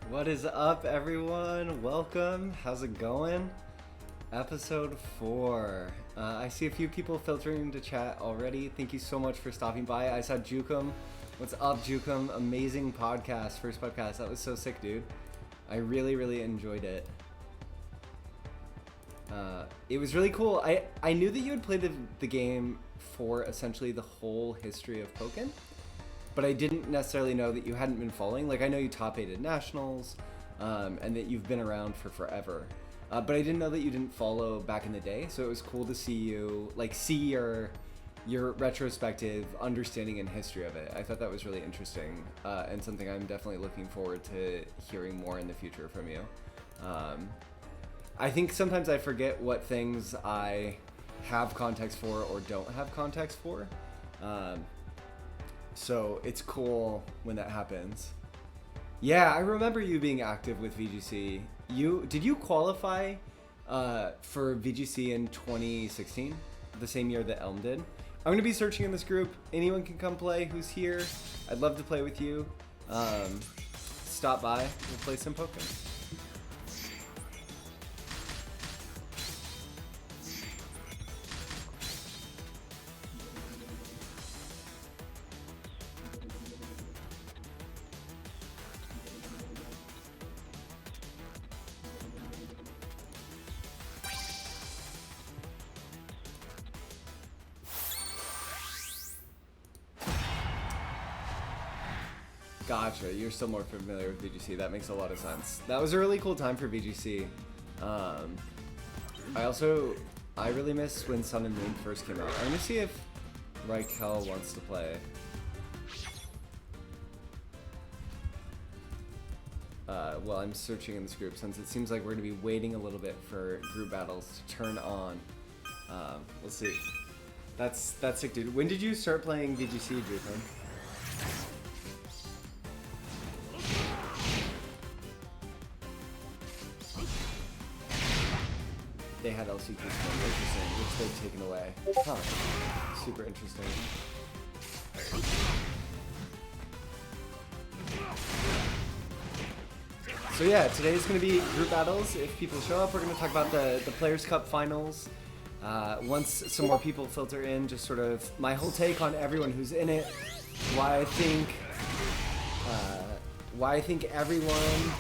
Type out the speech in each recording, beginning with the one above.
What is up, everyone? Welcome. How's it going? Episode 4. I see a few people filtering into chat already. Thank you so much for stopping by. I saw Jukum. What's up, Jukum? Amazing podcast. First podcast. That was so sick, dude. I really enjoyed it. It was really cool. I knew that you had played the game for essentially the whole history of Pokken, but I didn't necessarily know that you hadn't been following. Like, I know you top 8 at Nationals, and that you've been around for forever. But I didn't know that you didn't follow back in the day, so it was cool to see you, like, see your retrospective understanding and history of it. I thought that was really interesting, and something I'm definitely looking forward to hearing more in the future from you. I think sometimes I forget what things I have context for or don't have context for. So it's cool when that happens. Yeah, I remember you being active with VGC. Did you qualify for VGC in 2016, the same year that Elm did? I'm going to be searching in this group. Anyone can come play who's here. I'd love to play with you. Stop by. We'll play some Pokken. Gotcha, you're still more familiar with VGC. That makes a lot of sense. That was a really cool time for VGC. I really miss when Sun and Moon first came out. I'm gonna see if Raquel wants to play. Well, I'm searching in this group since it seems like we're gonna be waiting a little bit for group battles to turn on. Let's see. That's sick, dude. When did you start playing VGC, Juthan? They had LCQ skin, interesting, which they've taken away. Huh. Super interesting. So yeah, today's going to be group battles. If people show up, we're going to talk about the Players' Cup finals. Once some more people filter in, just sort of my whole take on everyone who's in it, why I think everyone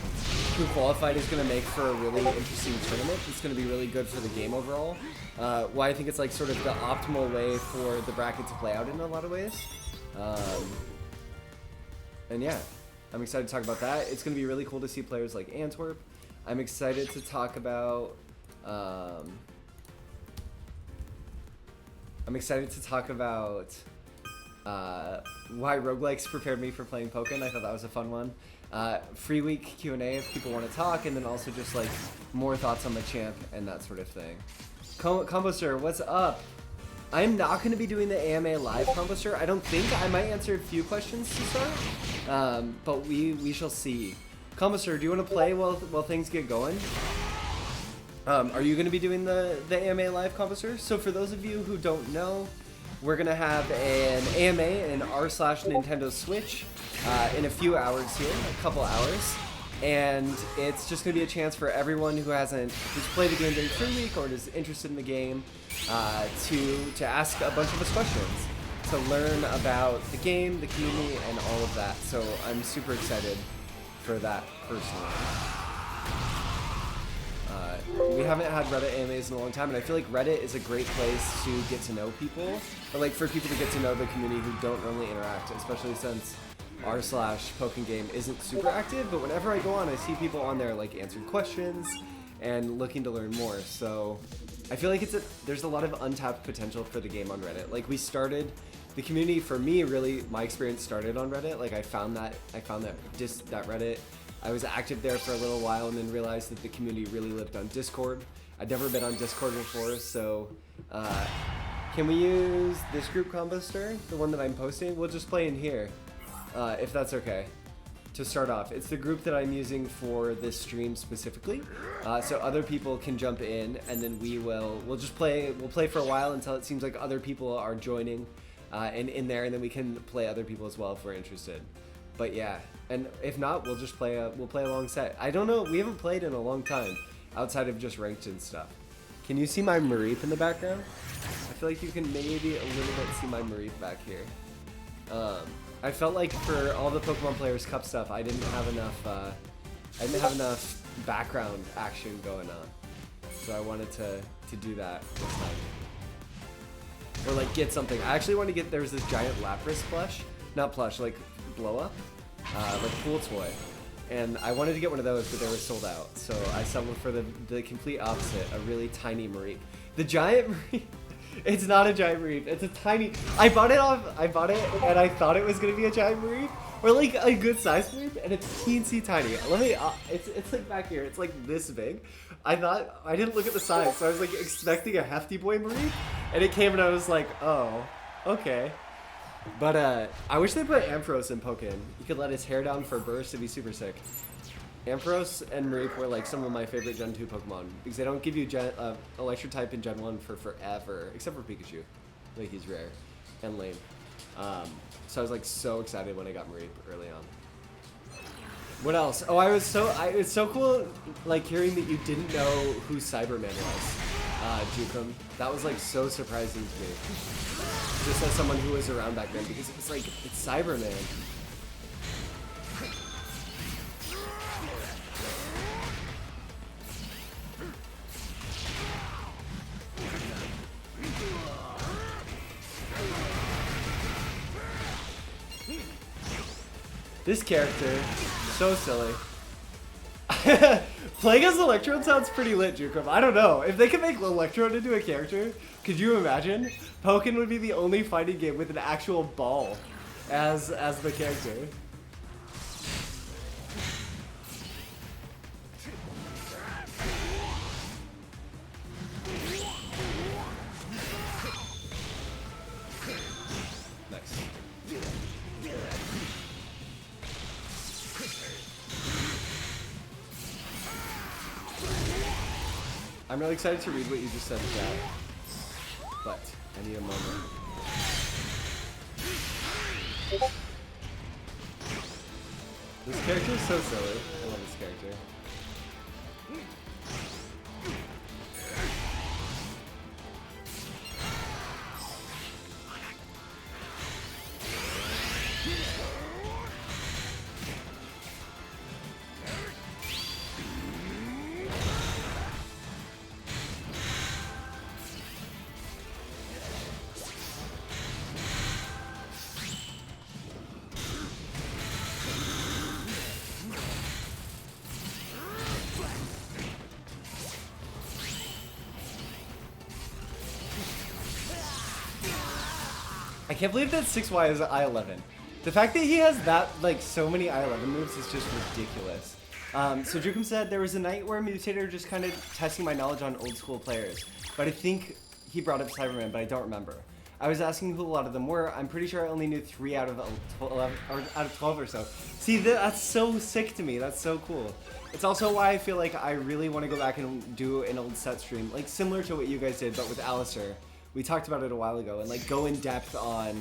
who qualified is going to make for a really interesting tournament. It's going to be really good for the game overall. Why I think it's like sort of the optimal way for the bracket to play out in a lot of ways. And yeah, I'm excited to talk about that. It's going to be really cool to see players like Antwerp. I'm excited to talk about why roguelikes prepared me for playing Pokken. I thought that was a fun one. Free week Q&A if people want to talk, and then also just like more thoughts on the champ and that sort of thing. Composter, what's up? I'm not going to be doing the AMA live, Composter. I don't think. I might answer a few questions to start, but we shall see. Composter, do you want to play while things get going? Are you going to be doing the AMA live, Composter? So for those of you who don't know, we're going to have an AMA in r/Nintendo Switch in a few hours here, a couple hours. And it's just going to be a chance for everyone who's played the game during free week or is interested in the game to ask a bunch of us questions, to learn about the game, the community, and all of that. So I'm super excited for that personally. We haven't had Reddit AMAs in a long time, and I feel like Reddit is a great place to get to know people, or like for people to get to know the community who don't normally interact, especially since r/Pokken Game isn't super active. But whenever I go on, I see people on there like answering questions and looking to learn more. So I feel like there's a lot of untapped potential for the game on Reddit. Like the community for me, really, my experience started on Reddit. Like I found that Reddit. I was active there for a little while and then realized that the community really lived on Discord. I'd never been on Discord before, so can we use this group Composter, the one that I'm posting? We'll just play in here, if that's okay. To start off, it's the group that I'm using for this stream specifically, so other people can jump in, and then we'll just play. We'll play for a while until it seems like other people are joining, and in there, and then we can play other people as well if we're interested. But yeah, and if not, we'll just play a long set. I don't know. We haven't played in a long time, outside of just ranked and stuff. Can you see my Mareep in the background? I feel like you can maybe a little bit see my Mareep back here. I felt like for all the Pokemon Players Cup stuff, I didn't have enough. I didn't have enough background action going on, so I wanted to do that this time. Or like get something. I actually want to get, there's this giant Lapras plush, not plush, like blow up, like pool toy, and I wanted to get one of those, but they were sold out. So I settled for the complete opposite, a really tiny Mareep. The giant Mareep, it's not a giant Mareep. It's a tiny. I bought it and I thought it was gonna be a giant Mareep, or like a good size Mareep, and it's teensy tiny. Let me. It's like back here. It's like this big. I didn't look at the size, so I was like expecting a hefty boy Mareep, and it came and I was like, oh, okay. But I wish they put Ampharos in Pokken. You could let his hair down for burst, it'd be super sick. Ampharos and Mareep were like some of my favorite Gen 2 Pokemon, because they don't give you Electric type in Gen 1 for forever, except for Pikachu. Like, he's rare and lame. So I was like so excited when I got Mareep early on. What else? Oh, it's so cool, like, hearing that you didn't know who Cyberman was, Jukum. That was like so surprising to me. Just as someone who was around back then, because it was like, it's Cyberman. This character, so silly. Playing as Electrode sounds pretty lit, Jukum. I don't know. If they could make Electrode into a character, could you imagine? Pokken would be the only fighting game with an actual ball as the character. I'm really excited to read what you just said, Chad, but I need a moment. This character is so silly. I love this character. I can't believe that 6Y is I-11. The fact that he has that, like, so many I-11 moves is just ridiculous. So Jukum said there was a night where Mutator just kind of testing my knowledge on old school players, but I think he brought up Cyberman, but I don't remember. I was asking who a lot of them were. I'm pretty sure I only knew 3 out of 11, or out of 12 or so. See, that's so sick to me. That's so cool. It's also why I feel like I really want to go back and do an old set stream, like similar to what you guys did, but with Alistair. We talked about it a while ago, and like go in depth on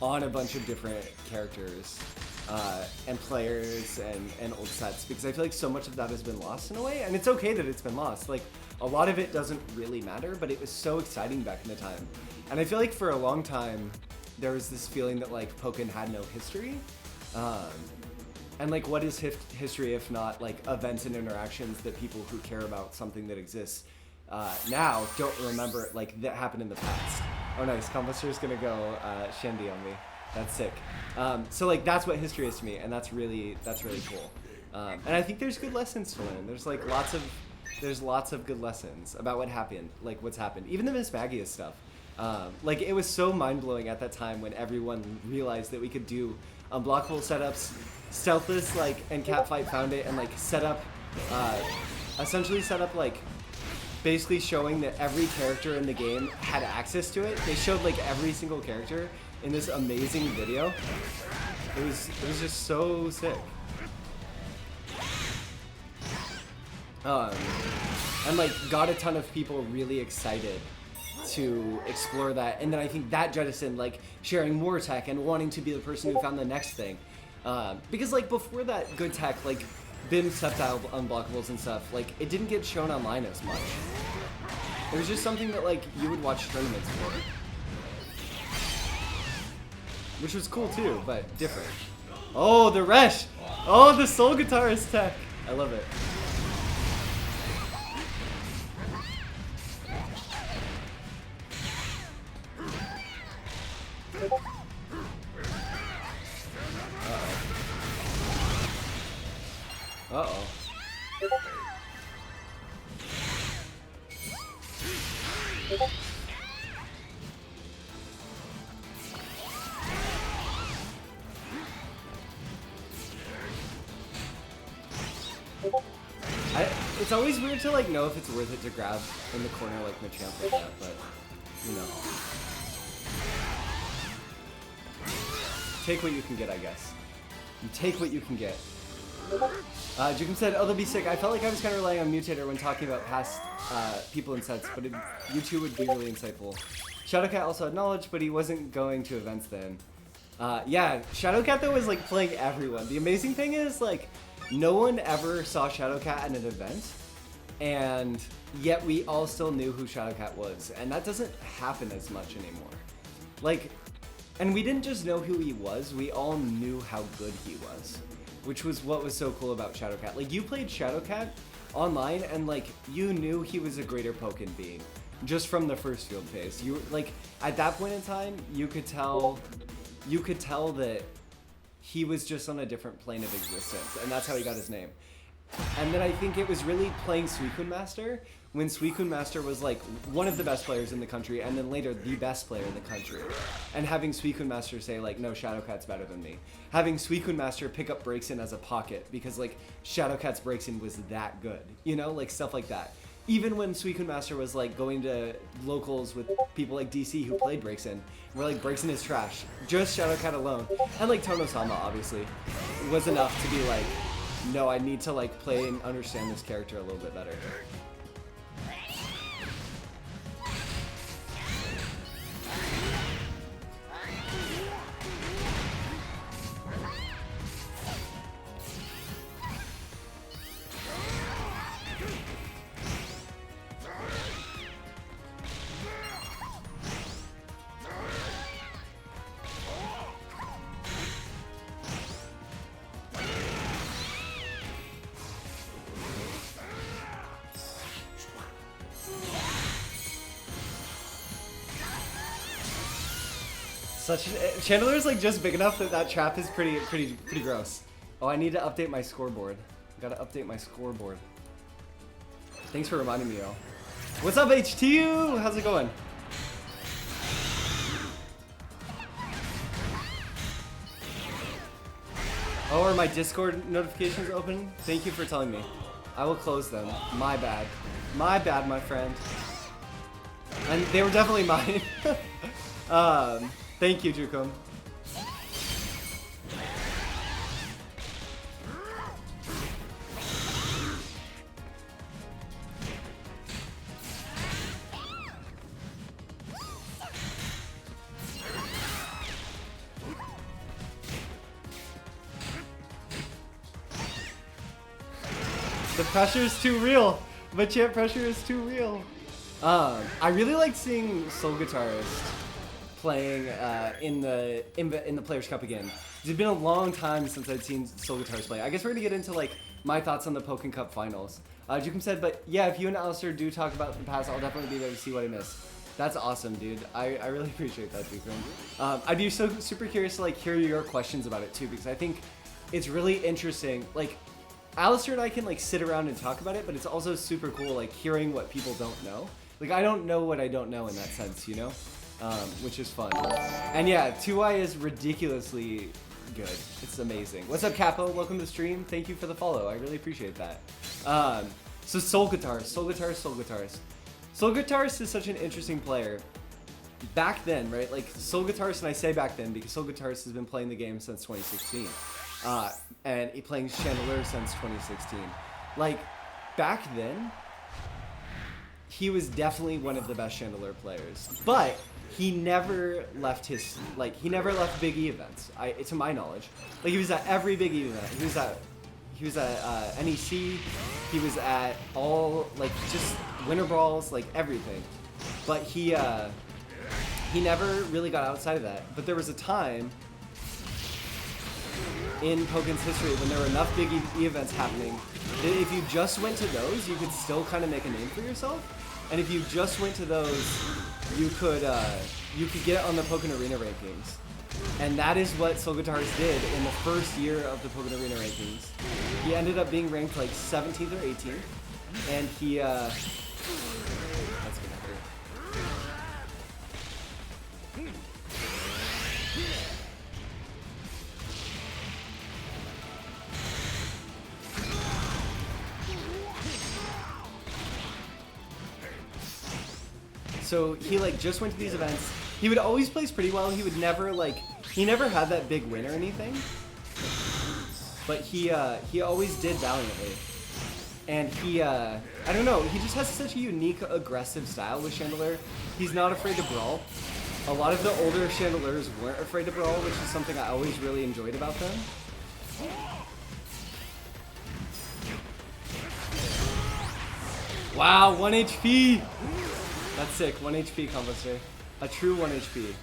a bunch of different characters and players and old sets, because I feel like so much of that has been lost in a way, and it's okay that it's been lost. Like, a lot of it doesn't really matter, but it was so exciting back in the time. And I feel like for a long time, there was this feeling that like Pokken had no history. And like, what is history if not like events and interactions that people who care about something that exists now don't remember, like, that happened in the past. Oh nice, Combuster's gonna go Shendy on me. That's sick. So like, that's what history is to me, and that's really cool. And I think there's good lessons to learn. There's like lots of good lessons about what happened, like what's happened. Even the Miss Magius stuff. Like, it was so mind-blowing at that time when everyone realized that we could do unblockable setups, stealthless, like, and Catfight found it, and like essentially set up like basically showing that every character in the game had access to it. They showed like every single character in this amazing video. It was just so sick. And like got a ton of people really excited to explore that, and then I think that jettisoned like sharing more tech and wanting to be the person who found the next thing. Because like before that, good tech like BIM Sceptile unblockables and stuff, like it didn't get shown online as much. It was just something that like you would watch tournaments for, which was cool too, but different. Oh, the Resh! Oh, the Soul Guitarist tech! I love it. Uh-oh. It's always weird to like know if it's worth it to grab in the corner like Machamp like that, but you know. Take what you can get, I guess. You take what you can get. Jukum said, oh, they'll be sick. I felt like I was kind of relying on Mutator when talking about past people and sets, but you two would be really insightful. Shadowcat also had knowledge, but he wasn't going to events then. Yeah, Shadowcat though was like playing everyone. The amazing thing is like, no one ever saw Shadowcat at an event, and yet we all still knew who Shadowcat was, and that doesn't happen as much anymore. Like, and we didn't just know who he was, we all knew how good he was, which was what was so cool about Shadowcat. Like, you played Shadowcat online, and like, you knew he was a greater Pokken being, just from the first field phase. You, like, at that point in time, you could tell that he was just on a different plane of existence, and that's how he got his name. And then I think it was really playing Suicune Master, when Suicune Master was like one of the best players in the country, and then later the best player in the country. And having Suicune Master say like, no, Shadowcat's better than me. Having Suicune Master pick up Breaksin as a pocket, because like Shadowcat's Breaksin was that good, you know, like stuff like that. Even when Suicune Master was like going to locals with people like DC who played Breaksin, we're like, Breaksin is trash. Just Shadowcat alone, and like Tonosama obviously, was enough to be like, no, I need to like play and understand this character a little bit better. Chandler's like just big enough that that trap is pretty gross. Oh, I need to update my scoreboard. Gotta update my scoreboard. Thanks for reminding me, yo. What's up, HTU? How's it going? Oh, are my Discord notifications open? Thank you for telling me. I will close them. My bad. My bad, my friend. And they were definitely mine. Thank you, Jukum. The pressure is too real. Machamp pressure is too real. I really liked seeing Soul Guitarist playing in the Players Cup again. It's been a long time since I'd seen Soul Guitarist play. I guess we're gonna get into like my thoughts on the Pokken Cup finals. Jukum said, but yeah, if you and Alistair do talk about the past, I'll definitely be there to see what I missed. That's awesome, dude. I really appreciate that, Jukum. I'd be super curious to like hear your questions about it too, because I think it's really interesting. Like, Alistair and I can like sit around and talk about it, but it's also super cool like hearing what people don't know. Like, I don't know what I don't know in that sense, you know? Which is fun. And yeah, 2i is ridiculously good. It's amazing. What's up, Capo? Welcome to the stream. Thank you for the follow. I really appreciate that. So Soul Guitarist. Soul Guitarist is such an interesting player. Back then, right? Like, Soul Guitarist, and I say back then because Soul Guitarist has been playing the game since 2016. And he playing Chandelure since 2016. Like, back then, he was definitely one of the best Chandelure players, but he never left his, like, he never left Big E events, to my knowledge. Like, he was at every Big E event. He was at NEC, he was at all, like, just Winter Brawls, like, everything. But he never really got outside of that. But there was a time in Pokkен's history when there were enough Big E events happening that if you just went to those, you could still kind of make a name for yourself. And if you just went to those, you could get on the Pokken Arena rankings. And that is what Solgatars did in the first year of the Pokken Arena rankings. He ended up being ranked like 17th or 18th, and he that's gonna hurt. So he like just went to these events. He would always place pretty well. He would never like, he never had that big win or anything. But he always did valiantly. And he, I don't know, he just has such a unique aggressive style with Chandelure. He's not afraid to brawl. A lot of the older Chandelures weren't afraid to brawl, which is something I always really enjoyed about them. Wow, 1 HP! That's sick, 1 HP combo sir. A true 1 HP.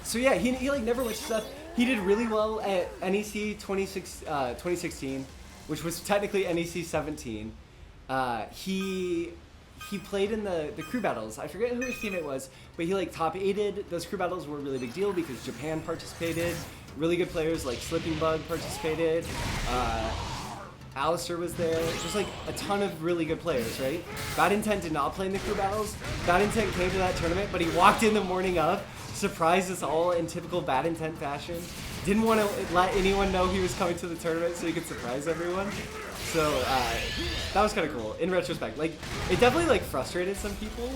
So yeah, he like never went to stuff. He did really well at NEC 2016, which was technically NEC 17. He played in the crew battles. I forget who his teammate was, but he like top 8'd. Those crew battles were a really big deal because Japan participated. Really good players like Slipping Bug participated. Alistair was there. Just like a ton of really good players, right? Bad Intent did not play in the crew battles. Bad Intent came to that tournament, but he walked in the morning of, surprised us all in typical Bad Intent fashion. Didn't want to let anyone know he was coming to the tournament so he could surprise everyone. So that was kind of cool in retrospect. Like, it definitely like frustrated some people.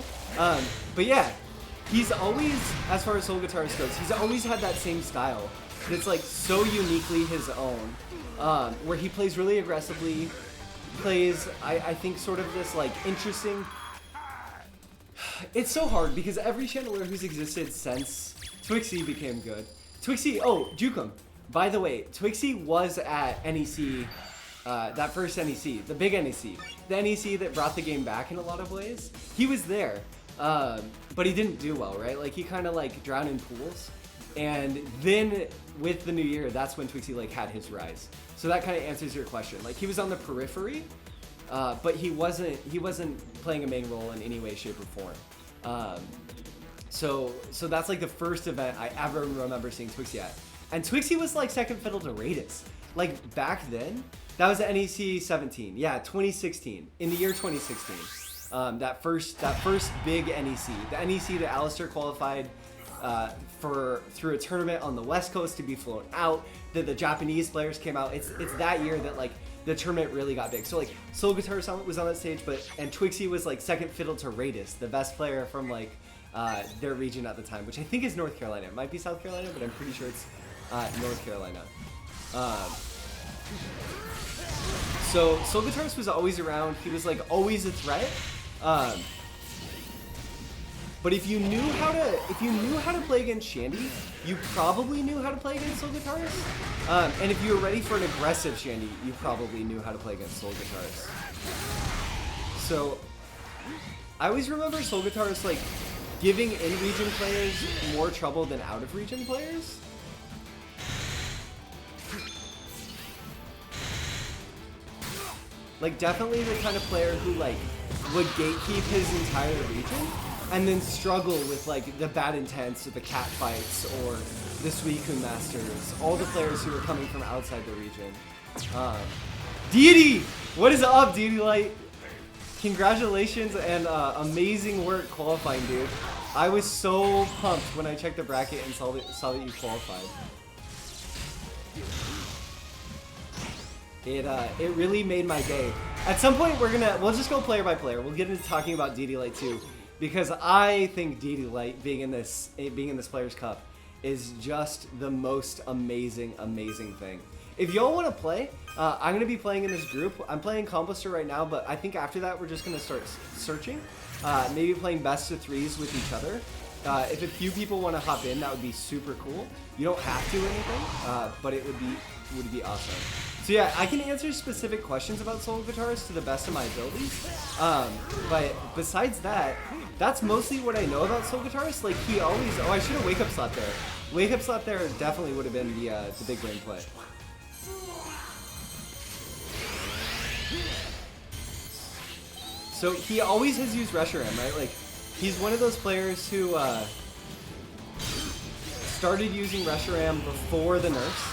But yeah, he's always, as far as Solgatars goes, he's always had that same style. It's like so uniquely his own, where he plays really aggressively, plays, I think, sort of this like interesting. It's so hard because every Chandelure who's existed since Twixie became good. Twixie, oh, Jukum. By the way, Twixie was at NEC, that first NEC, the big NEC. The NEC that brought the game back in a lot of ways. He was there, but he didn't do well, right? Like, he kind of like drowned in pools. And then with the new year, that's when Twixie like had his rise. So that kind of answers your question. Like, he was on the periphery, but he wasn't playing a main role in any way, shape, or form. So that's like the first event I ever remember seeing Twixie at. And Twixie was like second fiddle to Radis. Like back then, that was at NEC 17. Yeah, 2016. In the year 2016. That first big NEC. The NEC that Alistair qualified through a tournament on the West Coast to be flown out. The Japanese players came out. It's that year that like the tournament really got big. So like Solgatars was on that stage, and Twixie was like second fiddle to Radis, the best player from like their region at the time, which I think is North Carolina. It might be South Carolina, but I'm pretty sure it's North Carolina. So Solgatars was always around. He was like always a threat. But if you knew how to play against Shandy, you probably knew how to play against Solgatars. And if you were ready for an aggressive Shandy, you probably knew how to play against Solgatars. So I always remember Solgatars like giving in-region players more trouble than out-of-region players. Like, definitely the kind of player who like would gatekeep his entire region and then struggle with like the Bad Intents or the Cat Fights or the Suicune Masters, all the players who were coming from outside the region. Deity! What is up, Deity Light? Congratulations and amazing work qualifying, dude. I was so pumped when I checked the bracket and saw that you qualified. It really made my day. At some point we'll just go player by player. We'll get into talking about Deity Light too, because I think Deity Light being in this Players Cup is just the most amazing thing. If y'all want to play, I'm going to be playing in this group. I'm playing Composter right now, but I think after that we're just going to start searching. Maybe playing best of threes with each other. If a few people want to hop in, that would be super cool. You don't have to or anything, but it would be awesome. So yeah, I can answer specific questions about solo guitarist to the best of my abilities. But besides that, that's mostly what I know about solo guitarist. Like he always, oh, I should have wake up slot there. Wake up slot there definitely would have been the big brain play. So he always has used Reshiram, right? Like he's one of those players who started using Reshiram before the nerfs,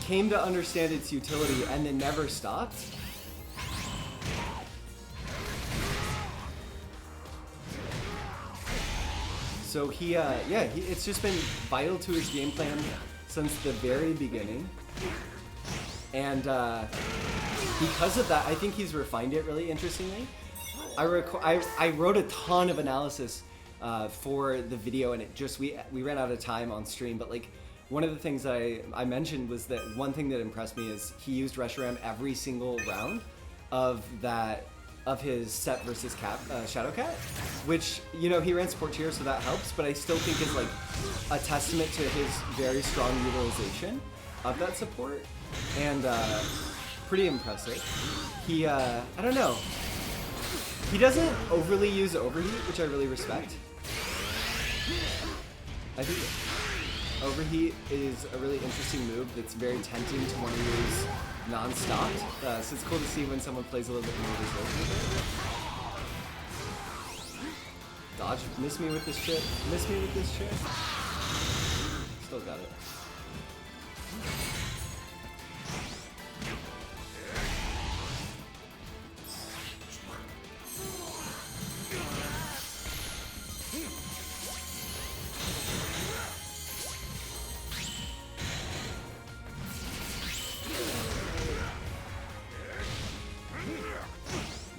came to understand its utility, and then never stopped. So it's just been vital to his game plan since the very beginning. And because of that, I think he's refined it really interestingly. I wrote a ton of analysis for the video, and it just we ran out of time on stream. But like one of the things that I mentioned was that one thing that impressed me is he used Reshiram every single round of his set versus Shadowcat, which, you know, he ran support tier, so that helps. But I still think is like a testament to his very strong utilization of that support. And pretty impressive. He, I don't know. He doesn't overly use overheat, which I really respect. I think overheat is a really interesting move that's very tempting to want to use non-stop. So it's cool to see when someone plays a little bit more resilient. Dodge, miss me with this shit. Miss me with this shit. Still got it.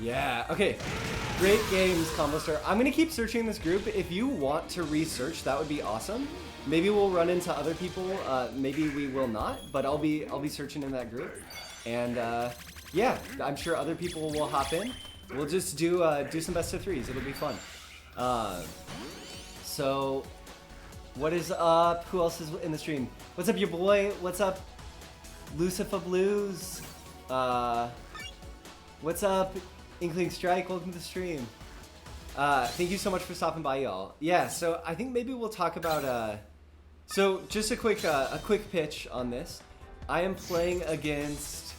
Yeah, okay. Great games, Composter. I'm gonna keep searching this group. If you want to research, that would be awesome. Maybe we'll run into other people. Maybe we will not, but I'll be searching in that group. And yeah, I'm sure other people will hop in. We'll just do some best of threes. It'll be fun. So what is up? Who else is in the stream? What's up, your boy? What's up, Lucifer Blues? What's up, Inkling Strike? Welcome to the stream. Thank you so much for stopping by, y'all. Yeah, so I think maybe we'll talk about so just a quick pitch on this. I am playing against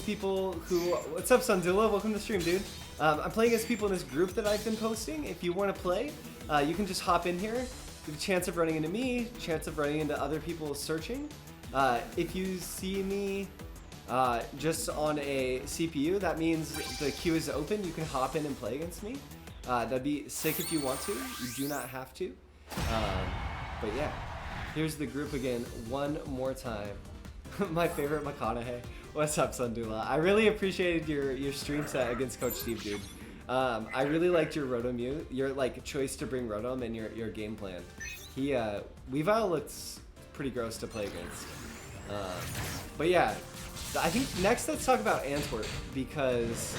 people who, what's up, Sundula? Welcome to the stream, dude. I'm playing against people in this group that I've been posting. If you want to play, you can just hop in here. You have a chance of running into me, chance of running into other people searching. If you see me just on a CPU, that means the queue is open. You can hop in and play against me. That'd be sick if you want to. You do not have to. But yeah, here's the group again one more time. My favorite McConaughey. What's up, Sundula? I really appreciated your stream set against Coach Steve, dude. I really liked your Rotom, your like choice to bring Rotom and your game plan. Weavile looks pretty gross to play against. But yeah. I think next let's talk about Antwerp, because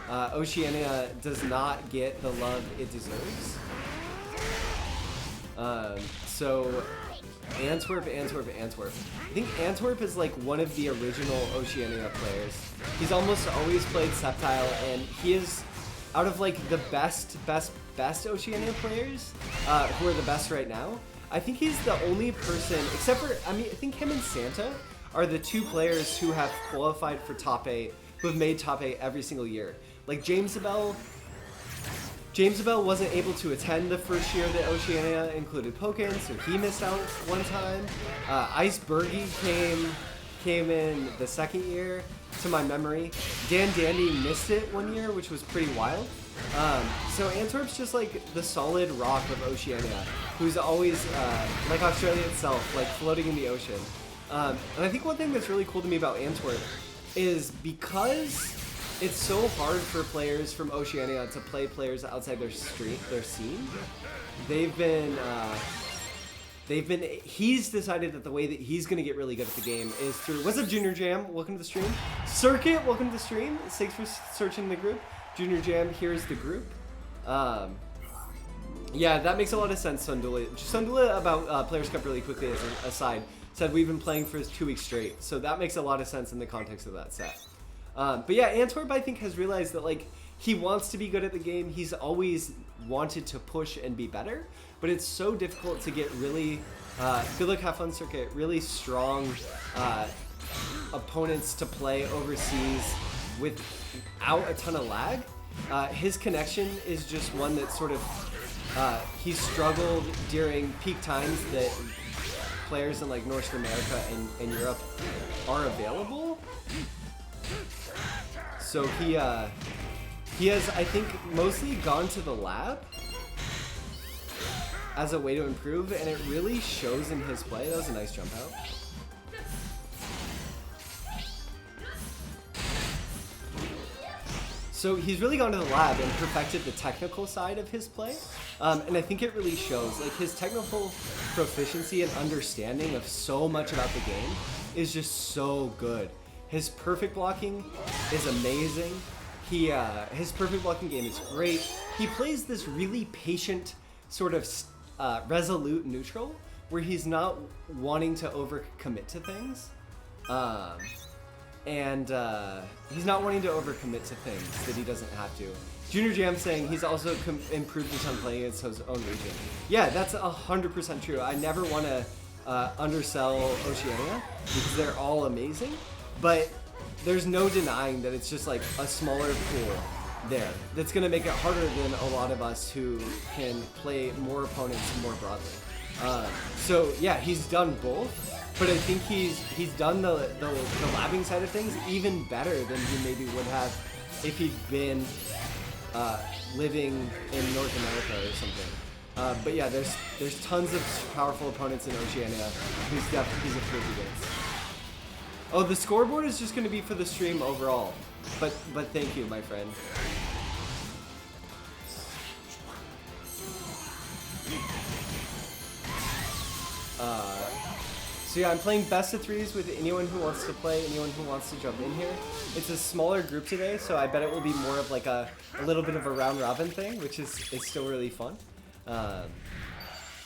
Oceania does not get the love it deserves. So Antwerp. I think Antwerp is like one of the original Oceania players. He's almost always played Sceptile, and he is out of like the best Oceania players who are the best right now. I think he's the only person, except for, I think him and Santa are the two players who have qualified for top 8, who have made top 8 every single year. Like James Abel wasn't able to attend the first year that Oceania included Pokken, so he missed out one time. Icebergy came in the second year, to my memory. Dan Dandy missed it one year, which was pretty wild. So Antwerp's just like the solid rock of Oceania, who's always, like Australia itself, like floating in the ocean. And I think one thing that's really cool to me about Antwerp is because it's so hard for players from Oceania to play players outside their scene. They've been he's decided that the way that he's going to get really good at the game is through, what's up Junior Jam, welcome to the stream. Circuit, welcome to the stream, thanks for searching the group. Junior Jam, here's the group. Yeah, that makes a lot of sense, Sundula. Sundula, about Players Cup really quickly as an aside, said we've been playing for 2 weeks straight, so that makes a lot of sense in the context of that set. But yeah, Antwerp, I think, has realized that, like, he wants to be good at the game. He's always wanted to push and be better, but it's so difficult to get really, good luck, have fun, Circuit, really strong opponents to play overseas without a ton of lag. His connection is just one that sort of, he's struggled during peak times that players in like North America and Europe are available. So he has, I think, mostly gone to the lab as a way to improve, and it really shows in his play. That was a nice jump out. So he's really gone to the lab and perfected the technical side of his play, and I think it really shows. Like, his technical proficiency and understanding of so much about the game is just so good. His perfect blocking is amazing. His perfect blocking game is great. He plays this really patient, sort of resolute neutral, where he's not wanting to overcommit to things. And he's not wanting to overcommit to things that he doesn't have to. Junior Jam saying he's also improved a ton playing against his own region. Yeah, that's 100% true. I never want to undersell Oceania because they're all amazing, but there's no denying that it's just like a smaller pool there that's going to make it harder than a lot of us who can play more opponents more broadly. So yeah, he's done both. But I think he's done the labbing side of things even better than he maybe would have if he'd been living in North America or something. But yeah, there's tons of powerful opponents in Oceania he's improved against. Oh, the scoreboard is just going to be for the stream overall. But thank you, my friend. So yeah, I'm playing best of threes with anyone who wants to play, anyone who wants to jump in here. It's a smaller group today, so I bet it will be more of like a little bit of a round robin thing, which is still really fun.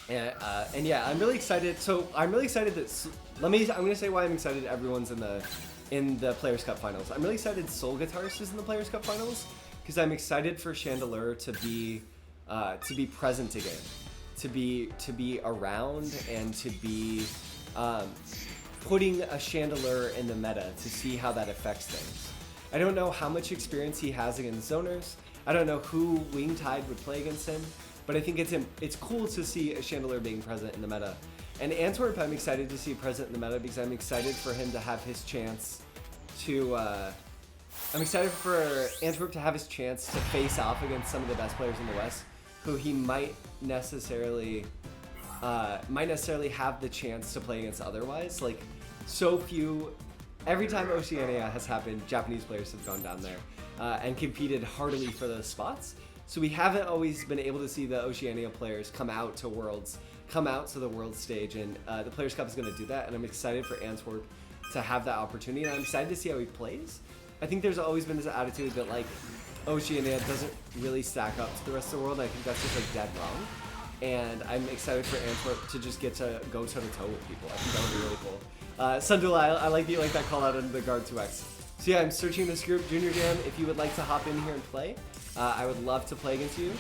And yeah, I'm really excited. So I'm really excited that I'm gonna say why I'm excited. Everyone's in the Players Cup finals. I'm really excited Soul Guitarist is in the Players Cup finals because I'm excited for Chandelure to be present again, to be around and to be putting a Chandelure in the meta to see how that affects things. I don't know how much experience he has against zoners. I don't know who Wingtide would play against him, but I think it's cool to see a Chandelure being present in the meta. And Antwerp, I'm excited to see present in the meta because I'm excited for him to have his chance to. I'm excited for Antwerp to have his chance to face off against some of the best players in the West, who he might necessarily have the chance to play against otherwise. Like, so few. Every time Oceania has happened, Japanese players have gone down there and competed heartily for those spots. So we haven't always been able to see the Oceania players come out to the world stage, and the Players Cup is going to do that, and I'm excited for Antwerp to have that opportunity, and I'm excited to see how he plays. I think there's always been this attitude that, like, Oceania doesn't really stack up to the rest of the world, and I think that's just, like, dead wrong. And I'm excited for Antwerp to just get to go toe-to-toe with people. I think that would be really cool. Sundula, I like that you like that call out under the guard 2x. So yeah, I'm searching this group. Junior Jam, if you would like to hop in here and play, I would love to play against you.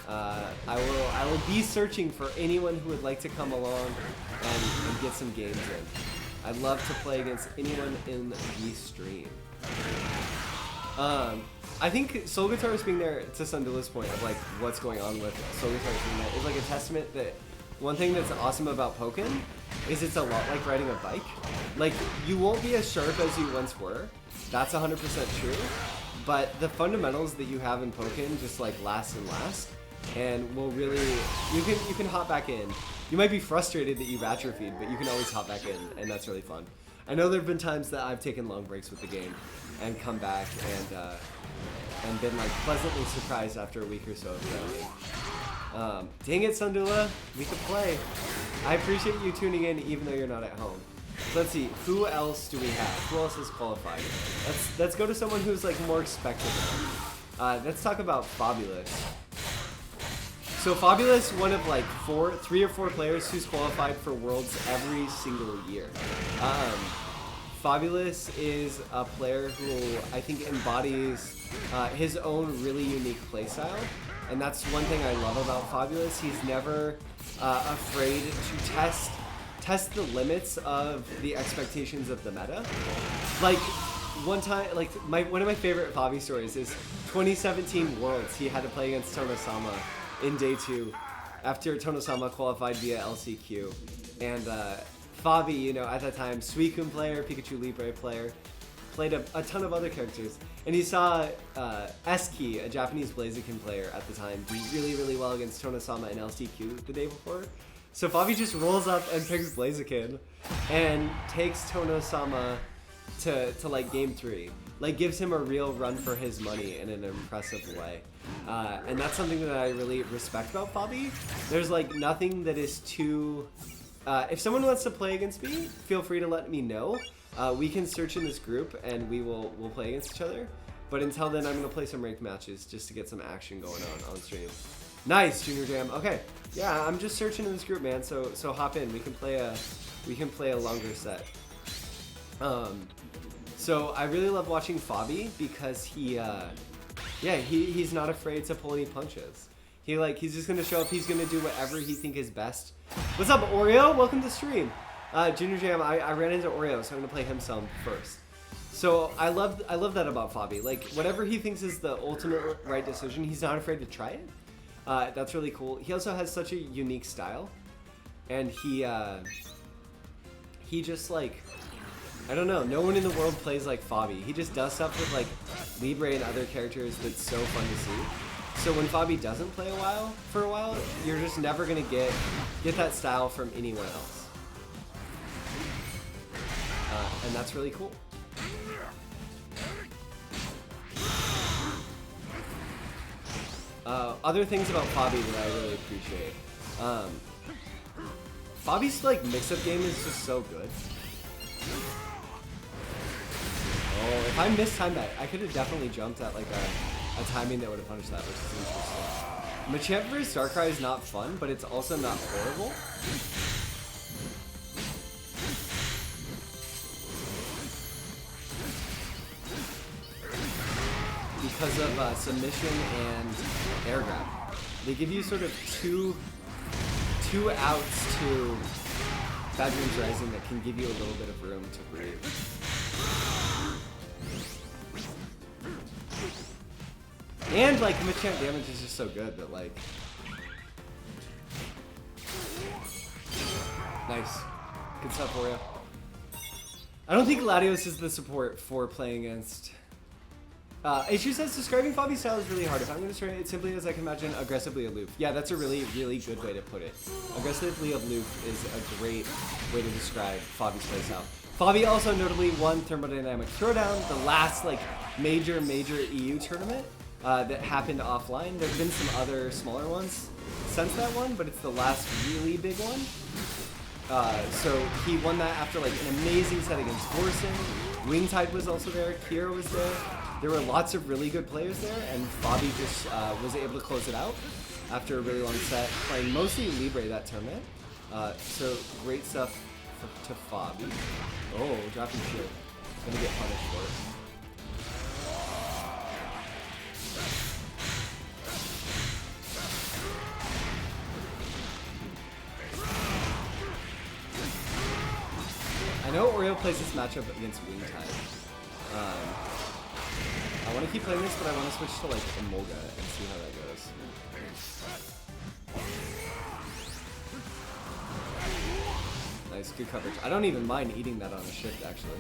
I will be searching for anyone who would like to come along and get some games in. I'd love to play against anyone in the stream. I think Soul Guitarist being there, to Sundula's point of like what's going on with Soul Guitarist being there, is like a testament that one thing that's awesome about Pokken is it's a lot like riding a bike. Like, you won't be as sharp as you once were. That's 100% true. But the fundamentals that you have in Pokken just like last and last, and will really, you can hop back in. You might be frustrated that you've atrophied, but you can always hop back in, and that's really fun. I know there have been times that I've taken long breaks with the game and come back and been like pleasantly surprised after a week or so of playing. Dang it, Sundula, we could play. I appreciate you tuning in even though you're not at home. So let's see, who else do we have? Who else is qualified? Let's go to someone who's like more expected. Let's talk about Fabulous. So Fabulous, one of like 3 or 4 players who's qualified for Worlds every single year. Fabulous is a player who I think embodies his own really unique playstyle, and that's one thing I love about Fabulous. He's never afraid to test the limits of the expectations of the meta. Like one time, like one of my favorite Fabi stories is 2017 Worlds. He had to play against Tonosama in day 2 after Tonosama qualified via LCQ, and Fabi, you know, at that time, Suicune player, Pikachu Libre player, played a ton of other characters, and he saw Eski, a Japanese Blaziken player at the time, do really, really well against Tonosama in LCQ the day before. So Fabi just rolls up and picks Blaziken and takes Tonosama to like game 3. Like gives him a real run for his money in an impressive way. And that's something that I really respect about Fabi. There's like nothing that is too... if someone wants to play against me, feel free to let me know. We can search in this group and we'll play against each other. But until then, I'm going to play some ranked matches just to get some action going on stream. Nice, Junior Jam. Okay, yeah, I'm just searching in this group, man. So hop in. We can play a longer set. So I really love watching Fabi because he's not afraid to pull any punches. He's just gonna show up. He's gonna do whatever he think is best. What's up, Oreo? Welcome to stream. Junior Jam. I ran into Oreo, so I'm gonna play him some first. So I love that about Fabi. Like whatever he thinks is the ultimate right decision, he's not afraid to try it. That's really cool. He also has such a unique style, and he just like, I don't know, no one in the world plays like Fabi. He just does stuff with like Libre and other characters that's so fun to see. So when Fabi doesn't play for a while, you're just never gonna get that style from anyone else, and that's really cool. Other things about Fabi that I really appreciate. Fabi's like mix-up game is just so good. Oh, if I mistimed that, I could have definitely jumped at like a timing that would have punished that, which is interesting. Machamp vs Darkrai is not fun, but it's also not horrible. Because of submission and air grab. They give you sort of two outs to Bad Dreams Rising that can give you a little bit of room to breathe. And like Machamp damage is just so good that like... Nice. Good stuff, Oreo. I don't think Latios is the support for playing against... H2 says, describing Fabi's style is really hard. If I'm going to describe it simply as I can imagine, aggressively aloof. Yeah, that's a really, really good way to put it. Aggressively aloof is a great way to describe Fabi's playstyle. Fabi also notably won Thermodynamic Throwdown, the last like major EU tournament that happened offline. There's been some other smaller ones since that one, but it's the last really big one. So he won that after like an amazing set against Forsen. Wingtide was also there. Kira was there. There were lots of really good players there, and Fabi just was able to close it out after a really long set, playing mostly Libre that tournament. So great stuff to Fabi. Oh, dropping shield. Gonna get punished for it. I know Oreo plays this matchup against Wingtide. I want to keep playing this, but I want to switch to like Emolga and see how that goes. Nice, good coverage. I don't even mind eating that on a shift, actually.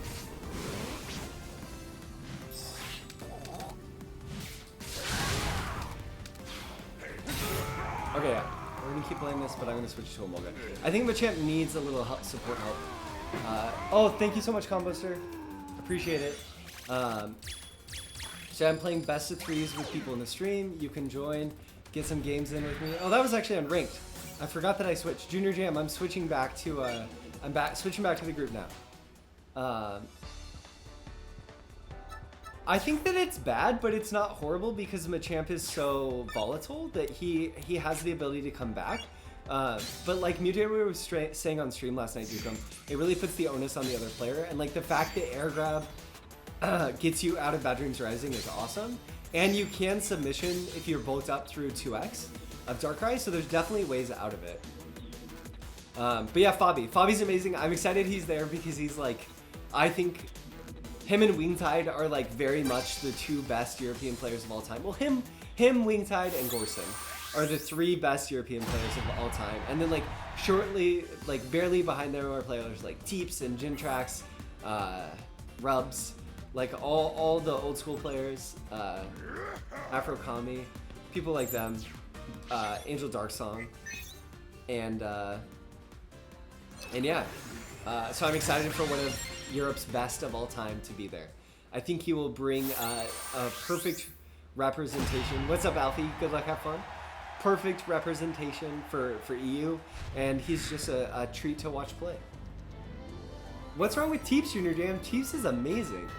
Okay, yeah. We're going to keep playing this, but I'm going to switch to Emolga. I think Machamp needs a little support help. Oh, thank you so much, Combo Sir. Appreciate it. So I'm playing best of threes with people in the stream. You can join, get some games in with me. Oh, that was actually on ranked. I forgot that I switched. Junior Jam, I'm switching back to switching back to the group now. I think that it's bad, but it's not horrible because Machamp is so volatile that he has the ability to come back. But like Mutator was saying on stream last night, Dukum, it really puts the onus on the other player. And like the fact that air grab gets you out of Bad Dreams Rising is awesome. And you can submission if you're bulked up through 2x of Darkrai, so there's definitely ways out of it. But yeah, Fabi's amazing. I'm excited he's there because he's like, I think him and Wingtide are like very much the two best European players of all time. Well, him, Wingtide, and Gorson are the three best European players of all time. And then like shortly, like barely behind them are players like Teeps and Jintrax, Rubs, like all the old school players, Afro Kami, people like them, Angel Darksong, and yeah. So I'm excited for one of Europe's best of all time to be there. I think he will bring a perfect representation. What's up, Alfie? Good luck, have fun. Perfect representation for EU, and he's just a treat to watch play. What's wrong with Teeps, Junior Jam? Teeps is amazing.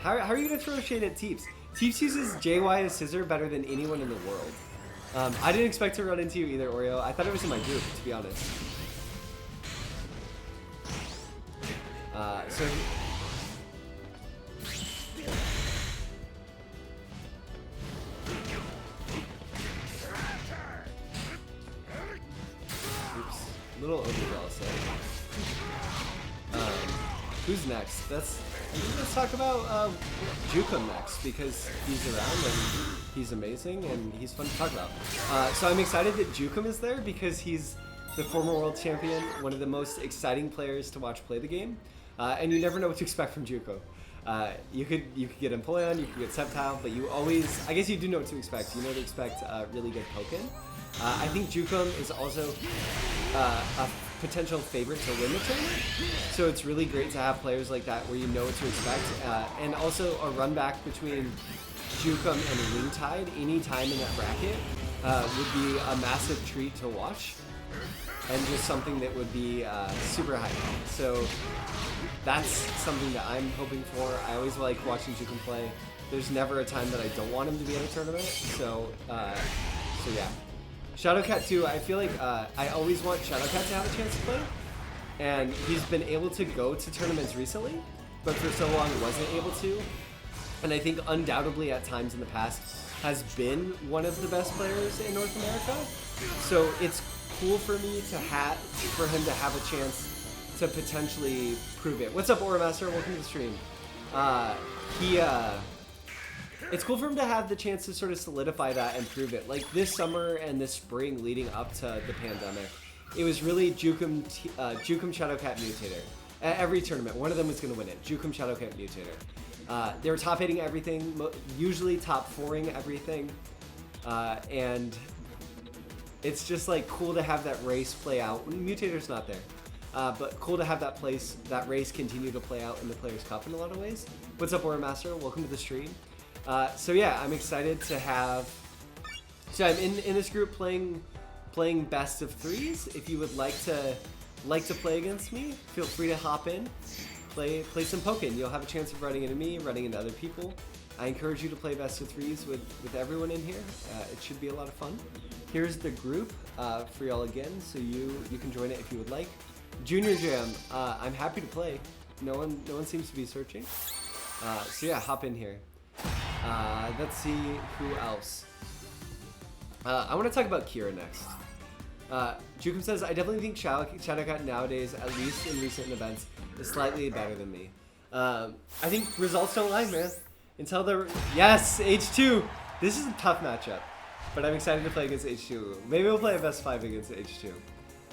How are you gonna throw shade at Teeps? Teeps uses JY as scissor better than anyone in the world. I didn't expect to run into you either, Oreo. I thought it was in my group, to be honest. So oops, little overzealous there. Who's next? Let's talk about Jukum next because he's around and he's amazing and he's fun to talk about. So I'm excited that Jukum is there because he's the former world champion, one of the most exciting players to watch play the game. And you never know what to expect from Juko. You could get Empoleon, you could get Sceptile, but you always, I guess you do know what to expect. You know to expect really good Pokken. I think Jukum is also a potential favorite to win the tournament. So it's really great to have players like that where you know what to expect. And also a run back between Jukum and Wingtide any time in that bracket would be a massive treat to watch. And just something that would be super hype. So that's something that I'm hoping for. I always like watching Jukum play. There's never a time that I don't want him to be in a tournament. So yeah. Shadowcat too, I feel like I always want Shadowcat to have a chance to play. And he's been able to go to tournaments recently, but for so long wasn't able to. And I think undoubtedly at times in the past has been one of the best players in North America. So it's cool for me to for him to have a chance to potentially prove it. What's up, Aura Master? Welcome to the stream. It's cool for him to have the chance to sort of solidify that and prove it. Like this summer and this spring leading up to the pandemic, it was really Jukum Shadowcat Mutator. At every tournament, one of them was going to win it. Jukum Shadowcat Mutator. They were top 8ing everything, usually top 4ing everything, and it's just like cool to have that race play out. Mutator's not there, but cool to have that race continue to play out in the Players' Cup in a lot of ways. What's up, Aura Master? Welcome to the stream. So yeah, I'm excited to have. So I'm in this group playing best of threes. If you would like to play against me, feel free to hop in, play some Pokken. You'll have a chance of running into me, running into other people. I encourage you to play best of threes with everyone in here. It should be a lot of fun. Here's the group for y'all again, so you can join it if you would like. Junior Jam, I'm happy to play. No one seems to be searching. So yeah, hop in here. Let's see who else. I want to talk about Kira next. Jukum says, I definitely think Shadowcat nowadays, at least in recent events, is slightly better than me. I think results don't lie, man. Yes, H2! This is a tough matchup, but I'm excited to play against H2. Maybe we'll play a best 5 against H2.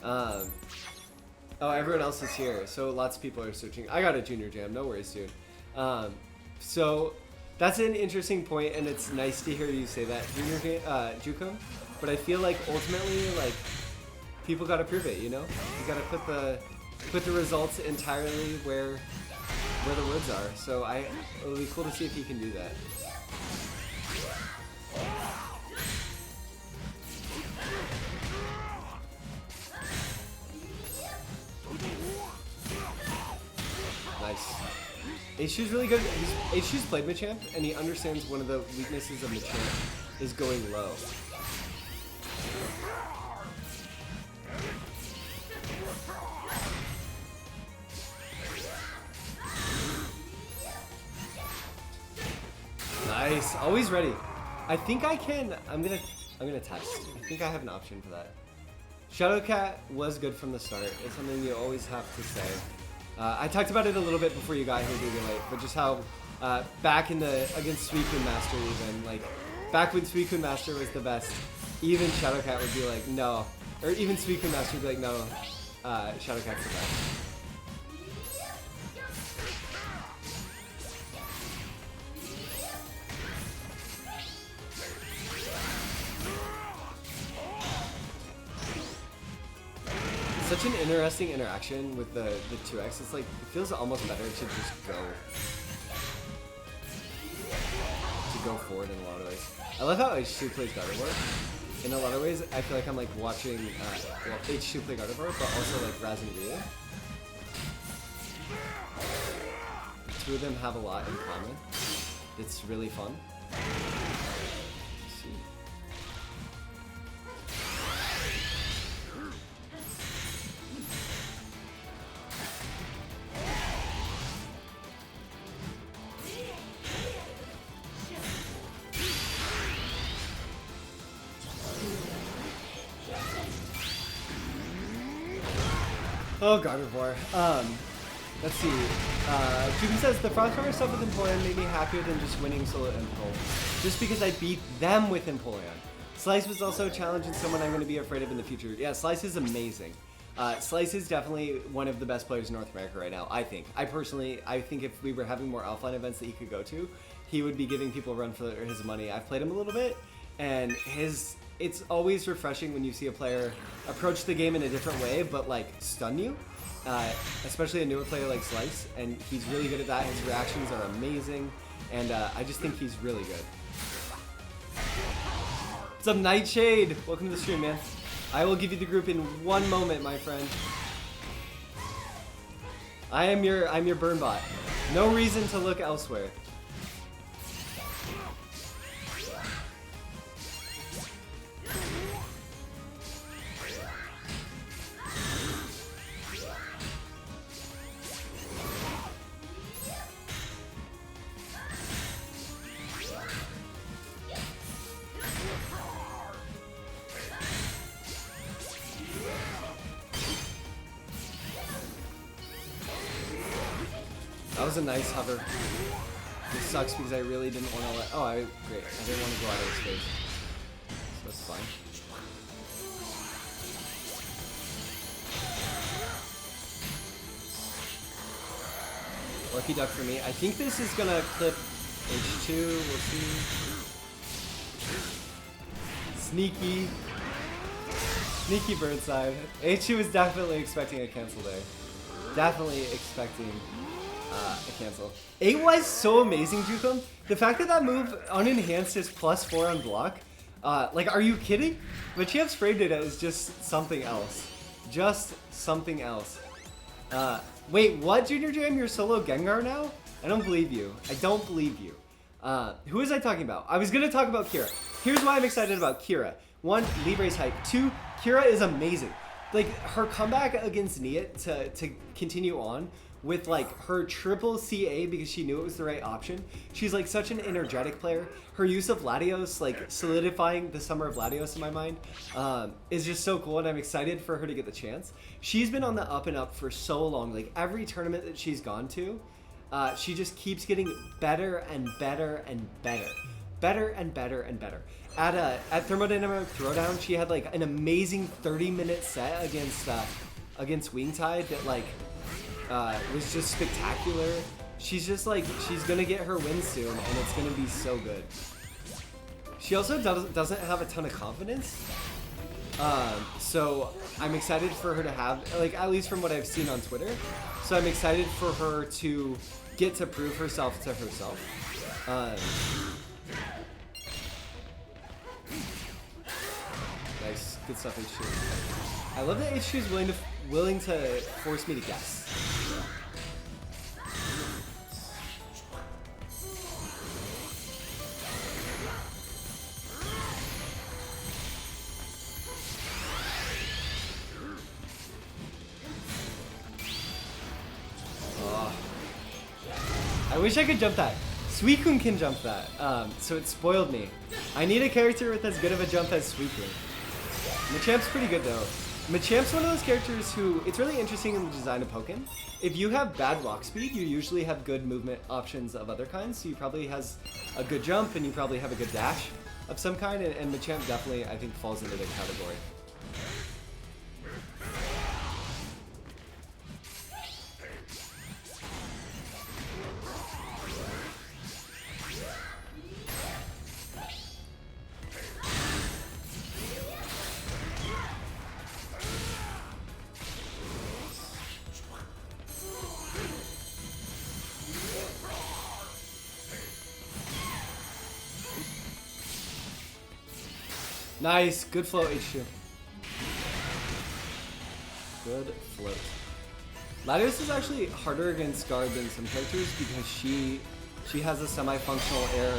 Oh, everyone else is here, so lots of people are searching. I got a Junior Jam, no worries, dude. So that's an interesting point, and it's nice to hear you say that, Jukum. But I feel like ultimately, like, people gotta prove it, you know? You gotta put put the results entirely where the words are. So it'll be cool to see if he can do that. Nice. H2's really good. H2's played Machamp, and he understands one of the weaknesses of Machamp is going low. Nice. Always ready. I think I can. I'm gonna test. I think I have an option for that. Shadowcat was good from the start. It's something you always have to say. I talked about it a little bit before you got here, Late, but just how back in against Suicune Master, even like back when Suicune Master was the best, even Shadowcat would be like no, or even Suicune Master would be like no, Shadowcat's the best. Such an interesting interaction with the 2x. It's like, it feels almost better to just go forward in a lot of ways. I love how H2 plays Gardevoir. In a lot of ways, I feel like I'm like watching well, H2 play Gardevoir, but also like Raz and Ryu. The two of them have a lot in common. It's really fun. Let's see. Oh, Gardevoir. Let's see. Juby says, the Frostfire stuff with Empoleon made me happier than just winning solo Empoleon. Just because I beat them with Empoleon. Slice was also a challenge and someone I'm going to be afraid of in the future. Yeah, Slice is amazing. Slice is definitely one of the best players in North America right now, I think. I think if we were having more offline events that he could go to, he would be giving people a run for his money. I've played him a little bit, and it's always refreshing when you see a player approach the game in a different way, but like stun you, especially a newer player like Slice, and he's really good at that. His reactions are amazing, and I just think he's really good. What's up, Nightshade? Welcome to the stream, man. I will give you the group in one moment, my friend. I'm your burn bot. No reason to look elsewhere. That was a nice hover. It sucks because I really didn't want to let... Oh, great. I didn't want to go out of his face. So that's fine. Lucky duck for me. I think this is going to clip H2. We'll see. Sneaky. Sneaky birdside. H2 was definitely expecting a cancel there. Definitely expecting... a cancel. It was so amazing, Jukum. The fact that that move unenhanced is +4 on block. Like, are you kidding? Machamp's frame data is just something else. Just something else. Wait, what, Junior Jam? You're solo Gengar now? I don't believe you. I don't believe you. Who was I talking about? I was gonna talk about Kira. Here's why I'm excited about Kira. 1, Libre's hype. 2, Kira is amazing. Like, her comeback against Niet to continue on with like her triple CA because she knew it was the right option. She's like such an energetic player. Her use of Latios, like solidifying the summer of Latios in my mind, is just so cool, and I'm excited for her to get the chance. She's been on the up and up for so long. Like every tournament that she's gone to, she just keeps getting better and better and better. Better and better and better. At Thermodynamic Throwdown, she had like an amazing 30-minute set against Wingtide that like was just spectacular. She's just like, she's gonna get her win soon, and it's gonna be so good. She also doesn't have a ton of confidence, So I'm excited for her to have, like, at least from what I've seen on Twitter. So I'm excited for her to get to prove herself to herself. Nice, good stuff, H2. I love that H2 is willing to force me to guess. I wish I could jump that. Suicune can jump that, so it spoiled me. I need a character with as good of a jump as Suicune. Machamp's pretty good though. Machamp's one of those characters who, it's really interesting in the design of Pokken. If you have bad rock speed, you usually have good movement options of other kinds, so you probably has a good jump and you probably have a good dash of some kind, and Machamp definitely, I think, falls into the category. Nice, good float, H2. Good float. Latios is actually harder against Guard than some characters because she has a semi-functional air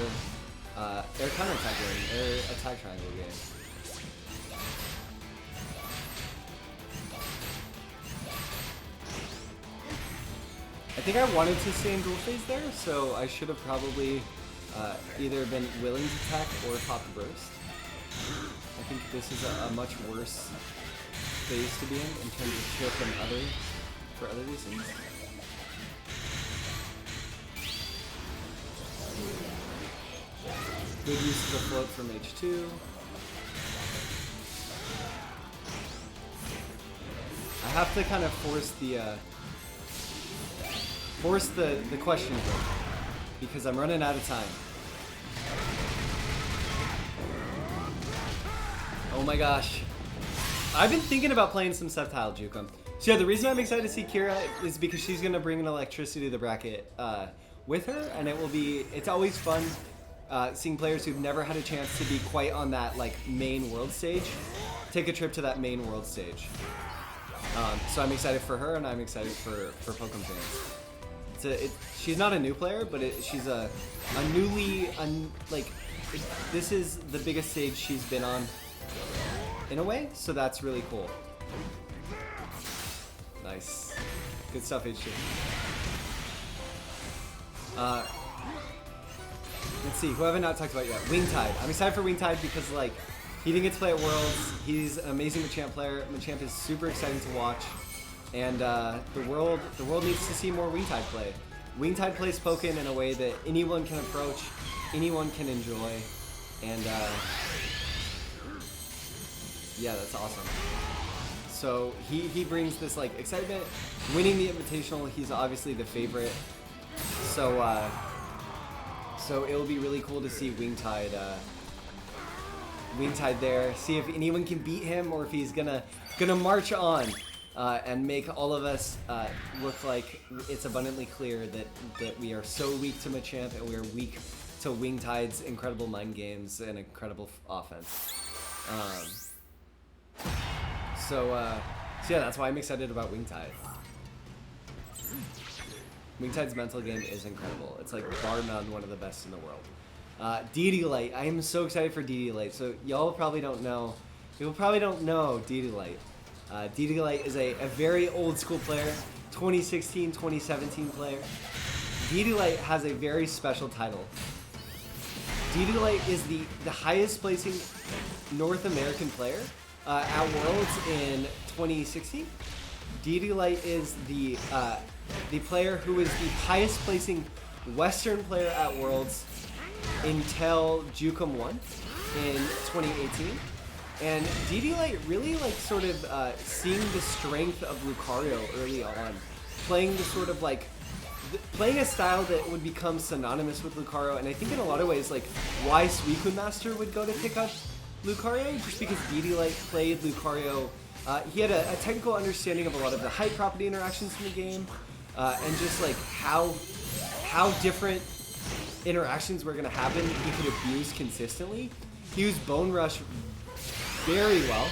counterattack game, air attack triangle game. I think I wanted to stay in dual phase there, so I should have probably either been willing to attack or pop the burst. I think this is a much worse phase to be in terms of chip and for other reasons. Good use of the float from H2. I have to kind of force the question here because I'm running out of time. Oh my gosh. I've been thinking about playing some Sceptile Jukum. So yeah, the reason I'm excited to see Kira is because she's going to bring an electricity to the bracket with her, and it's always fun seeing players who've never had a chance to be quite on that like main world stage take a trip to that main world stage. So I'm excited for her, and I'm excited for Pokken fans. She's not a new player, but she's a newly, this is the biggest stage she's been on in a way, so that's really cool. Nice. Good stuff, H2. Let's see, who have I not talked about yet? Wingtide. I'm excited for Wingtide because, like, he didn't get to play at Worlds. He's an amazing Machamp player. Machamp is super exciting to watch. And the world needs to see more Wingtide play. Wingtide plays Pokken in a way that anyone can approach, anyone can enjoy, and yeah, that's awesome. So he brings this like excitement. Winning the Invitational, he's obviously the favorite. So so it'll be really cool to see Wingtide there. See if anyone can beat him or if he's gonna march on and make all of us look like it's abundantly clear that we are so weak to Machamp and we are weak to Wingtide's incredible mind games and incredible offense. So yeah, that's why I'm excited about Wingtide. Wingtide's mental game is incredible. It's like bar none one of the best in the world. Deity Light. I am so excited for Deity Light. So y'all probably don't know. People probably don't know Deity Light. Deity Light is a very old school player, 2016, 2017 player. Deity Light has a very special title. Deity Light is the highest placing North American player at Worlds in 2016. Deity Light is the player who is the highest placing Western player at Worlds until Jukum 1 in 2018. And Deity Light really like sort of seeing the strength of Lucario early on, playing the sort of like playing a style that would become synonymous with Lucario, and I think in a lot of ways like why Suicune Master would go to pick up Lucario just because DD Light played Lucario. He had a technical understanding of a lot of the height property interactions in the game, and just like how different interactions were going to happen he could abuse consistently. He used Bone Rush very well.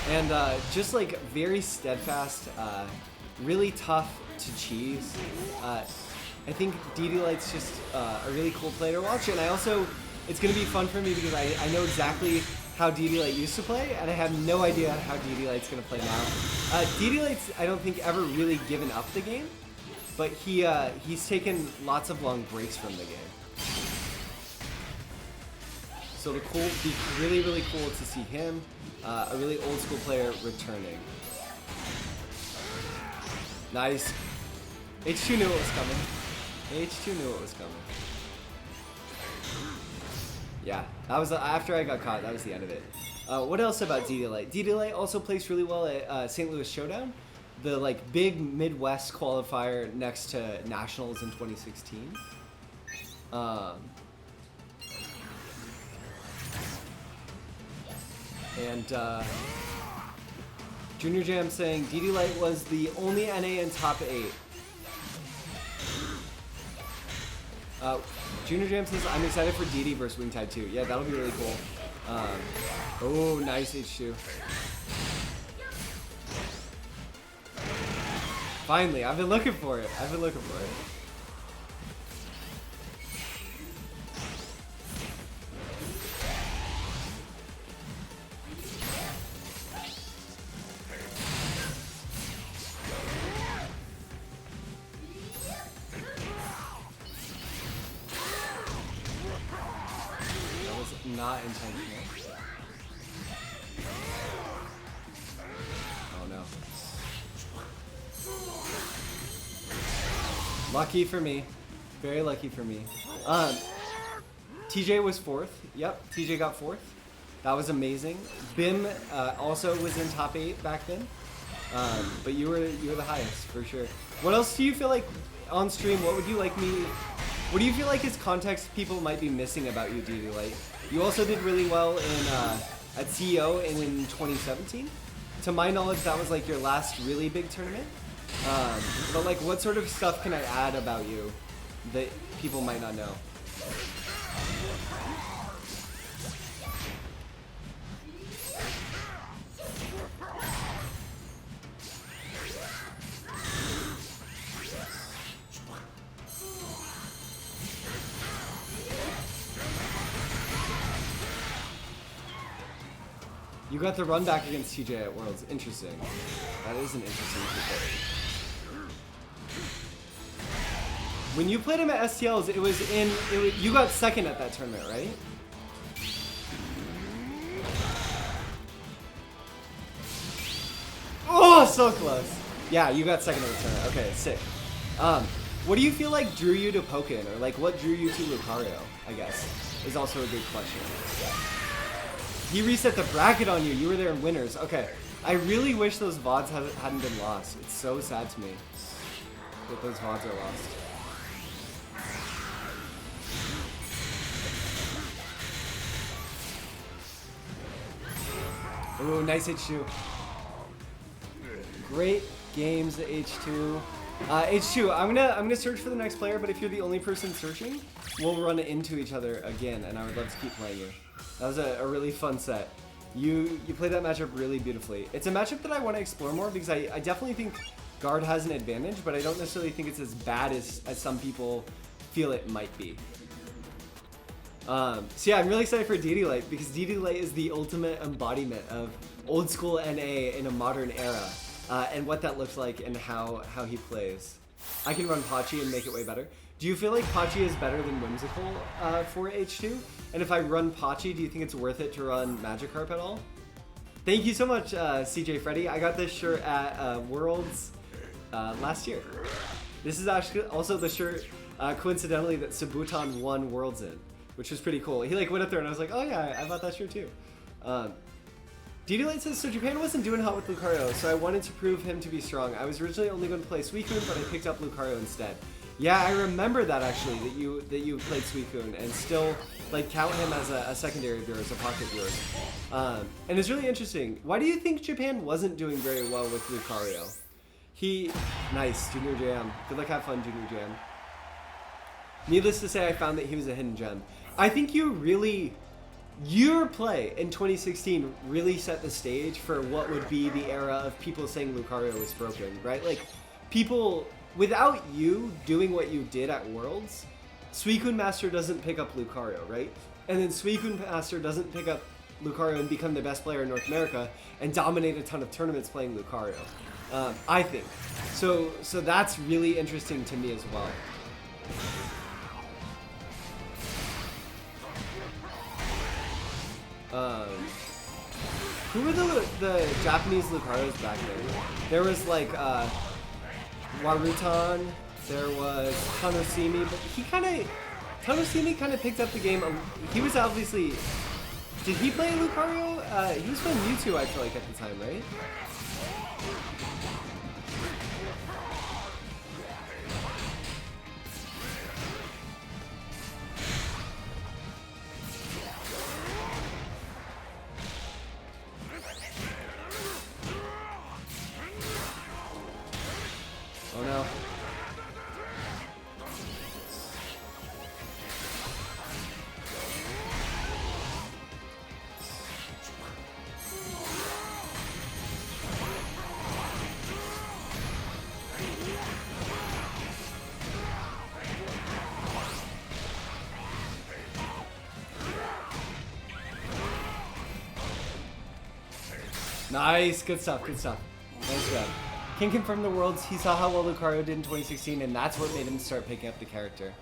And just like very steadfast, really tough to cheese. I think DD Light's just a really cool player to watch, and it's going to be fun for me because I know exactly how DD Light used to play, and I have no idea how DD Light's going to play now. DD Light's, I don't think, ever really given up the game, but he's taken lots of long breaks from the game. So it'll be really, really cool to see him, a really old school player, returning. Nice. H2 knew it was coming. H2 knew it was coming. Yeah, that was after I got caught. That was the end of it. What else about DD Light? DD Light also plays really well at St. Louis Showdown, the like big Midwest qualifier next to Nationals in 2016. And Junior Jam saying DD Light was the only NA in top 8. Junior Jam says, I'm excited for DD versus Wingtide 2. Yeah, that'll be really cool. Oh, nice H2. Finally, I've been looking for it. Not intentional. Oh no. Lucky for me. Very lucky for me. TJ was 4th. Yep, TJ got 4th. That was amazing. Bim also was in top 8 back then. But you were the highest for sure. What else do you feel like on stream? What do you feel like is context people might be missing about you, DD Light? You also did really well at CEO in 2017. To my knowledge, that was like your last really big tournament. But like, what sort of stuff can I add about you that people might not know? You got the run back against TJ at Worlds. Interesting. That is an interesting feature. When you played him at STLs, you got 2nd at that tournament, right? Oh, so close. Yeah, you got 2nd at the tournament. Okay, sick. What do you feel like drew you to Pokken, or like what drew you to Lucario, I guess, is also a good question. He reset the bracket on you. You were there in winners. Okay. I really wish those VODs hadn't been lost. It's so sad to me that those VODs are lost. Ooh, nice H2. Great games, H2. H2, I'm gonna search for the next player, but if you're the only person searching, we'll run into each other again, and I would love to keep playing you. That was a really fun set. You played that matchup really beautifully. It's a matchup that I want to explore more because I definitely think Guard has an advantage, but I don't necessarily think it's as bad as some people feel it might be. So yeah, I'm really excited for DD Light because DD Light is the ultimate embodiment of old school NA in a modern era, and what that looks like and how he plays. I can run Pachi and make it way better. Do you feel like Pachi is better than Whimsical for H2? And if I run Pachi, do you think it's worth it to run Magikarp at all? Thank you so much, CJ Freddy. I got this shirt at Worlds last year. This is actually also the shirt, coincidentally, that Sabuton won Worlds in, which was pretty cool. He like went up there and I was like, oh yeah, I bought that shirt too. DD Light says, so Japan wasn't doing hot with Lucario, so I wanted to prove him to be strong. I was originally only going to play Suicune, but I picked up Lucario instead. Yeah, I remember that actually, that you played Suicune and still like count him as a secondary viewer, as a pocket viewer. And it's really interesting. Why do you think Japan wasn't doing very well with Lucario? Nice, Junior Jam. Good luck, have fun, Junior Jam. Needless to say, I found that he was a hidden gem. I think your play in 2016 really set the stage for what would be the era of people saying Lucario was broken, right? Like, people, without you doing what you did at Worlds, Suicune Master doesn't pick up Lucario, right? And then Suicune Master doesn't pick up Lucario and become the best player in North America and dominate a ton of tournaments playing Lucario. I think. So that's really interesting to me as well. Who were the Japanese Lucarios back then? There was like Warutan, there was Tanosimi, but Tanosimi kind of picked up the game. He was obviously, did he play Lucario? He was playing Mewtwo, I feel like, at the time, right? Oh no. Nice, good stuff, good stuff. Nice job. Can confirm the Worlds, he saw how well Lucario did in 2016, and that's what made him start picking up the character.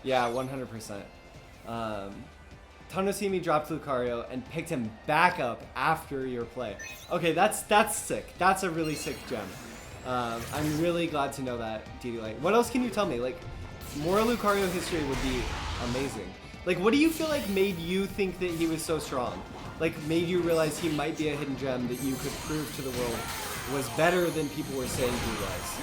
Yeah, 100%. Tanosimi dropped Lucario and picked him back up after your play. Okay, that's sick. That's a really sick gem. I'm really glad to know that, DD Light. What else can you tell me? Like, more Lucario history would be amazing. Like, what do you feel like made you think that he was so strong? Like, made you realize he might be a hidden gem that you could prove to the world was better than people were saying he was?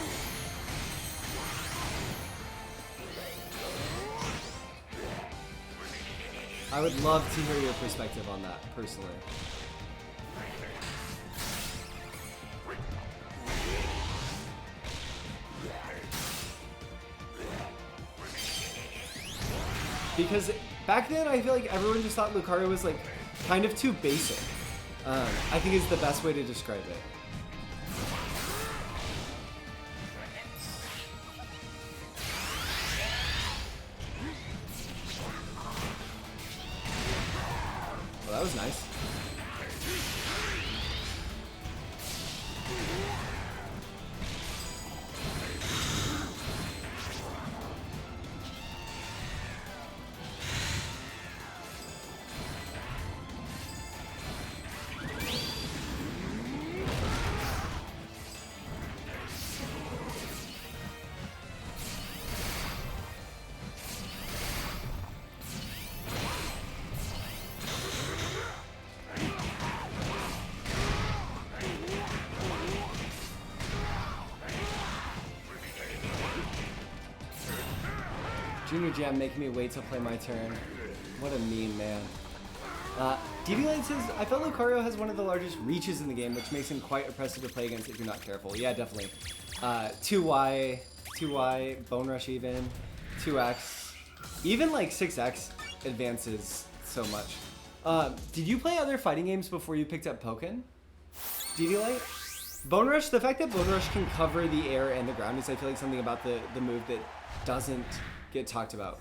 I would love to hear your perspective on that, personally. Because back then, I feel like everyone just thought Lucario was like kind of too basic. I think is the best way to describe it. Well, that was nice. Junior Jam making me wait to play my turn. What a mean man. DD Lane says, I felt Lucario has one of the largest reaches in the game, which makes him quite oppressive to play against if you're not careful. Yeah, definitely. 2Y, Bone Rush even, 2X, even like 6X advances so much. Did you play other fighting games before you picked up Pokken? DD Light? Bone Rush, the fact that Bone Rush can cover the air and the ground is, I feel like, something about the move that doesn't get talked about.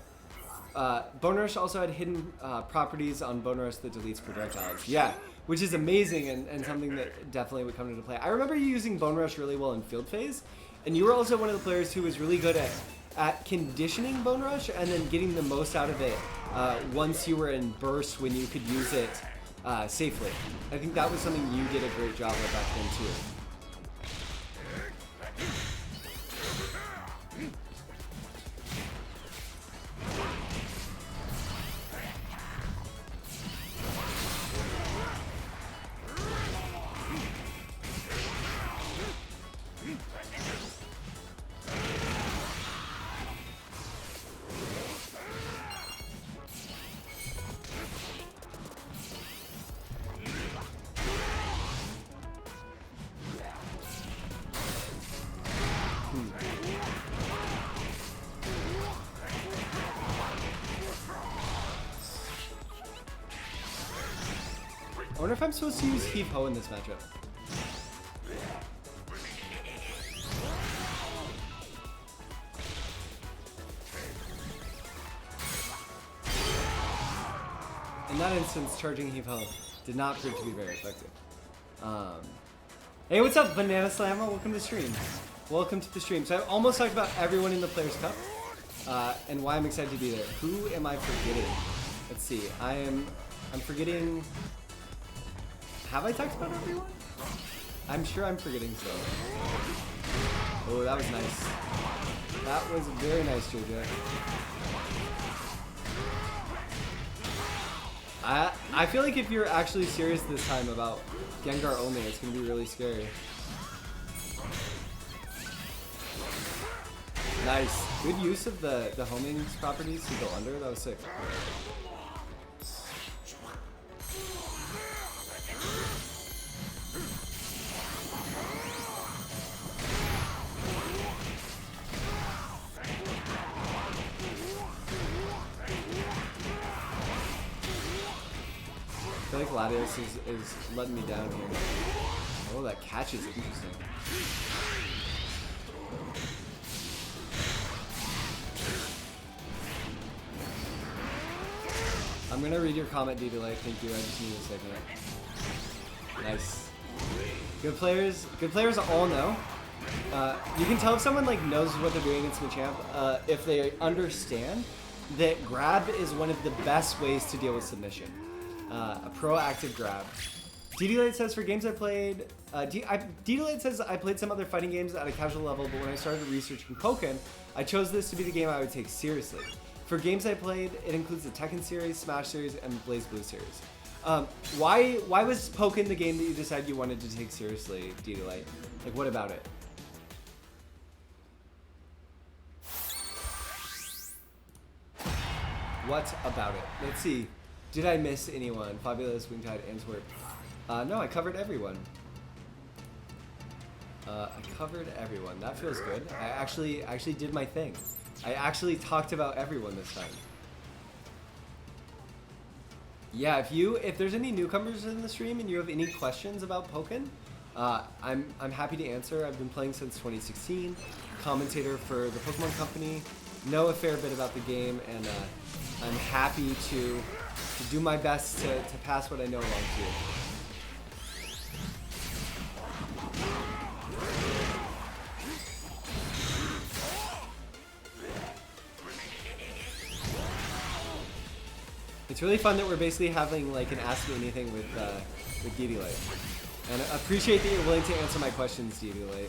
Bone Rush also had hidden properties on Bone Rush that deletes projectiles. Yeah, which is amazing and something that definitely would come into play. I remember you using Bone Rush really well in field phase, and you were also one of the players who was really good at conditioning Bone Rush and then getting the most out of it once you were in burst when you could use it safely. I think that was something you did a great job of back then too. wonder if I'm supposed to use Heave Ho in this matchup. In that instance, charging Heave Ho did not prove to be very effective. Hey, what's up, Banana Slamma? Welcome to the stream. Welcome to the stream. So I almost talked about everyone in the Players' Cup and why I'm excited to be there. Who am I forgetting? Let's see. I'm forgetting. Have I talked about everyone? I'm sure I'm forgetting some. Oh, that was nice. That was very nice, JJ. I feel like if you're actually serious this time about Gengar only, it's gonna be really scary. Nice. Good use of the homing properties to go under. That was sick. I feel like Latios is letting me down here. Oh, that catch is interesting. I'm gonna read your comment, D-Delay. Thank you. I just need a second. Nice. Good players all know. You can tell if someone like knows what they're doing against Machamp if they understand that grab is one of the best ways to deal with submission. A proactive grab. D-Delay says for games I played, D-Delay says I played some other fighting games at a casual level, but when I started researching Pokken, I chose this to be the game I would take seriously. For games I played, it includes the Tekken series, Smash series, and BlazBlue series. Why was Pokken the game that you decided you wanted to take seriously, D-Delay? Like, what about it? What about it? Let's see. Did I miss anyone? Fabulous, Wingtide, Antwerp. No, I covered everyone. I covered everyone. That feels good. I actually did my thing. I actually talked about everyone this time. Yeah, if there's any newcomers in the stream and you have any questions about Pokken, I'm happy to answer. I've been playing since 2016. Commentator for the Pokemon Company. Know a fair bit about the game, and I'm happy to do my best to pass what I know along to you. It's really fun that we're basically having like an Ask Me Anything with D-Delay. And I appreciate that you're willing to answer my questions, D-Delay.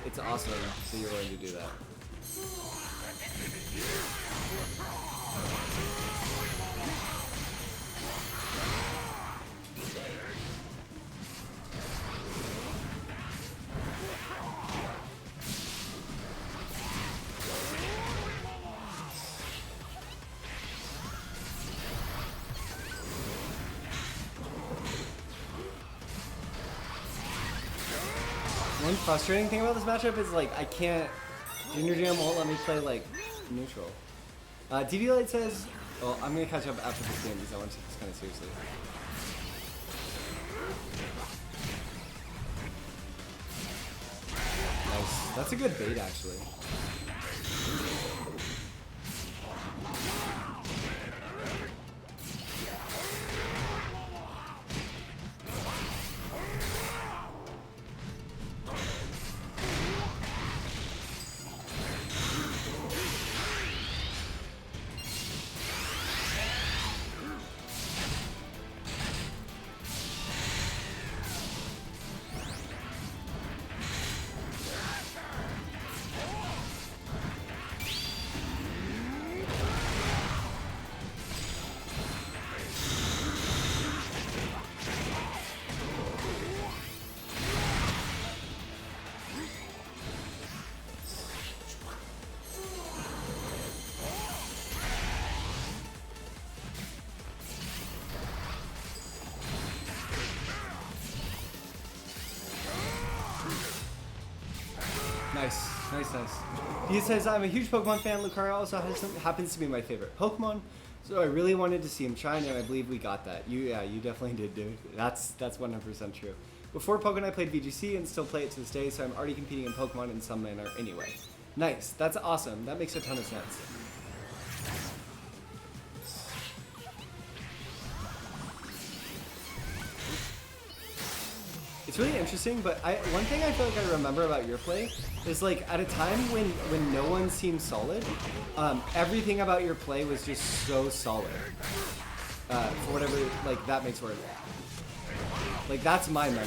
It's awesome that you're willing to do that. One frustrating thing about this matchup is like I can't. Junior Jam won't let me play like neutral. DD Light says, well, I'm gonna catch up after this game because I want to take this kind of seriously. Nice. That's a good bait actually. Nice, nice, nice. He says, I'm a huge Pokemon fan. Lucario also happens to be my favorite Pokemon. So I really wanted to see him shine, and I believe we got that. Yeah, you definitely did, dude. That's 100% true. Before Pokemon, I played VGC and still play it to this day, so I'm already competing in Pokemon in some manner anyway. Nice. That's awesome. That makes a ton of sense. It's really interesting, but one thing I feel like I remember about your play is like at a time when no one seemed solid, everything about your play was just so solid. For whatever, like that makes word. Like that's my memory.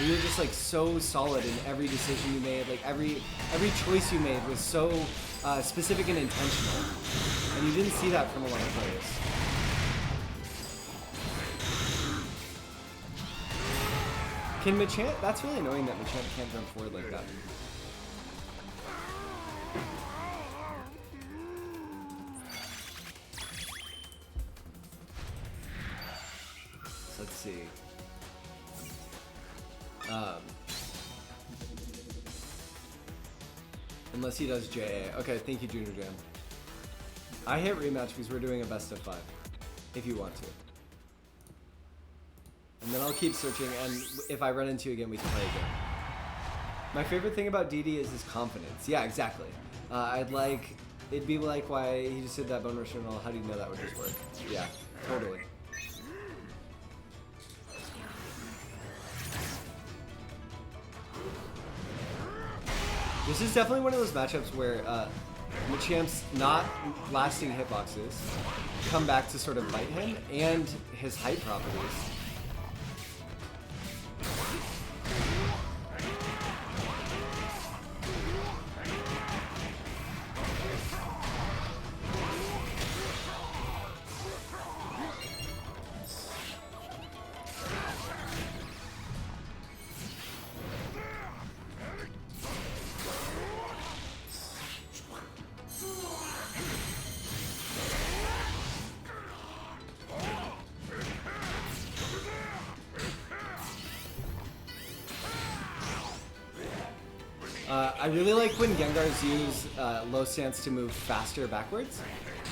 You were just like so solid in every decision you made. Like every choice you made was so specific and intentional, and you didn't see that from a lot of players. Can Machamp? That's really annoying that Machamp can't jump forward like that. So let's see. Unless he does JA. Okay, thank you, Junior Jam. I hate rematch because we're doing a best of 5. If you want to. And then I'll keep searching, and if I run into you again, we can play again. My favorite thing about DD is his confidence. Yeah, exactly. It'd be like why he just did that bone rush and all. How do you know that would just work? Yeah, totally. This is definitely one of those matchups where Machamp's not lasting hitboxes come back to sort of bite him, and his height properties. I really like when Gengars use low stance to move faster backwards.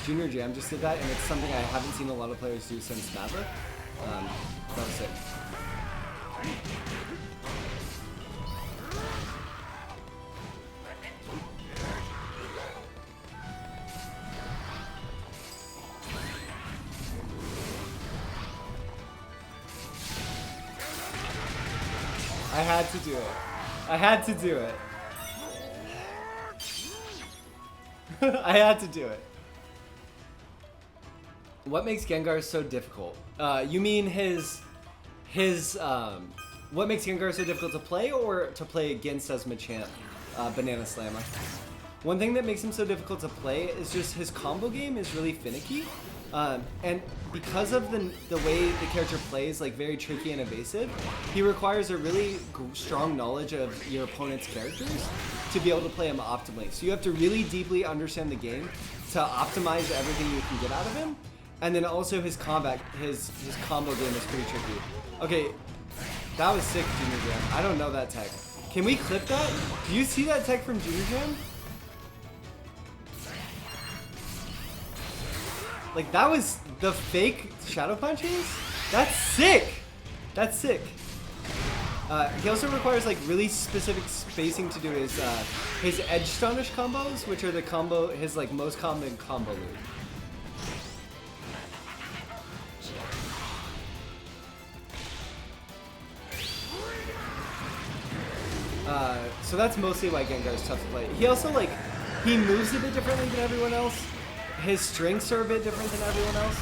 Junior Jam just did that, and it's something I haven't seen a lot of players do since Maverick. That was sick. I had to do it. I had to do it. I had to do it. What makes Gengar so difficult? You mean what makes Gengar so difficult to play, or to play against as Machamp, Banana Slammer? One thing that makes him so difficult to play is just his combo game is really finicky. And because of the way the character plays, like very tricky and evasive, he requires a really strong knowledge of your opponent's characters to be able to play him optimally. So you have to really deeply understand the game to optimize everything you can get out of him. And then also his combo game is pretty tricky. Okay, that was sick, Junior Jam. I don't know that tech. Can we clip that? Do you see that tech from Junior Jam? Like, that was the fake Shadow Punches? That's sick! That's sick. He also requires, like, really specific spacing to do his Edge Stunish combos, which are his, like, most common combo loop. So that's mostly why Gengar is tough to play. He also, like, he moves a bit differently than everyone else. His strengths are a bit different than everyone else.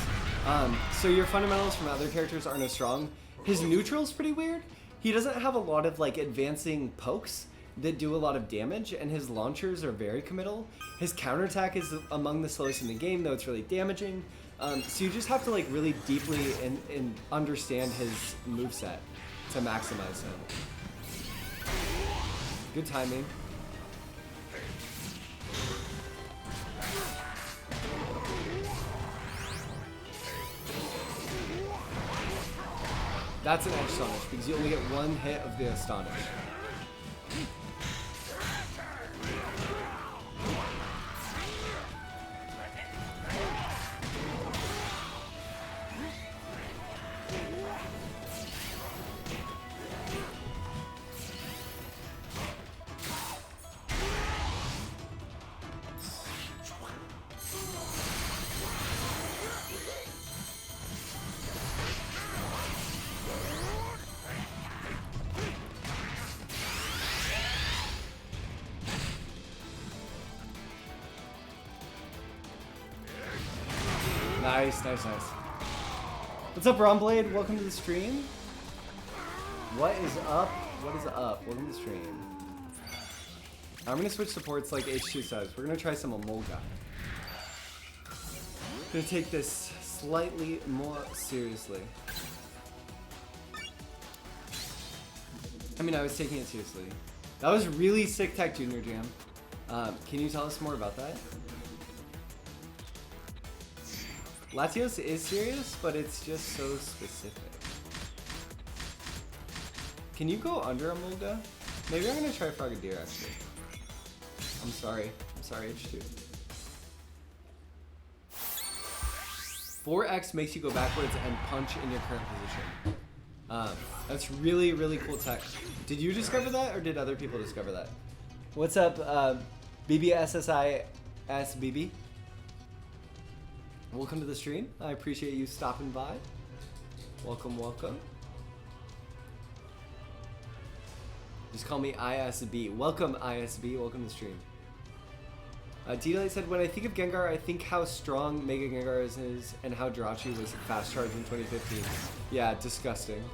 So your fundamentals from other characters aren't as strong. His neutral's pretty weird. He doesn't have a lot of, like, advancing pokes that do a lot of damage, and his launchers are very committal. His counterattack is among the slowest in the game, though it's really damaging. So you just have to, like, really deeply and understand his moveset to maximize him. Good timing. That's an Edge Astonish, because you only get one hit of the Astonish. Nice, nice, nice. What's up, Romblade? Welcome to the stream. What is up? What is up? Welcome to the stream. I'm gonna switch supports like H2 says. We're gonna try some Emolga. Gonna take this slightly more seriously. I mean, I was taking it seriously. That was really sick tech, Junior Jam. Can you tell us more about that? Latios is serious, but it's just so specific. Can you go under Emolga? Maybe I'm gonna try Frogadier actually. I'm sorry, H2. 4x makes you go backwards and punch in your current position. That's really, really cool tech. Did you discover that, or did other people discover that? What's up, BBSSISBB? Welcome to the stream. I appreciate you stopping by. Welcome, welcome. Just call me ISB. Welcome, ISB. Welcome to the stream. D-Light said, when I think of Gengar, I think how strong Mega Gengar is and how Jirachi was fast charged in 2015. Yeah, disgusting.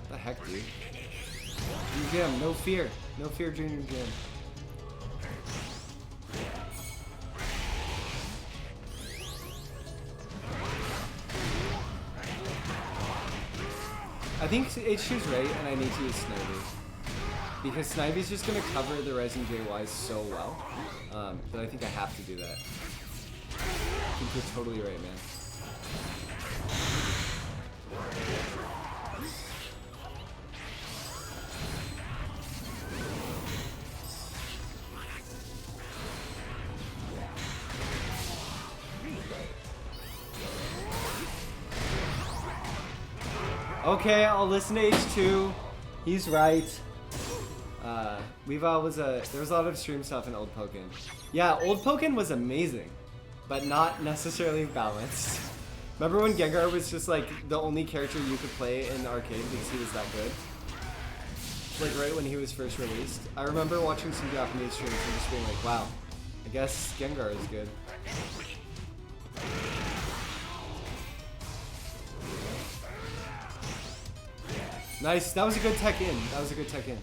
What the heck, dude? Junior Jam, no fear. No fear, Junior Jam. I think H2's right, and I need to use Snivy. Because Snivy's just going to cover the Res and JYs so well, that I think I have to do that. I think you're totally right, man. Okay, I'll listen to H2. He's right. Weavile was there was a lot of stream stuff in Old Pokken. Yeah, Old Pokken was amazing, but not necessarily balanced. Remember when Gengar was just like the only character you could play in the arcade because he was that good? Like right when he was first released. I remember watching some Japanese streams and just being like, wow, I guess Gengar is good. Nice, that was a good tech in. That was a good tech in.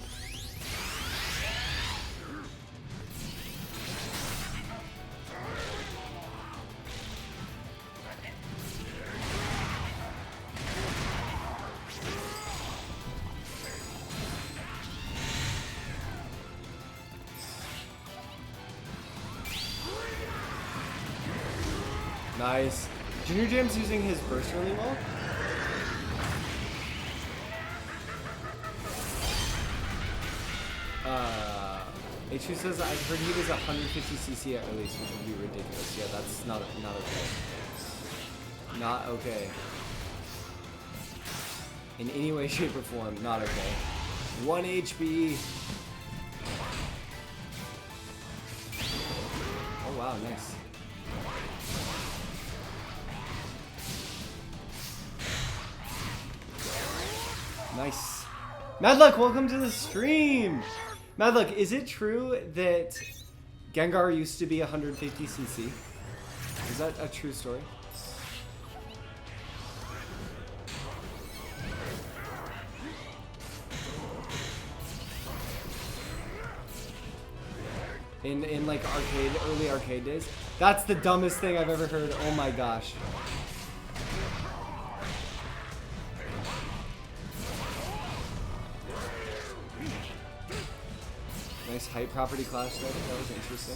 Nice. Junior Jam's using his burst really well. H2 says I heard he was 150cc at release, which would be ridiculous. Yeah, that's not okay. Not okay. In any way, shape, or form, not okay. 1 HP. Oh wow, nice. Nice. Madluck, welcome to the stream. Madluck, is it true that Gengar used to be 150cc? Is that a true story? In like early arcade days? That's the dumbest thing I've ever heard. Oh my gosh. Nice height property clash there. That was interesting.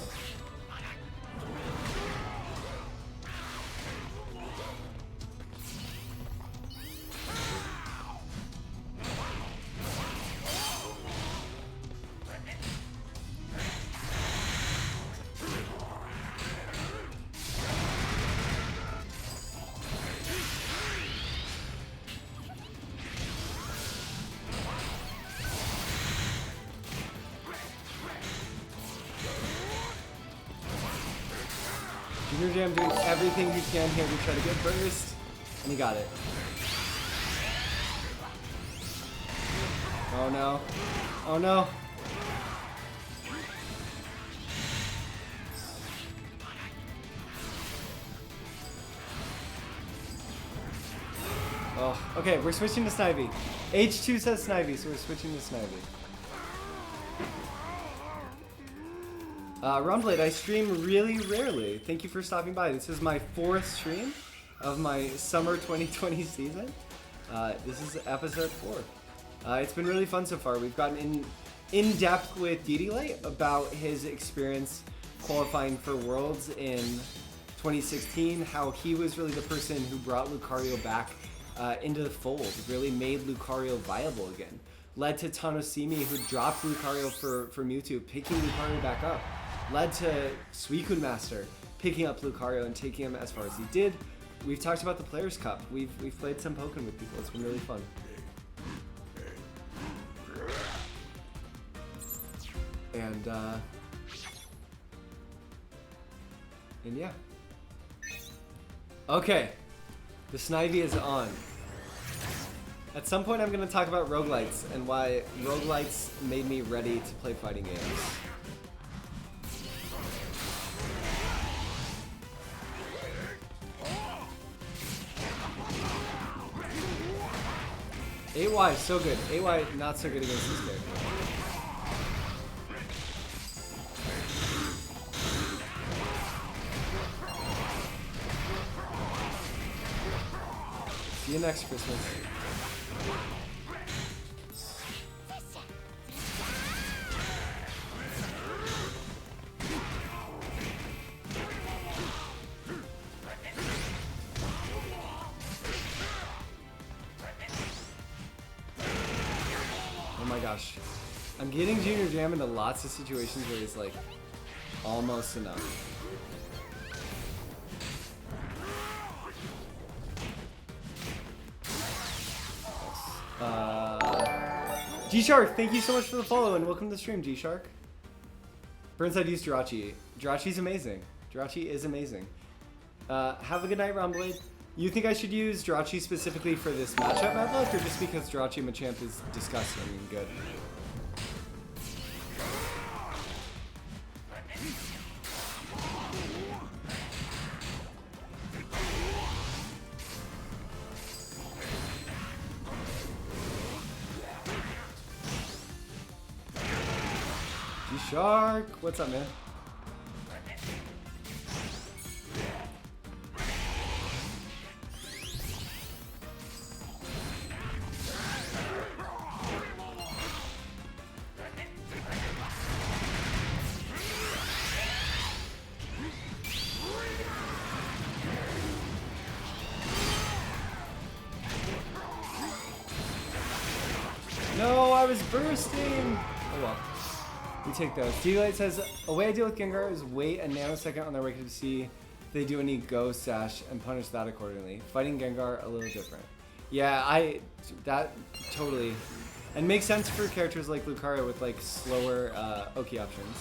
Junior Jam doing everything he can here to try to get burst, and he got it. Oh no. Oh no. Oh, okay, we're switching to Snivy. H2 says Snivy, so we're switching to Snivy. Rumblade, I stream really rarely. Thank you for stopping by. This is my 4th stream of my summer 2020 season. This is episode 4. It's been really fun so far. We've gotten in depth with DD about his experience qualifying for Worlds in 2016, how he was really the person who brought Lucario back into the fold, really made Lucario viable again. Led to Tanosimi, who dropped Lucario for Mewtwo, picking Lucario back up. Led to Suicune Master picking up Lucario and taking him as far as he did. We've talked about the Players' Cup. We've played some Pokken with people. It's been really fun. And yeah. Okay. The Snivy is on. At some point I'm going to talk about roguelites and why roguelites made me ready to play fighting games. AY so good. AY not so good against this character. See you next Christmas. Oh my gosh. I'm getting Junior Jam into lots of situations where it's like almost enough. G-Shark, thank you so much for the follow and welcome to the stream, G-Shark. Burnside used Jirachi. Jirachi's amazing. Jirachi is amazing. Have a good night, Rumblade. You think I should use Jirachi specifically for this matchup, Madlock, or just because Jirachi Machamp is disgusting and good? G-Shark, what's up, man? No, I was bursting! Oh well. We take those. D-Light says, a way I deal with Gengar is wait a nanosecond on their way to see if they do any go sash and punish that accordingly. Fighting Gengar a little different. Yeah, that totally. And makes sense for characters like Lucario with like slower Oki options.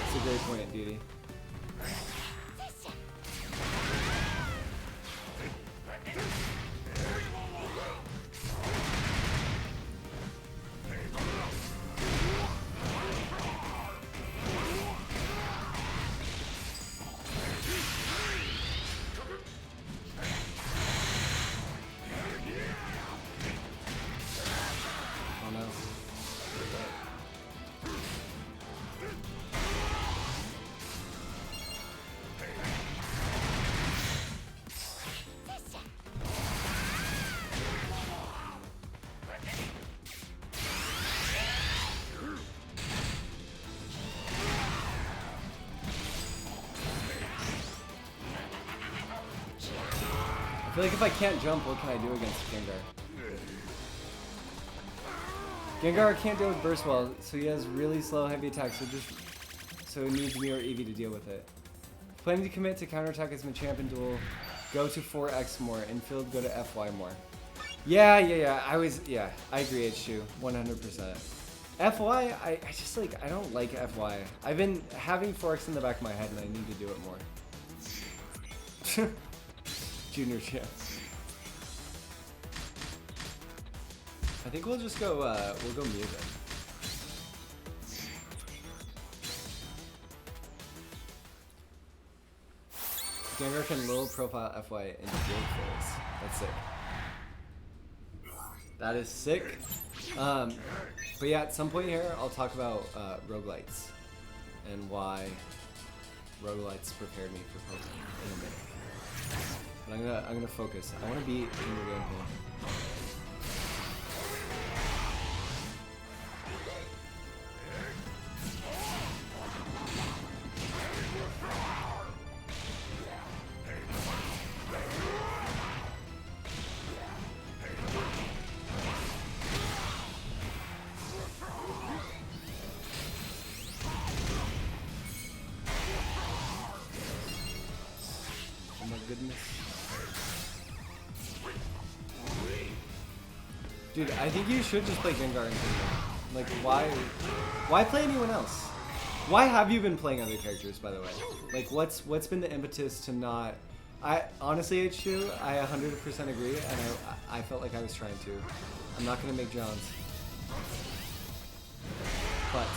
It's a great point, Duty. I feel like if I can't jump, what can I do against Gengar? Gengar can't deal with burst well, so he has really slow heavy attacks, so he needs me or Eevee to deal with it. Planning to commit to counterattack as Machamp in duel, go to 4x more, infield go to FY more. Yeah, I agree, H2, 100%. FY, I just like, I don't like FY. I've been having 4x in the back of my head and I need to do it more. Junior Jam. I think we'll just go, we'll go Mugen. Gengar can low profile FY into field phase. That's sick. That is sick. But yeah, at some point here, I'll talk about roguelites and why roguelites prepared me for Pokemon in a minute. But I'm gonna focus. I want to beat Junior Game here. Dude, I think you should just play Gengar and Kingdom. Like, why play anyone else? Why have you been playing other characters, by the way? Like, what's been the impetus to not? I honestly, H2, I 100% agree, and I felt like I was trying to. I'm not gonna make Johns, but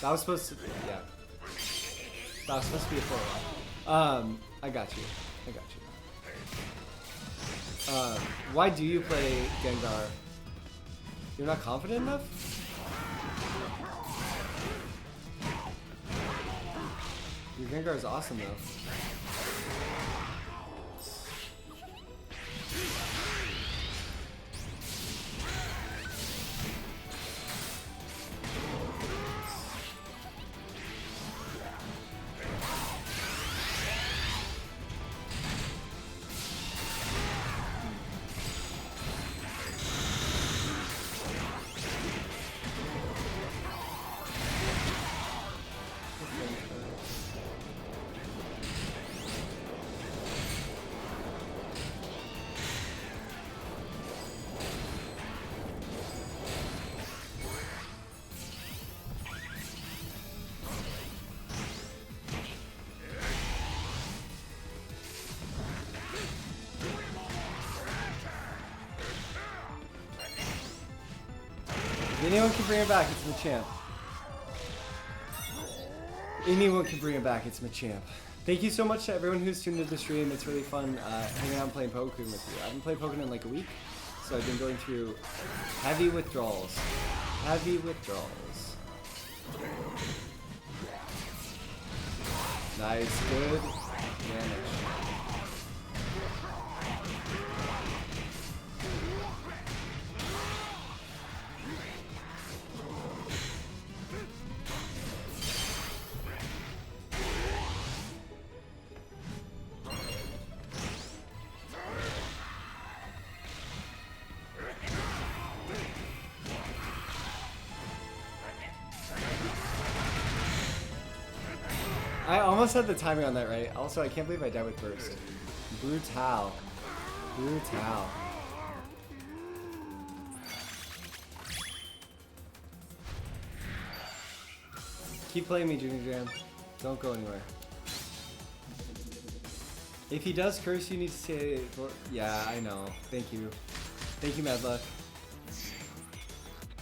that was supposed to, yeah. That was supposed to be a follow-up. I got you. I got you. Why do you play Gengar? You're not confident enough? Your Gengar is awesome though. Anyone can bring it back, it's Machamp. Anyone can bring it back, it's Machamp. Thank you so much to everyone who's tuned into the stream. It's really fun hanging out and playing Pokemon with you. I haven't played Pokemon in like a week, so I've been going through heavy withdrawals. Heavy withdrawals. Nice, good damage. I almost had the timing on that right. Also, I can't believe I died with burst. Brutal. Brutal. Keep playing me, Junior Jam. Don't go anywhere. If he does curse, you need to say, yeah, I know. Thank you. Thank you, Madluck.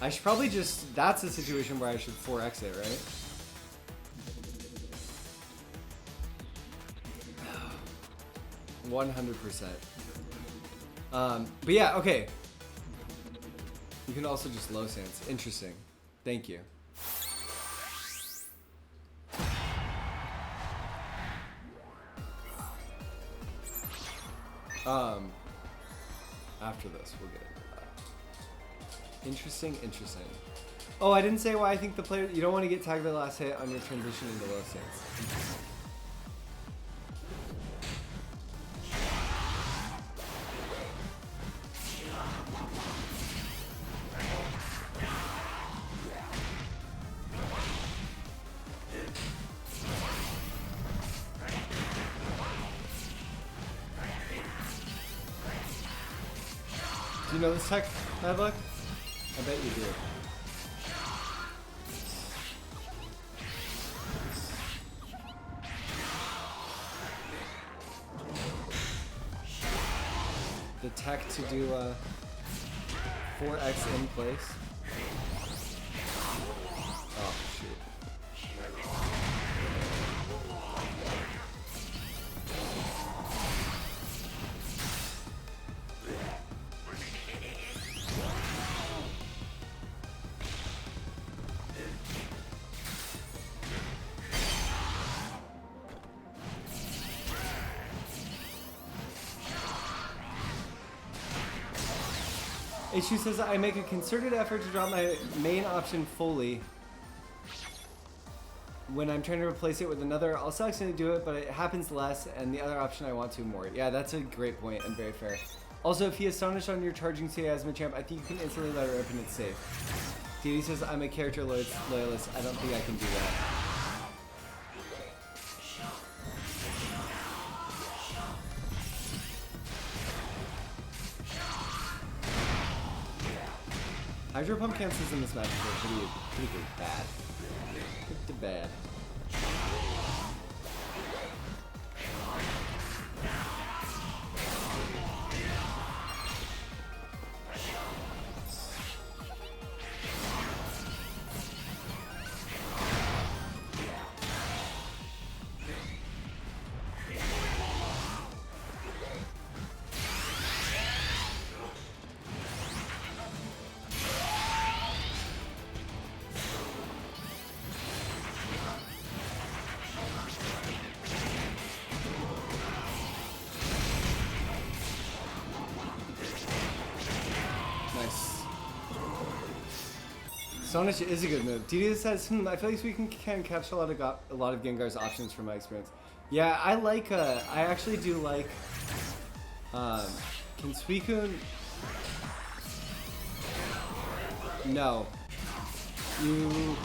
I should probably just, that's a situation where I should 4x it, right? 100%. But yeah, okay. You can also just low sense. Interesting. Thank you. After this, we'll get into that. Interesting, interesting. Oh, I didn't say why I think the player, you don't want to get tagged by the last hit on your transition into low stance. Interesting. Do you know this tech, Madluck? I bet you do. the tech to do 4x in place. Oh, shoot. Ishu says, I make a concerted effort to drop my main option fully. When I'm trying to replace it with another, I'll still accidentally do it, but it happens less, and the other option I want to more. Yeah, that's a great point and very fair. Also, if he astonished on your charging CA as Machamp, I think you can instantly let her open it safe. Didi says, I'm a character loyalist. I don't think I can do that. Hydro Pump cancels in this match are pretty good. Bad. Pretty bad. Astonish is a good move. DD says, I feel like we can catch a lot of Gengar's options from my experience. Yeah, I like, I actually do like, can Suicune... No. Can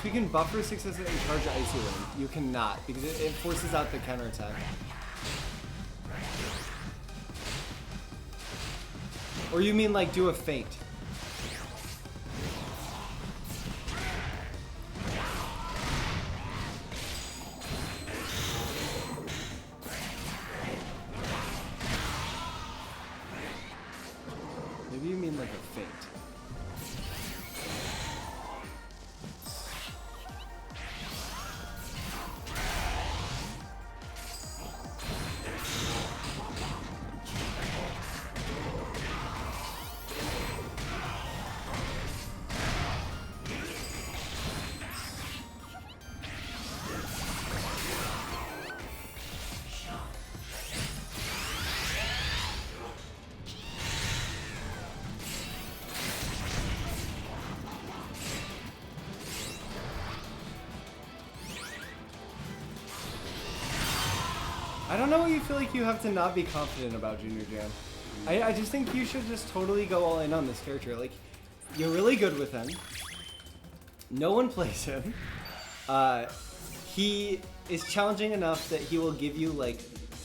Suicune buffer success and charge Icy Wind? You cannot, because it forces out the counterattack. Or you mean like do a feint? Maybe you mean like a feint. I don't know what you feel like you have to not be confident about Junior Jam. I just think you should just totally go all in on this character. Like, you're really good with him. No one plays him. He is challenging enough that he will give you, like,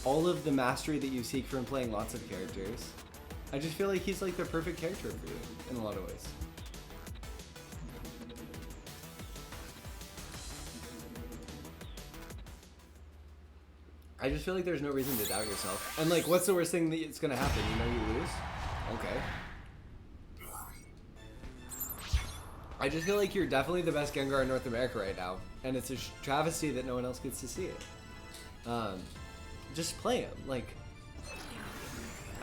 all of the mastery that you seek from playing lots of characters. I just feel like he's, like, the perfect character for you in a lot of ways. I just feel like there's no reason to doubt yourself. And like, what's the worst thing that's gonna happen? You know you lose? Okay. I just feel like you're definitely the best Gengar in North America right now. And it's a travesty that no one else gets to see it. Just play him. Like,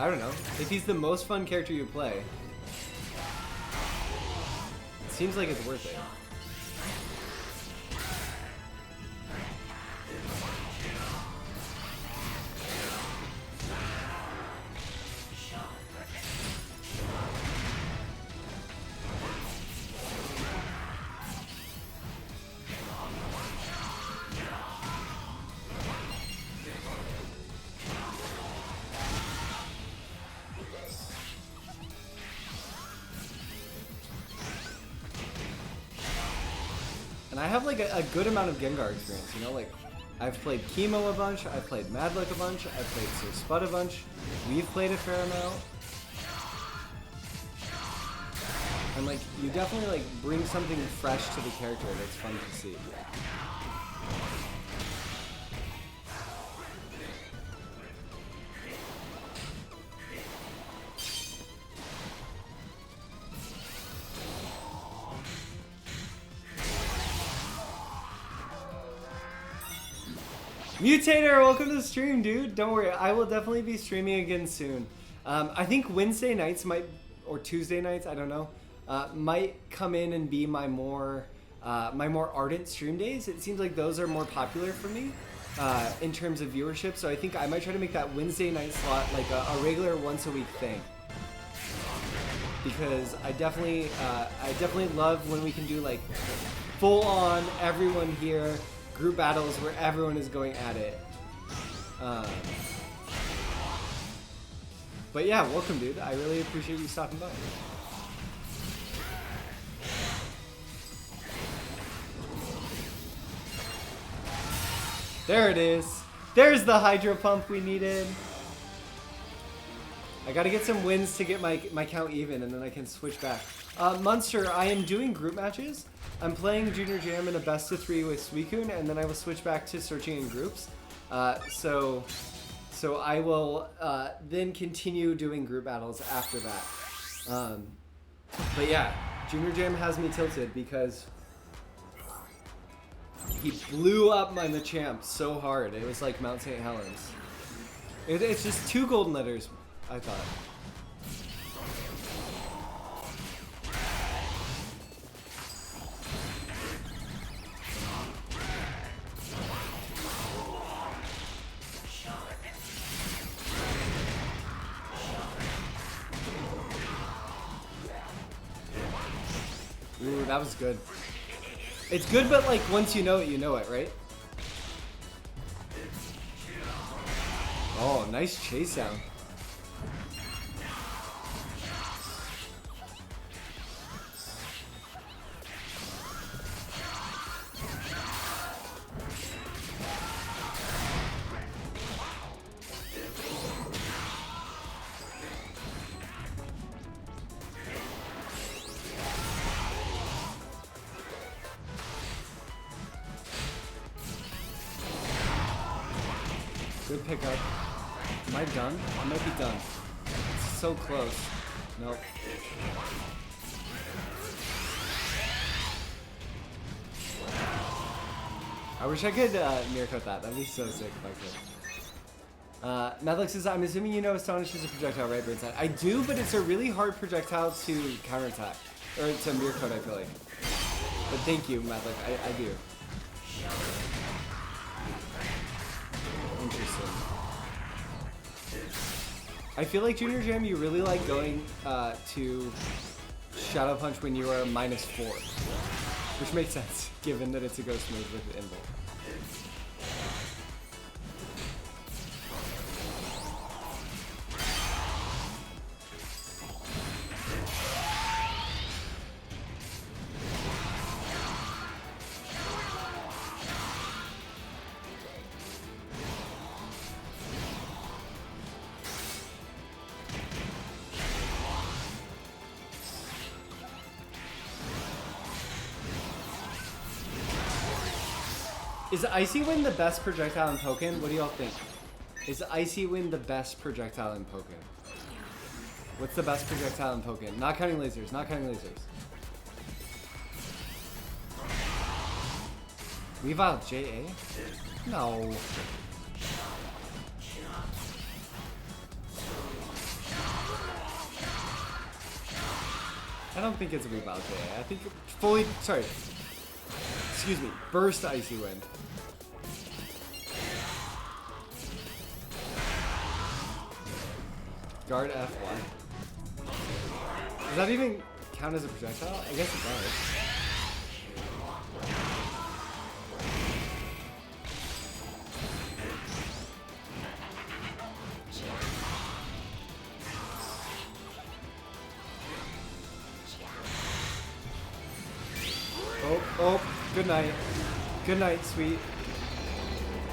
I don't know. If he's the most fun character you play, it seems like it's worth it. And I have like a good amount of Gengar experience, you know, like I've played Chemo a bunch, I've played Madlock a bunch, I've played Sir Spud a bunch, we've played a fair amount. And like, you definitely like bring something fresh to the character that's fun to see. Mutator, welcome to the stream, dude. Don't worry, I will definitely be streaming again soon. I think Wednesday nights or Tuesday nights, I don't know, might come in and be my more ardent stream days. It seems like those are more popular for me in terms of viewership. So I think I might try to make that Wednesday night slot like a regular once a week thing. Because I definitely love when we can do like full on everyone here group battles where everyone is going at it. But yeah, welcome, dude. I really appreciate you stopping by. There it is. There's the hydro pump we needed. I gotta get some wins to get my count even, and then I can switch back. Munster, I am doing group matches. I'm playing Junior Jam in a best of 3 with Suicune, and then I will switch back to searching in groups. So I will then continue doing group battles after that. But yeah, Junior Jam has me tilted because he blew up my Machamp so hard. It was like Mount St. Helens. It's just 2 golden letters, I thought. Ooh, that was good. It's good, but like once you know it, right? Oh, nice chase sound. Good pickup. Am I done? I might be done. It's so close. Nope. I wish I could mirror cut that. That'd be so sick if I could. Madlux says, I'm assuming you know Astonish is a projectile, right, Birdside? I do, but it's a really hard projectile to counterattack. Or to mirror cut, I feel like. But thank you, Madlux. I do. Interesting. I feel like Junior Jam, you really like going to Shadow Punch when you are -4. Which makes sense, given that it's a ghost move with Invul. Is Icy Wind the best projectile in Pokken? What do y'all think? Is Icy Wind the best projectile in Pokken? What's the best projectile in Pokken? Not counting lasers, not counting lasers. Weavile JA? No. I don't think it's a Weavile JA. I think fully, sorry. Excuse me, burst Icy Wind. Guard F1. Does that even count as a projectile? I guess it does. Oh, good night. Good night, sweet.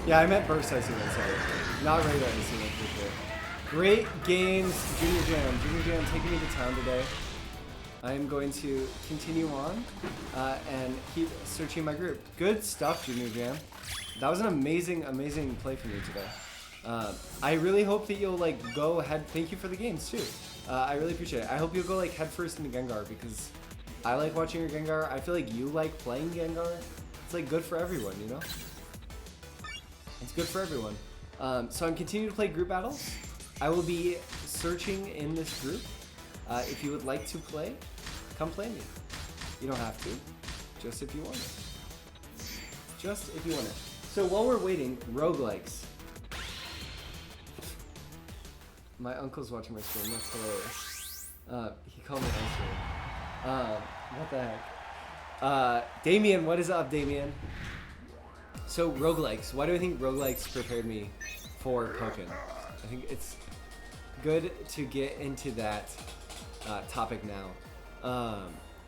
Yeah, I meant burst Icy Wind, sorry. Not radar Icy Wind for sure. Great games, Junior Jam. Junior Jam taking me to town today. I am going to continue on and keep searching my group. Good stuff, Junior Jam. That was an amazing, amazing play from you today. I really hope that you'll like go head. Thank you for the games too. I really appreciate it. I hope you'll go like head first into Gengar because I like watching your Gengar. I feel like you like playing Gengar. It's like good for everyone, you know? It's good for everyone. So I'm continuing to play group battles. I will be searching in this group. If you would like to play, come play me. You don't have to, just if you want it. Just if you want it. So while we're waiting, roguelikes. My uncle's watching my stream, that's hilarious. He called me Ice. What the heck? Damien, what is up, Damien? So roguelikes, why do I think roguelikes prepared me for Pokken? I think it's good to get into that topic now.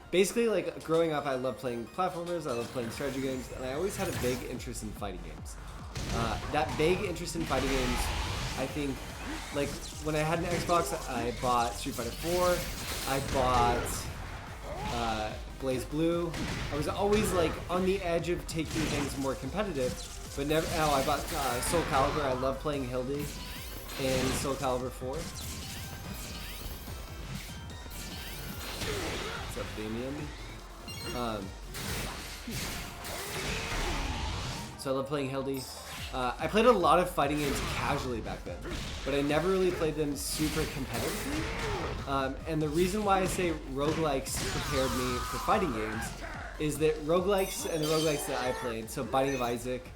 Basically, like, growing up, I loved playing platformers, I loved playing strategy games, and I always had a big interest in fighting games. That big interest in fighting games, I think, like, when I had an Xbox, I bought Street Fighter 4, I bought Blaze Blue. I was always, like, on the edge of taking things more competitive, but never. Oh, I bought Soul Calibur. I love playing Hildy in Soul Calibur 4. What's up, Damien? So I love playing Hildy. I played a lot of fighting games casually back then, but I never really played them super competitively. And the reason why I say roguelikes prepared me for fighting games is that roguelikes and the roguelikes that I played, so Binding of Isaac,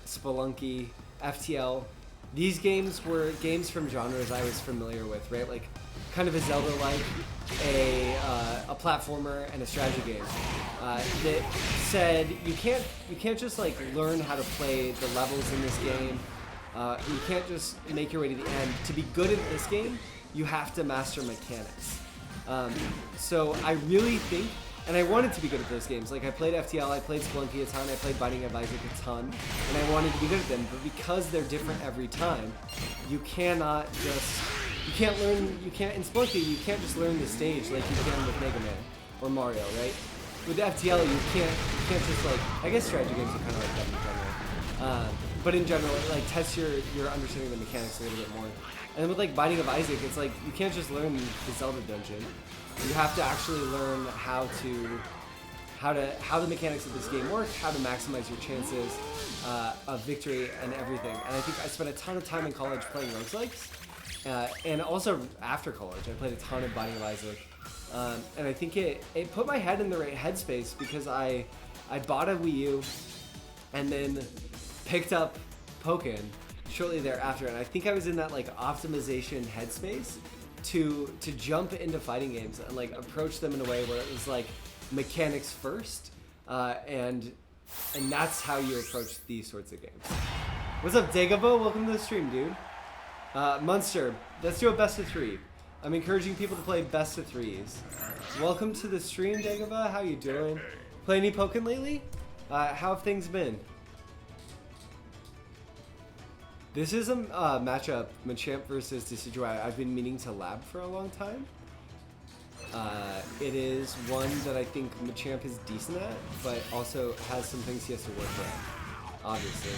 Spelunky, FTL, these games were games from genres I was familiar with, right? Like kind of a Zelda-like, a platformer, and a strategy game that said you can't just like learn how to play the levels in this game. You can't just make your way to the end. To be good at this game, you have to master mechanics. So I really think, and I wanted to be good at those games. Like I played FTL, I played Spelunky a ton, I played Binding of Isaac a ton, and I wanted to be good at them. But because they're different every time, you cannot just in Spelunky, you can't just learn the stage like you can with Mega Man or Mario, right? With FTL, you can't just like, I guess strategy games are kind of like that in general. But in general, like test your understanding of the mechanics a little bit more. And then with like Binding of Isaac, it's like you can't just learn the Zelda dungeon. You have to actually learn how the mechanics of this game work, how to maximize your chances of victory and everything. And I think I spent a ton of time in college playing roguelikes. And also after college, I played a ton of Binding of Isaac. And I think it put my head in the right headspace because I bought a Wii U and then picked up Pokken shortly thereafter. And I think I was in that like optimization headspace to jump into fighting games and like approach them in a way where it was like mechanics first. And that's how you approach these sorts of games. What's up, Dagobah? Welcome to the stream, dude. Munster, let's do a best of 3. I'm encouraging people to play best of 3s. Welcome to the stream, Dagobah. How you doing? Play any Pokken lately? How have things been? This is a matchup, Machamp versus Decidueye, I've been meaning to lab for a long time. It is one that I think Machamp is decent at, but also has some things he has to work on, obviously.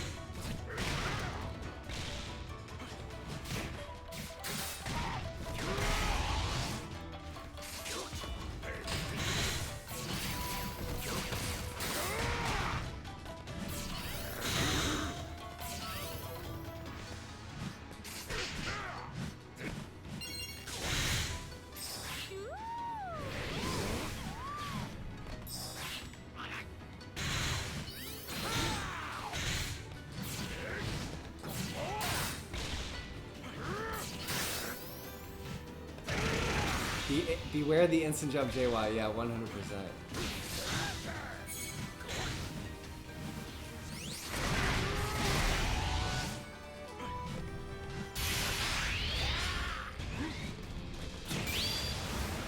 Beware the instant jump JY, yeah, 100%.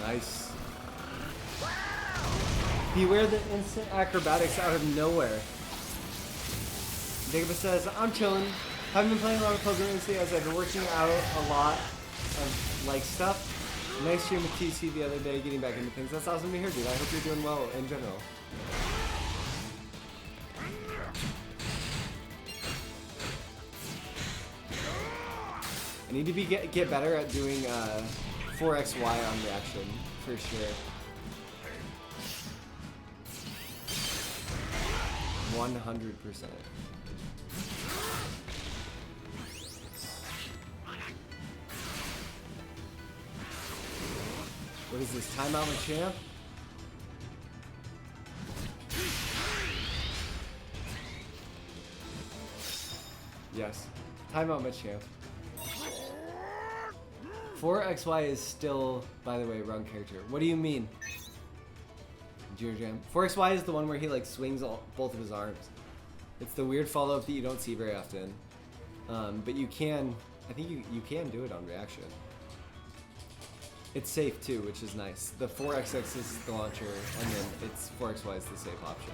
Nice. Beware the instant acrobatics out of nowhere. Dagobah says, I'm chilling. Haven't been playing a lot of Pokemon recently as I've been working out a lot of like stuff. Nice stream with TC the other day, getting back into things. That's awesome to hear, dude. I hope you're doing well in general. I need to get better at doing 4XY on reaction, for sure. 100%. What is this? Timeout Machamp? Yes. Timeout Machamp. 4XY is still, by the way, wrong character. What do you mean? Jam. 4XY is the one where he like swings both of his arms. It's the weird follow-up that you don't see very often. But you can, I think you can do it on reaction. It's safe too, which is nice. The 4XX is the launcher, and then it's 4XY is the safe option.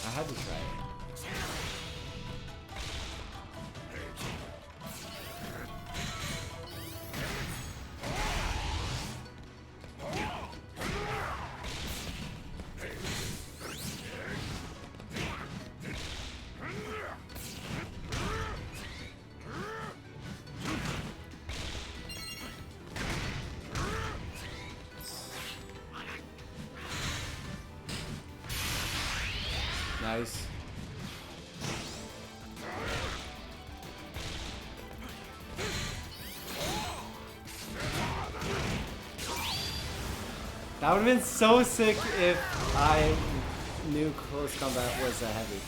I had to try it. Nice. That would have been so sick if I knew close combat was a heavy.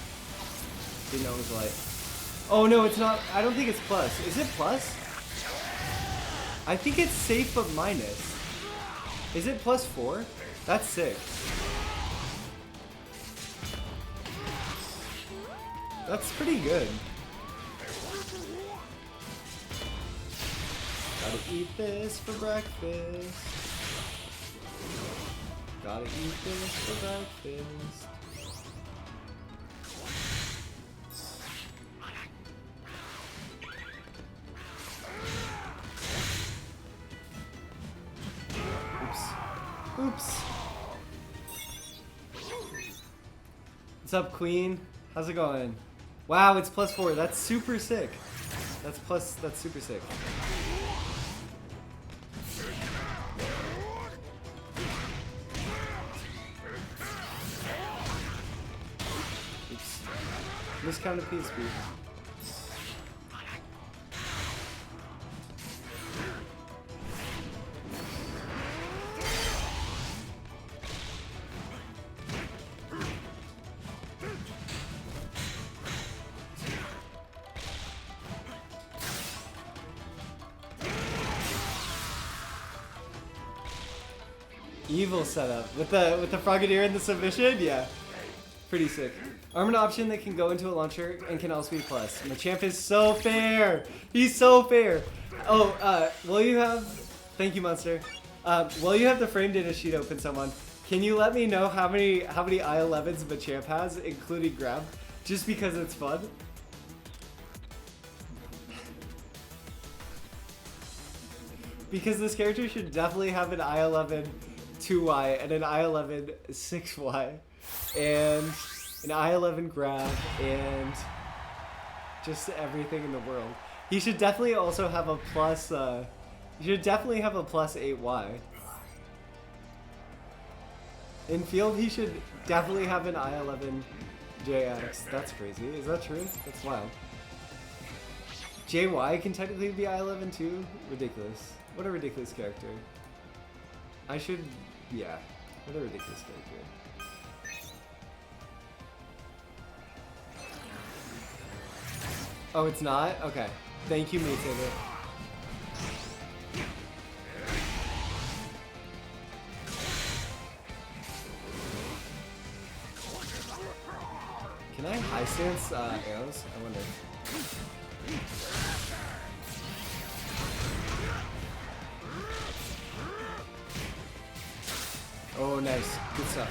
Didn't know it was light. Oh no, it's not. I don't think it's plus. Is it plus? I think it's safe but minus. Is it +4? That's sick. That's pretty good. Gotta eat this for breakfast. Gotta eat this for breakfast. Oops. Oops. What's up, Queen? How's it going? Wow, it's +4. That's super sick. That's super sick. Oops. Miscounted PSP. Evil setup with the Frogadier and the submission, yeah, pretty sick. Armored option that can go into a launcher and can also be plus. Machamp is so fair. He's so fair. Oh, will you have? Thank you, Monster. Will you have the frame data sheet open, someone? Can you let me know how many I-11s Machamp has, including grab, just because it's fun? Because this character should definitely have an I-11 2Y and an I-11 6Y and an I-11 grab and just everything in the world. He should definitely also have a plus. He should definitely have a +8Y. In field, he should definitely have an I-11 JX. That's crazy. Is that true? That's wild. JY can technically be I-11 too. Ridiculous. What a ridiculous character. I should, yeah. What a ridiculous character. Oh, it's not? Okay. Thank you, Mutator. Can I high stance arrows? I wonder. Oh, nice. Good stuff.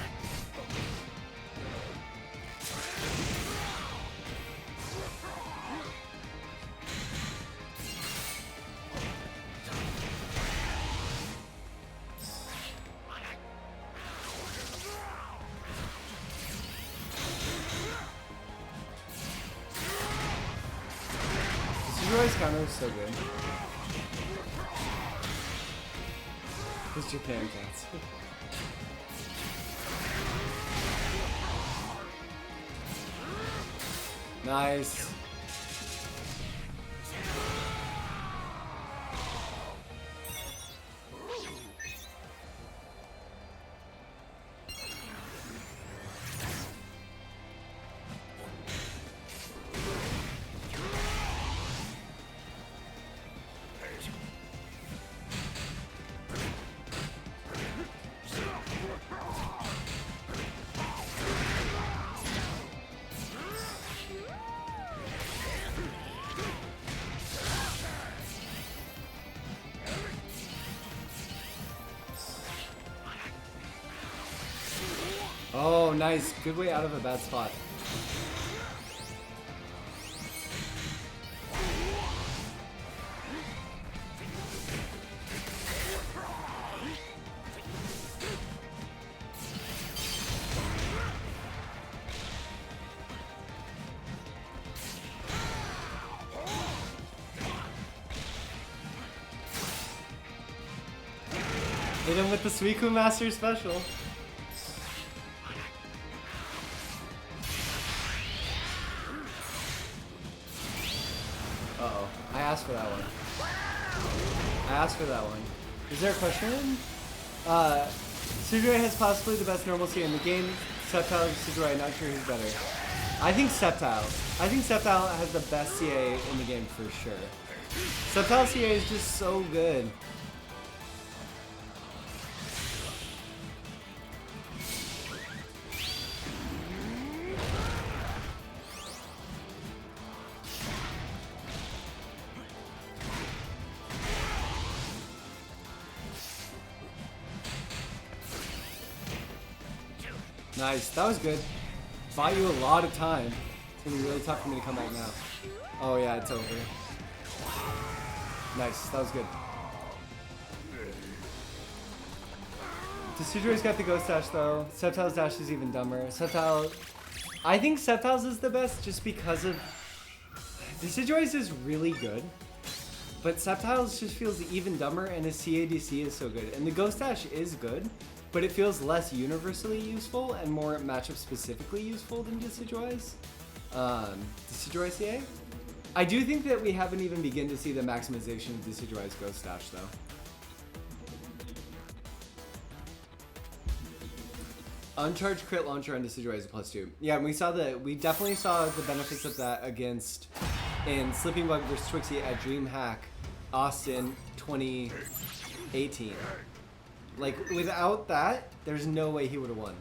This counter is so good. This Japan dance. Nice. Oh, nice. Good way out of a bad spot. Hit him with the Suicune Master Special. Uh-oh. I asked for that one. I asked for that one. Is there a question? Sujure has possibly the best normal CA in the game. Sceptile, Sujure, not sure who's better. I think Sceptile. I think Sceptile has the best CA in the game for sure. Sceptile CA is just so good. Nice, that was good. Bought you a lot of time. It's gonna be really tough for me to come back now. Oh yeah, it's over. Nice, that was good. Sujure's got the Ghost Dash though. Sceptile's Dash is even dumber. Sceptile, I think Sceptile's is the best just because of... Decidueye's is really good, but Sceptile's just feels even dumber and his CADC is so good. And the Ghost Dash is good, but it feels less universally useful and more matchup specifically useful than Decidueye's. Decidueye CA? I do think that we haven't even begun to see the maximization of Decidueye's Ghost Dash though. Uncharged crit launcher on Decidueye is a +2. Yeah, we definitely saw the benefits of that against in Slipping Bug vs Twixie at DreamHack Austin 2018. Like, without that, there's no way he would have won.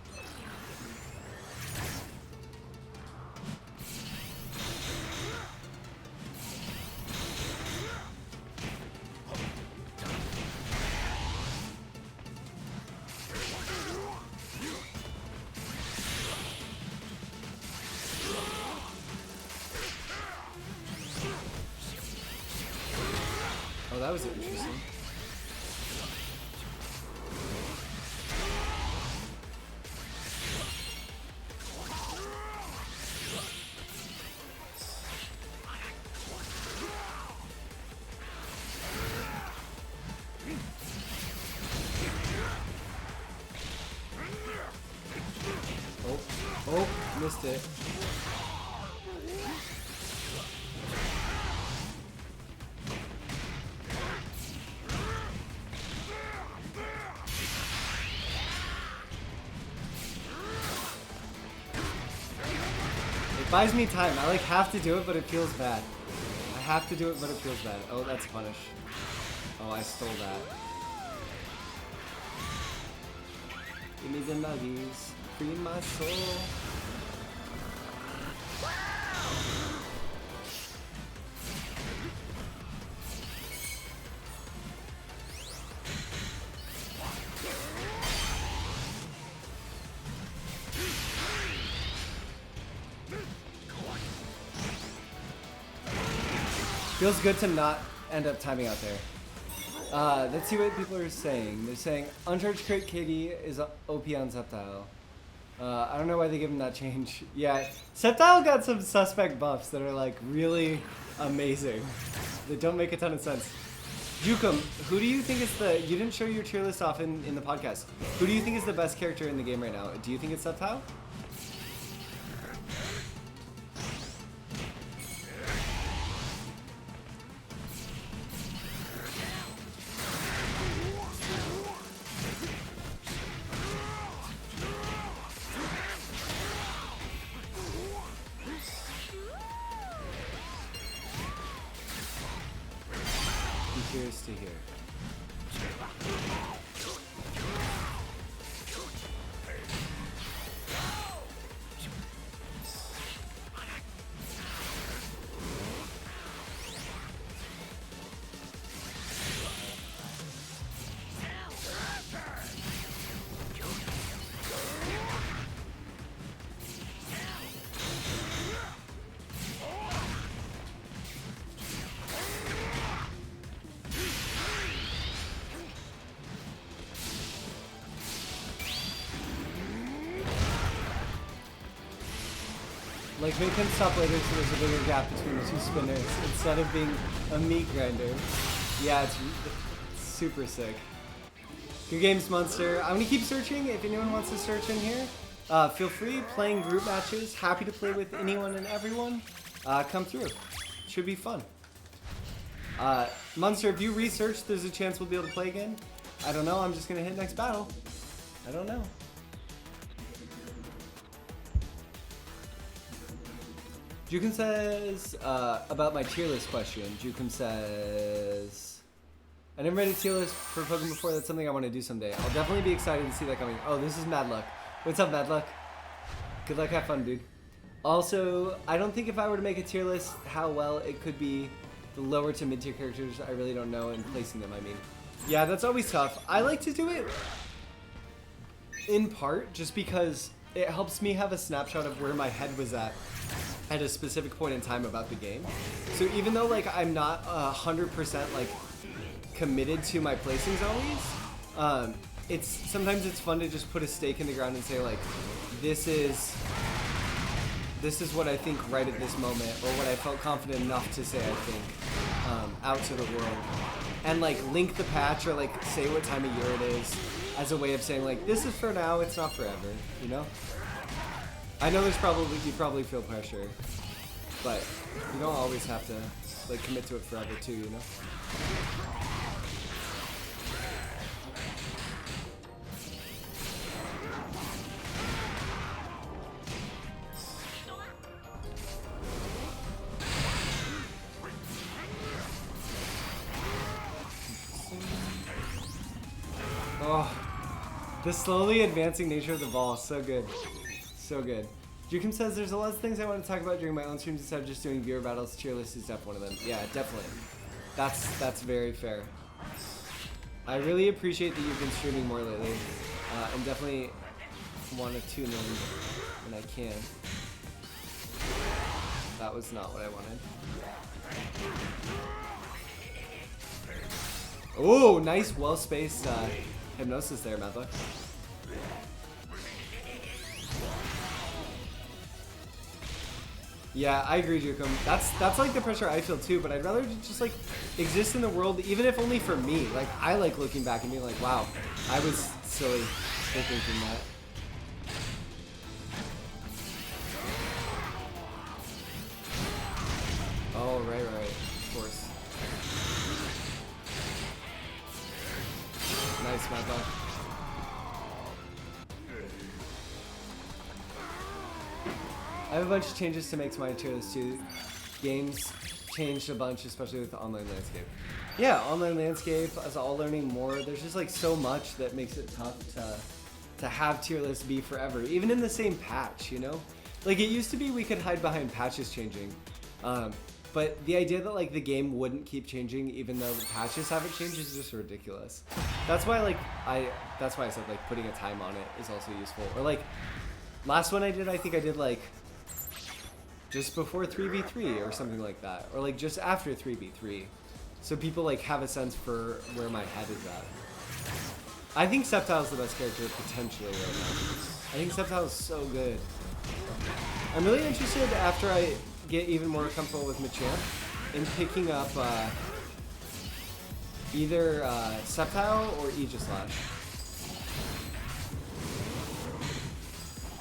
Oh, that was interesting. Oh, missed it. It buys me time. I like have to do it, but it feels bad. I have to do it, but it feels bad. Oh, that's punish. Oh, I stole that. Give me the nuggies. Free my soul. Feels good to not end up timing out there. Let's see what people are saying. They're saying Uncharged Crit KD is OP on Sceptile. I don't know why they give him that change. Yeah, Sceptile got some suspect buffs that are like really amazing. That don't make a ton of sense. Jukum, who do you think is the... You didn't show your tier list off in the podcast. Who do you think is the best character in the game right now? Do you think it's Sceptile? Curious to hear. Like, make him stop later so there's a bigger gap between the two spinners instead of being a meat grinder. Yeah, it's super sick. Good games, Monster. I'm gonna keep searching. If anyone wants to search in here, feel free. Playing group matches. Happy to play with anyone and everyone. Come through. Should be fun. Monster, if you research, there's a chance we'll be able to play again. I don't know. I'm just gonna hit next battle. I don't know. Jukum says, about my tier list question. Jukum says, I never made a tier list for Pokemon before. That's something I want to do someday. I'll definitely be excited to see that coming. Oh, this is Mad Luck. What's up, Mad Luck? Good luck, have fun, dude. Also, I don't think if I were to make a tier list, how well it could be the lower to mid tier characters, I really don't know, and placing them, I mean. Yeah, that's always tough. I like to do it in part just because it helps me have a snapshot of where my head was at a specific point in time about the game. So even though like I'm not 100% like committed to my placings always, it's sometimes it's fun to just put a stake in the ground and say like, this is what I think right at this moment, or what I felt confident enough to say I think out to the world, and like link the patch or like say what time of year it is as a way of saying like, this is for now, it's not forever, you know? I know you probably feel pressure, but you don't always have to like commit to it forever too, you know? Oh, the slowly advancing nature of the ball is so good. So good. Jukum says there's a lot of things I want to talk about during my own streams instead of just doing viewer battles. Tier list is definitely one of them. Yeah, definitely. That's very fair. I really appreciate that you've been streaming more lately, and definitely want to tune in when I can. That was not what I wanted. Oh, nice, well-spaced hypnosis there, Madluck. Yeah, I agree, Jukum. That's like the pressure I feel too, but I'd rather just like exist in the world, even if only for me. Like, I like looking back and being like, wow, I was silly for thinking that. Oh, right, of course. Nice, Madluck. I have a bunch of changes to make to my tier list too. Games changed a bunch, especially with the online landscape. Yeah, online landscape, as all learning more, there's just like so much that makes it tough to have tier lists be forever, even in the same patch, you know? Like, it used to be we could hide behind patches changing, but the idea that like the game wouldn't keep changing even though the patches haven't changed is just ridiculous. That's why like that's why I said like putting a time on it is also useful. Or like last one I think I did like just before 3v3 or something like that, or like just after 3v3, so people like have a sense for where my head is at. I think Sceptile's the best character potentially right now. I think Sceptile is so good. I'm really interested after I get even more comfortable with Machamp in picking up either Sceptile or Aegislash.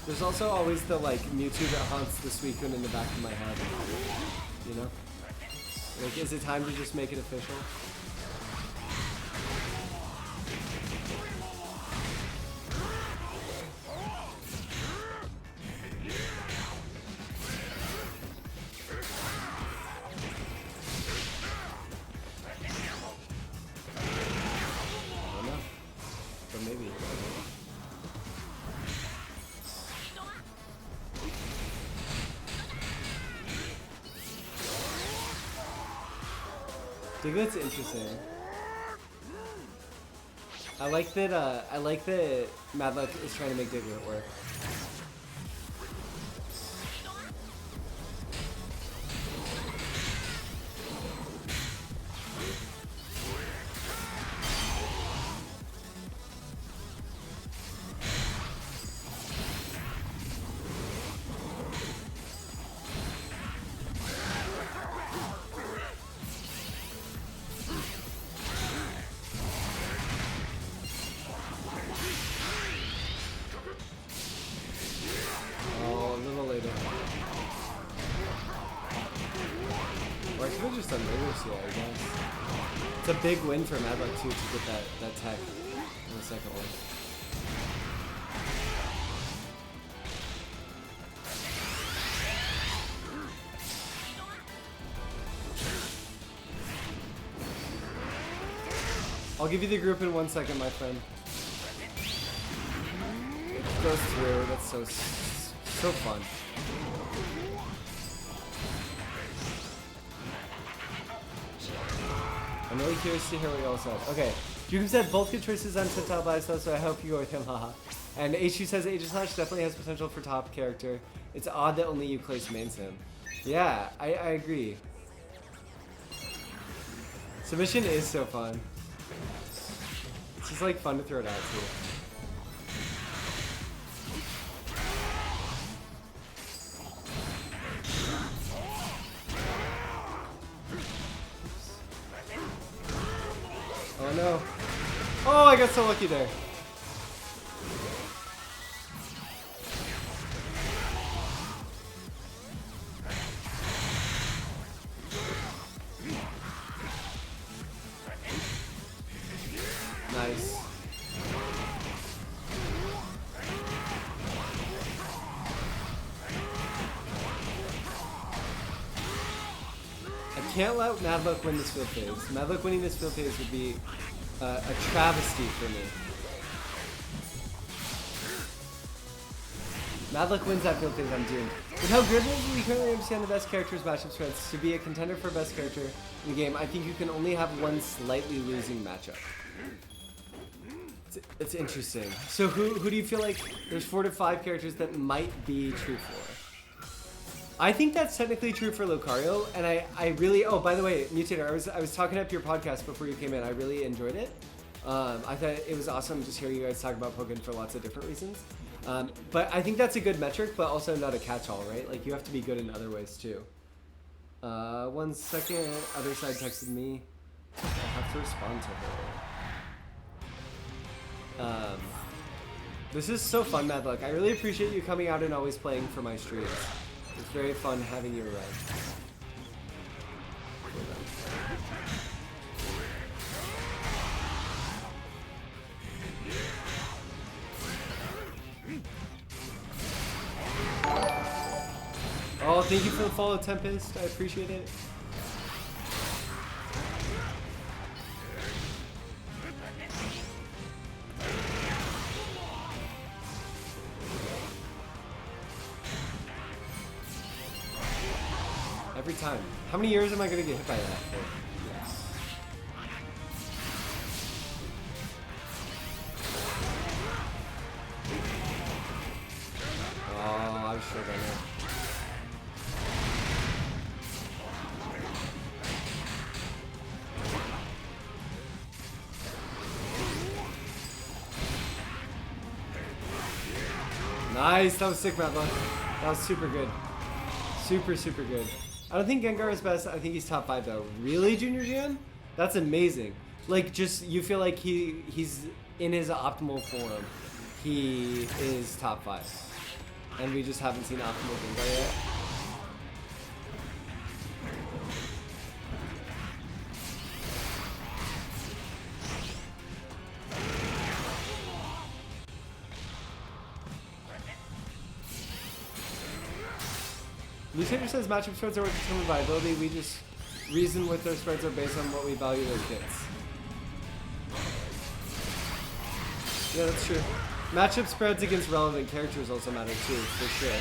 There's also always the like Mewtwo that haunts the Suicune in the back of my head, you know? Like, is it time to just make it official? I don't know, but maybe. Diglett's interesting. I like that Madluck is trying to make Diglett work. first on Raiders yet, I guess. It's a big win for Madluck too to get that tech in the second one. I'll give you the group in 1 second, my friend. It goes through. That's so fun. I'm really curious to hear what y'all said. Okay, Jukum said both good choices on Tip Top Lifestyle, so I hope you go with him, haha. And H2 says Aegis Slash definitely has potential for top character. It's odd that only Euclase mains him. Yeah, I agree. Submission is so fun. It's just like fun to throw it out too. Oh no. Oh, I got so lucky there. Nice. I can't let Madluck win this field phase. Madluck winning this field phase would be a travesty for me. Madluck wins that field phase, I'm doomed. With how good we currently understand the best characters matchup spreads, to be a contender for best character in the game, I think you can only have one slightly losing matchup. It's interesting. So who do you feel like there's 4 to 5 characters that might be true for? I think that's technically true for Lucario, and I really, oh, by the way, Mutator, I was talking up your podcast before you came in. I really enjoyed it. I thought it was awesome just hearing you guys talk about Pokken for lots of different reasons. But I think that's a good metric, but also not a catch-all, right? Like, you have to be good in other ways, too. 1 second. Other side texted me. I'll have to respond to her. This is so fun, Madluck. I really appreciate you coming out and always playing for my streams. It's very fun having you around. Oh, thank you for the follow, Tempest. I appreciate it. Every time. How many years am I going to get hit by that for? Oh, I was sure by now. Nice, that was sick, Madluck. That was super good. Super, super good. I don't think Gengar is best. I think he's top 5 though. Really, Junior Jam? That's amazing. Like, just, you feel like he's in his optimal form. He is top 5. And we just haven't seen optimal Gengar yet. Lucifer says matchup spreads are what determine viability. We just reason with their spreads are based on what we value their kits. Yeah, that's true. Matchup spreads against relevant characters also matter too, for sure.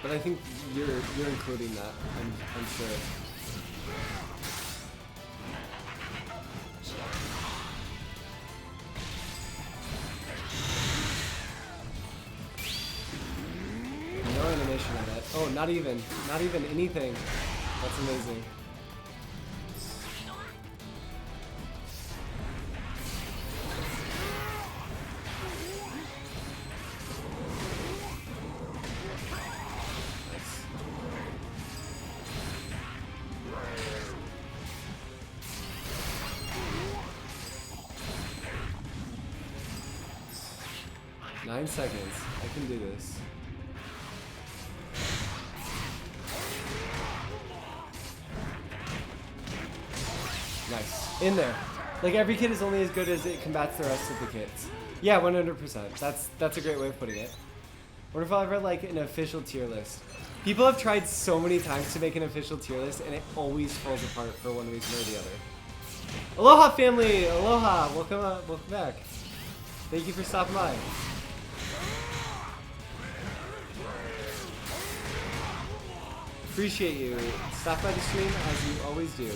But I think you're including that, I'm sure. No animation of that. Oh, not even anything. That's amazing. 9 seconds. I can do this. Nice. In there. Like, every kit is only as good as it combats the rest of the kits. Yeah, 100%. That's a great way of putting it. What if I ever like an official tier list? People have tried so many times to make an official tier list, and it always falls apart for one reason or the other. Aloha, family! Aloha! Welcome back. Thank you for stopping by. Appreciate you. Stop by the stream as you always do.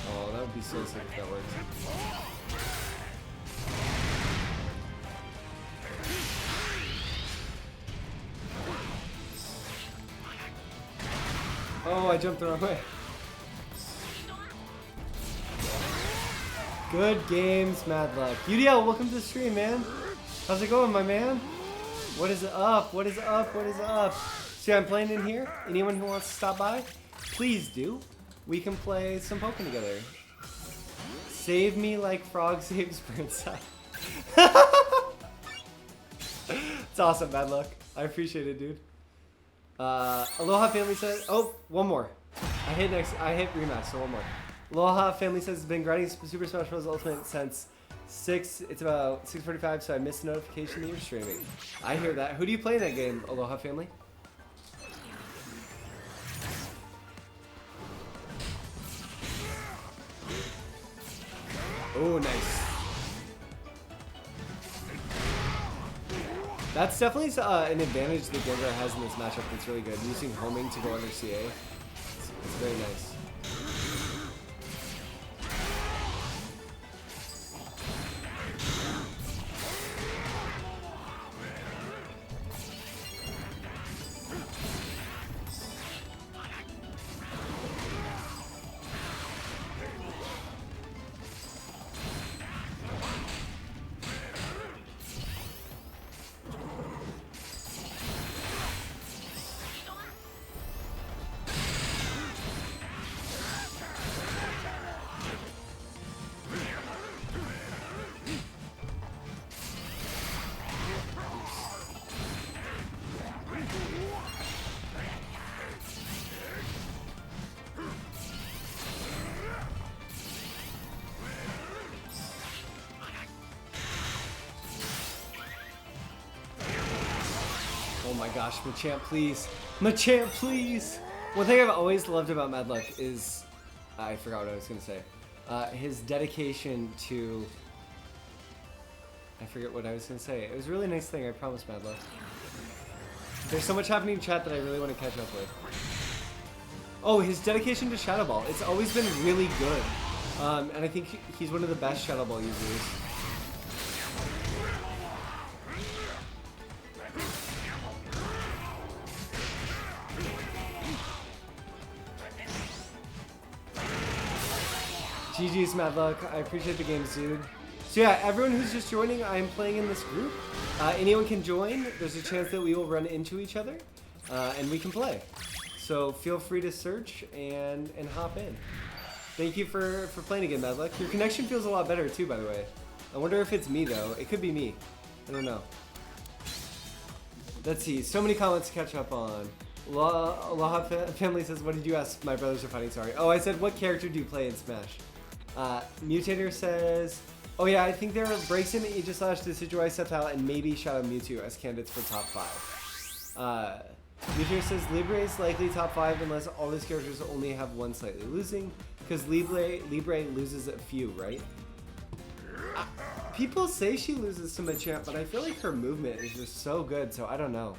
Oh, that would be so sick if that works. Oh, I jumped the wrong way. Good games, Mad Luck. UDL, welcome to the stream, man. How's it going, my man? What is up? What is up? What is up? See, I'm playing in here. Anyone who wants to stop by, please do. We can play some Pokemon together. Save me like Frog saves Burnside. It's awesome, Mad Luck. I appreciate it, dude. Aloha family says, oh, one more. I hit rematch, so one more. Aloha family says, it's been grinding Super Smash Bros. Ultimate since it's about 6:45, so I missed the notification that you're streaming. I hear that. Who do you play in that game, Aloha family? Oh, nice. That's definitely an advantage that Gengar has in this matchup that's really good. Using homing to go under CA. It's very nice. Oh my gosh, Machamp, please. Machamp, please! One thing I've always loved about Mad Luck is... I forgot what I was going to say. His dedication to... I forget what I was going to say. It was a really nice thing, I promise, Mad Luck. There's so much happening in chat that I really want to catch up with. Oh, his dedication to Shadow Ball. It's always been really good. And I think he's one of the best Shadow Ball users. GG's, Mad Luck. I appreciate the games, dude. So yeah, everyone who's just joining, I'm playing in this group. Anyone can join. There's a chance that we will run into each other, and we can play. So feel free to search and hop in. Thank you for playing again, Mad Luck. Your connection feels a lot better too, by the way. I wonder if it's me though. It could be me. I don't know. Let's see. So many comments to catch up on. Aloha family says, "What did you ask? My brothers are fighting. Sorry." Oh, I said, "What character do you play in Smash?" Mutator says, "Oh yeah, I think there are Braixen, Aegislash, Decidueye, Sceptile, and maybe Shadow Mewtwo as candidates for top 5. Mutator says Libre is likely top 5 unless all these characters only have one slightly losing, because Libre loses a few, right? People say she loses to Machamp, but I feel like her movement is just so good, so I don't know.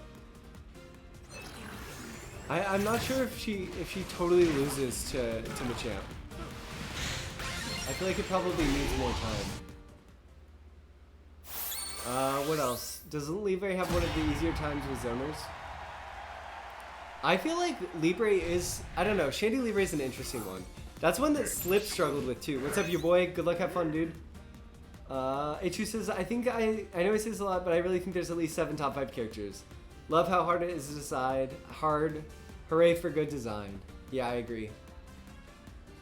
I'm not sure if she totally loses to Machamp. I feel like it probably needs more time. What else? Doesn't Libre have one of the easier times with zoners? I feel like Libre is... I don't know. Shandy Libre is an interesting one. That's one that Slip struggled with too. What's up, your boy? Good luck, have fun, dude. H2 says, I know I say this a lot, but I really think there's at least 7 top 5 characters. Love how hard it is to decide. Hard. Hooray for good design. Yeah, I agree.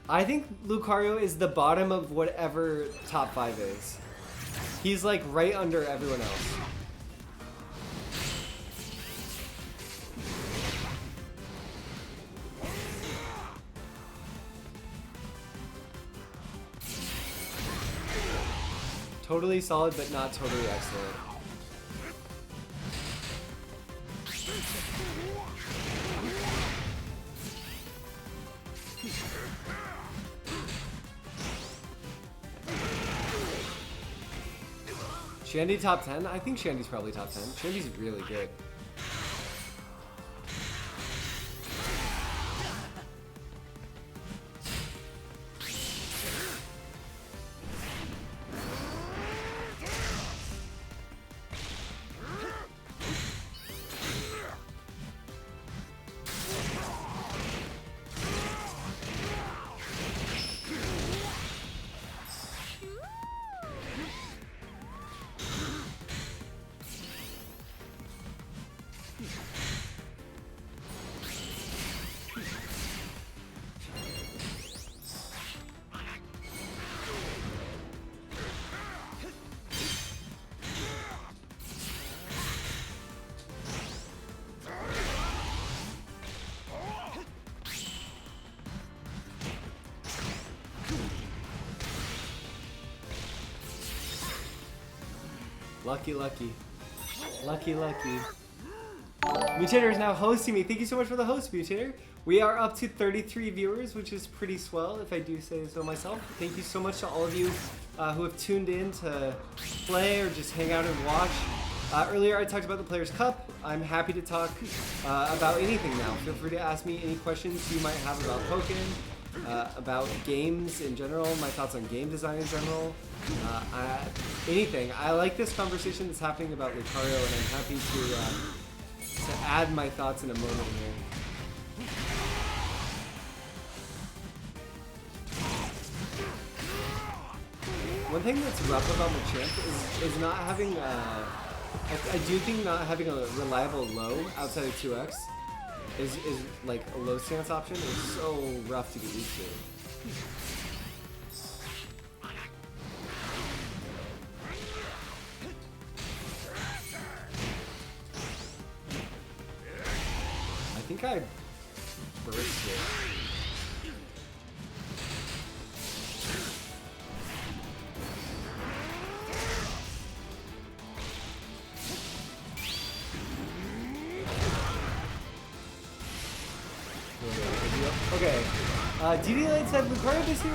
I think Lucario is the bottom of whatever top 5 is. He's like right under everyone else. Totally solid, but not totally excellent. Shandy top 10? I think Shandy's probably top 10. Shandy's really good. Lucky, lucky. Lucky, lucky. Mutator is now hosting me. Thank you so much for the host, Mutator. We are up to 33 viewers, which is pretty swell, if I do say so myself. Thank you so much to all of you who have tuned in to play or just hang out and watch. Earlier I talked about the Players' Cup. I'm happy to talk about anything now. Feel free to ask me any questions you might have about Pokken, about games in general, my thoughts on game design in general. Anything. I like this conversation that's happening about Lucario, and I'm happy to add my thoughts in a moment here. One thing that's rough about Machamp is not having I do think not having a reliable low outside of 2x is like a low stance option is so rough to get used to. I think I burst it. Okay, DD Light said Lucario basically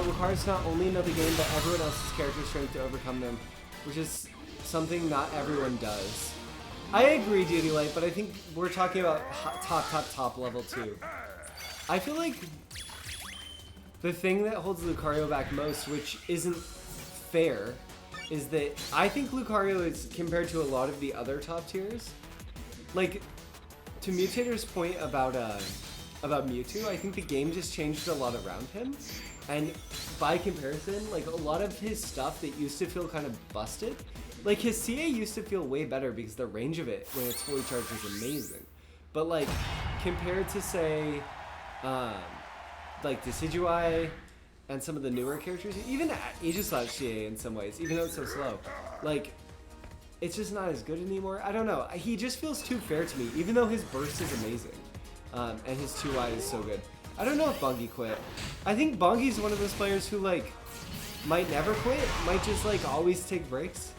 requires not only know the game, but everyone else's character strength to overcome them, which is something not everyone does. I agree, DD Light, but I think we're talking about top level too. I feel like the thing that holds Lucario back most, which isn't fair, is that I think Lucario is, compared to a lot of the other top tiers, like, to Mutator's point about Mewtwo, I think the game just changed a lot around him, and by comparison, like, a lot of his stuff that used to feel kind of busted, like, his CA used to feel way better because the range of it when it's fully charged is amazing. But, like, compared to, say, like, Decidueye and some of the newer characters, even Aegislash CA in some ways, even though it's so slow, like, it's just not as good anymore. I don't know. He just feels too fair to me, even though his burst is amazing. And his 2Y is so good. I don't know if Bungie quit. I think Bungie's one of those players who, like, might never quit, might just, like, always take breaks.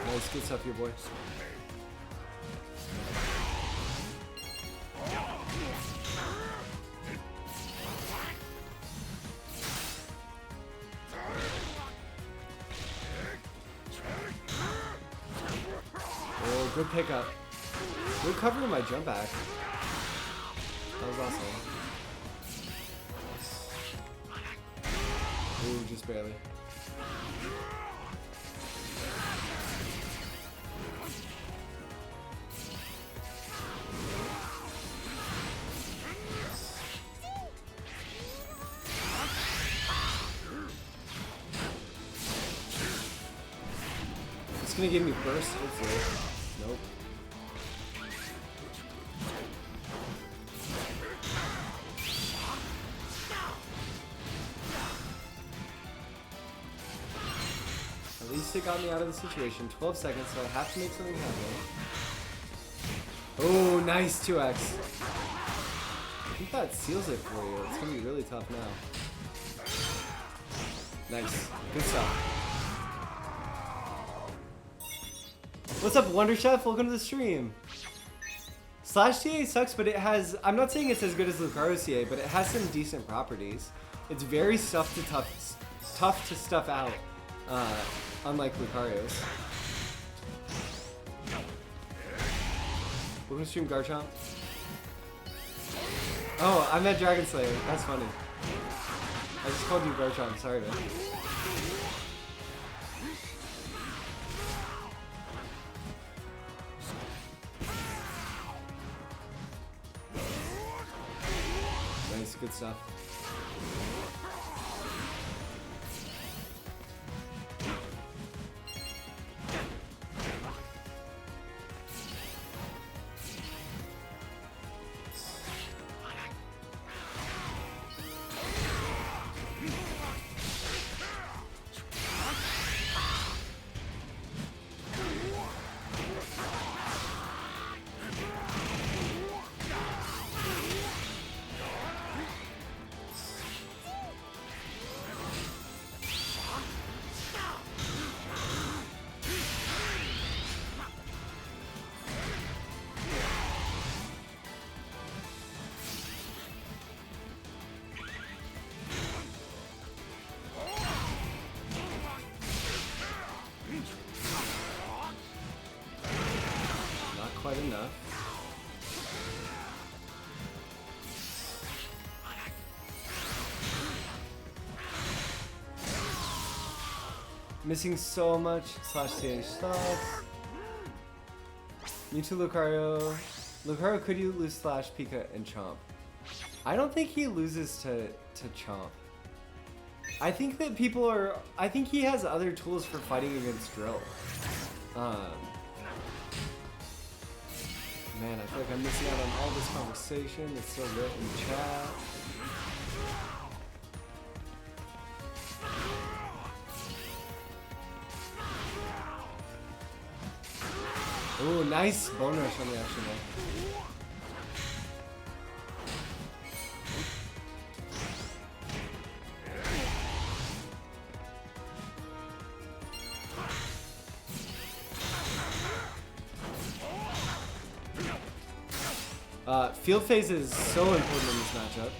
Nice, good stuff here, boy. Oh, good pickup. Good cover in my jump back. That was awesome. Ooh, just barely. gonna give me burst, hopefully. Nope. At least it got me out of the situation. 12 seconds, so I have to make something happen. Oh, nice 2x. I think that seals it for you. It's gonna be really tough now. Nice. Good stuff. What's up, Wonder Chef? Welcome to the stream. Slash TA sucks, but it has... I'm not saying it's as good as Lucario CA, but it has some decent properties. It's very tough to stuff out, unlike Lucario's. Welcome to stream, Garchomp. Oh, I meant Dragon Slayer. That's funny. I just called you Garchomp. Sorry, man. Nice, good stuff. Quite enough. Missing so much. Slash CH sucks. Mewtwo Lucario. Lucario, could you lose Slash, Pika, and Chomp? I don't think he loses to Chomp. I think that people are... I think he has other tools for fighting against Drill. Man, I feel like I'm missing out on all this conversation that's so lit in the chat. Ooh, nice bone rush on the action there. Field phase is so important in this matchup.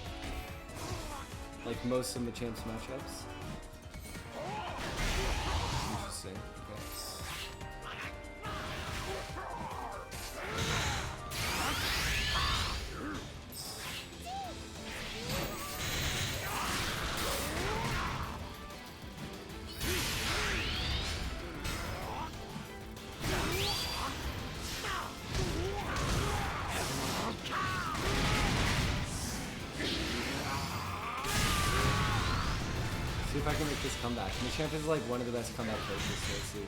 Like most of the champs matchups. Interesting. Okay. See if I can make this comeback. Machamp is like one of the best comeback players, so let's see.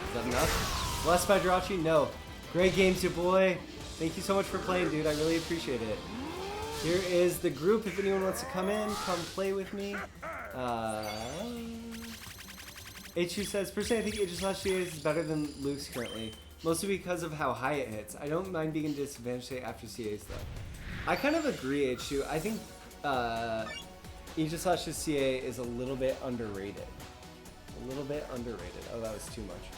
Is that enough? Blessed by Jirachi? No. Great games, your boy. Thank you so much for playing, dude. I really appreciate it. Here is the group. If anyone wants to come in, come play with me. H2 says, personally, I think Aegis/GA is better than Luke's currently. Mostly because of how high it hits. I don't mind being in disadvantage after CAs though. I kind of agree, H2. I think Aegis/CA is a little bit underrated. A little bit underrated. Oh, that was too much.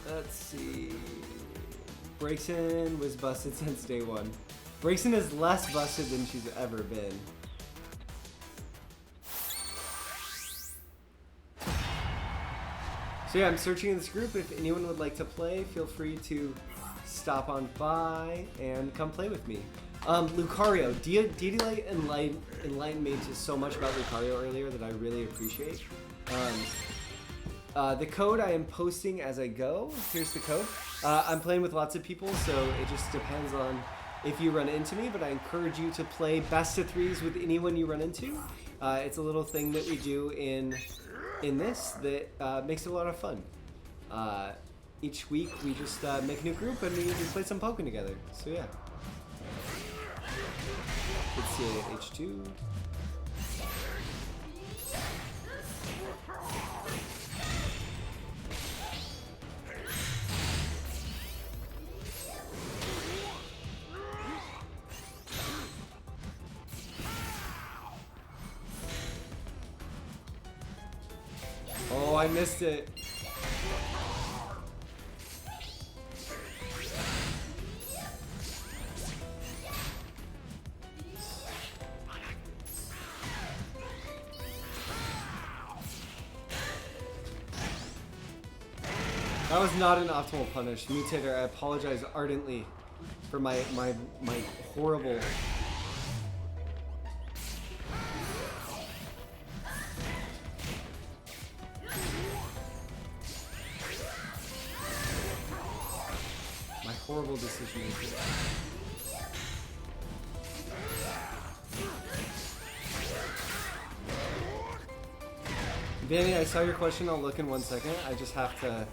Let's see. Braixen was busted since day one. Braixen is less busted than she's ever been. So yeah, I'm searching in this group. If anyone would like to play, feel free to stop on by and come play with me. Lucario. Deity Light enlightened me to so much about Lucario earlier that I really appreciate. The code I am posting as I go. Here's the code. I'm playing with lots of people, so it just depends on if you run into me, but I encourage you to play best of threes with anyone you run into. It's a little thing that we do in this that makes it a lot of fun. Each week we just make a new group and we play some Pokken together. So yeah. Let's see H2. Oh, I missed it. That was not an optimal punish. Mutator, I apologize ardently for my horrible... horrible decision making. Danny, I saw your question. I'll look in 1 second. I just have to...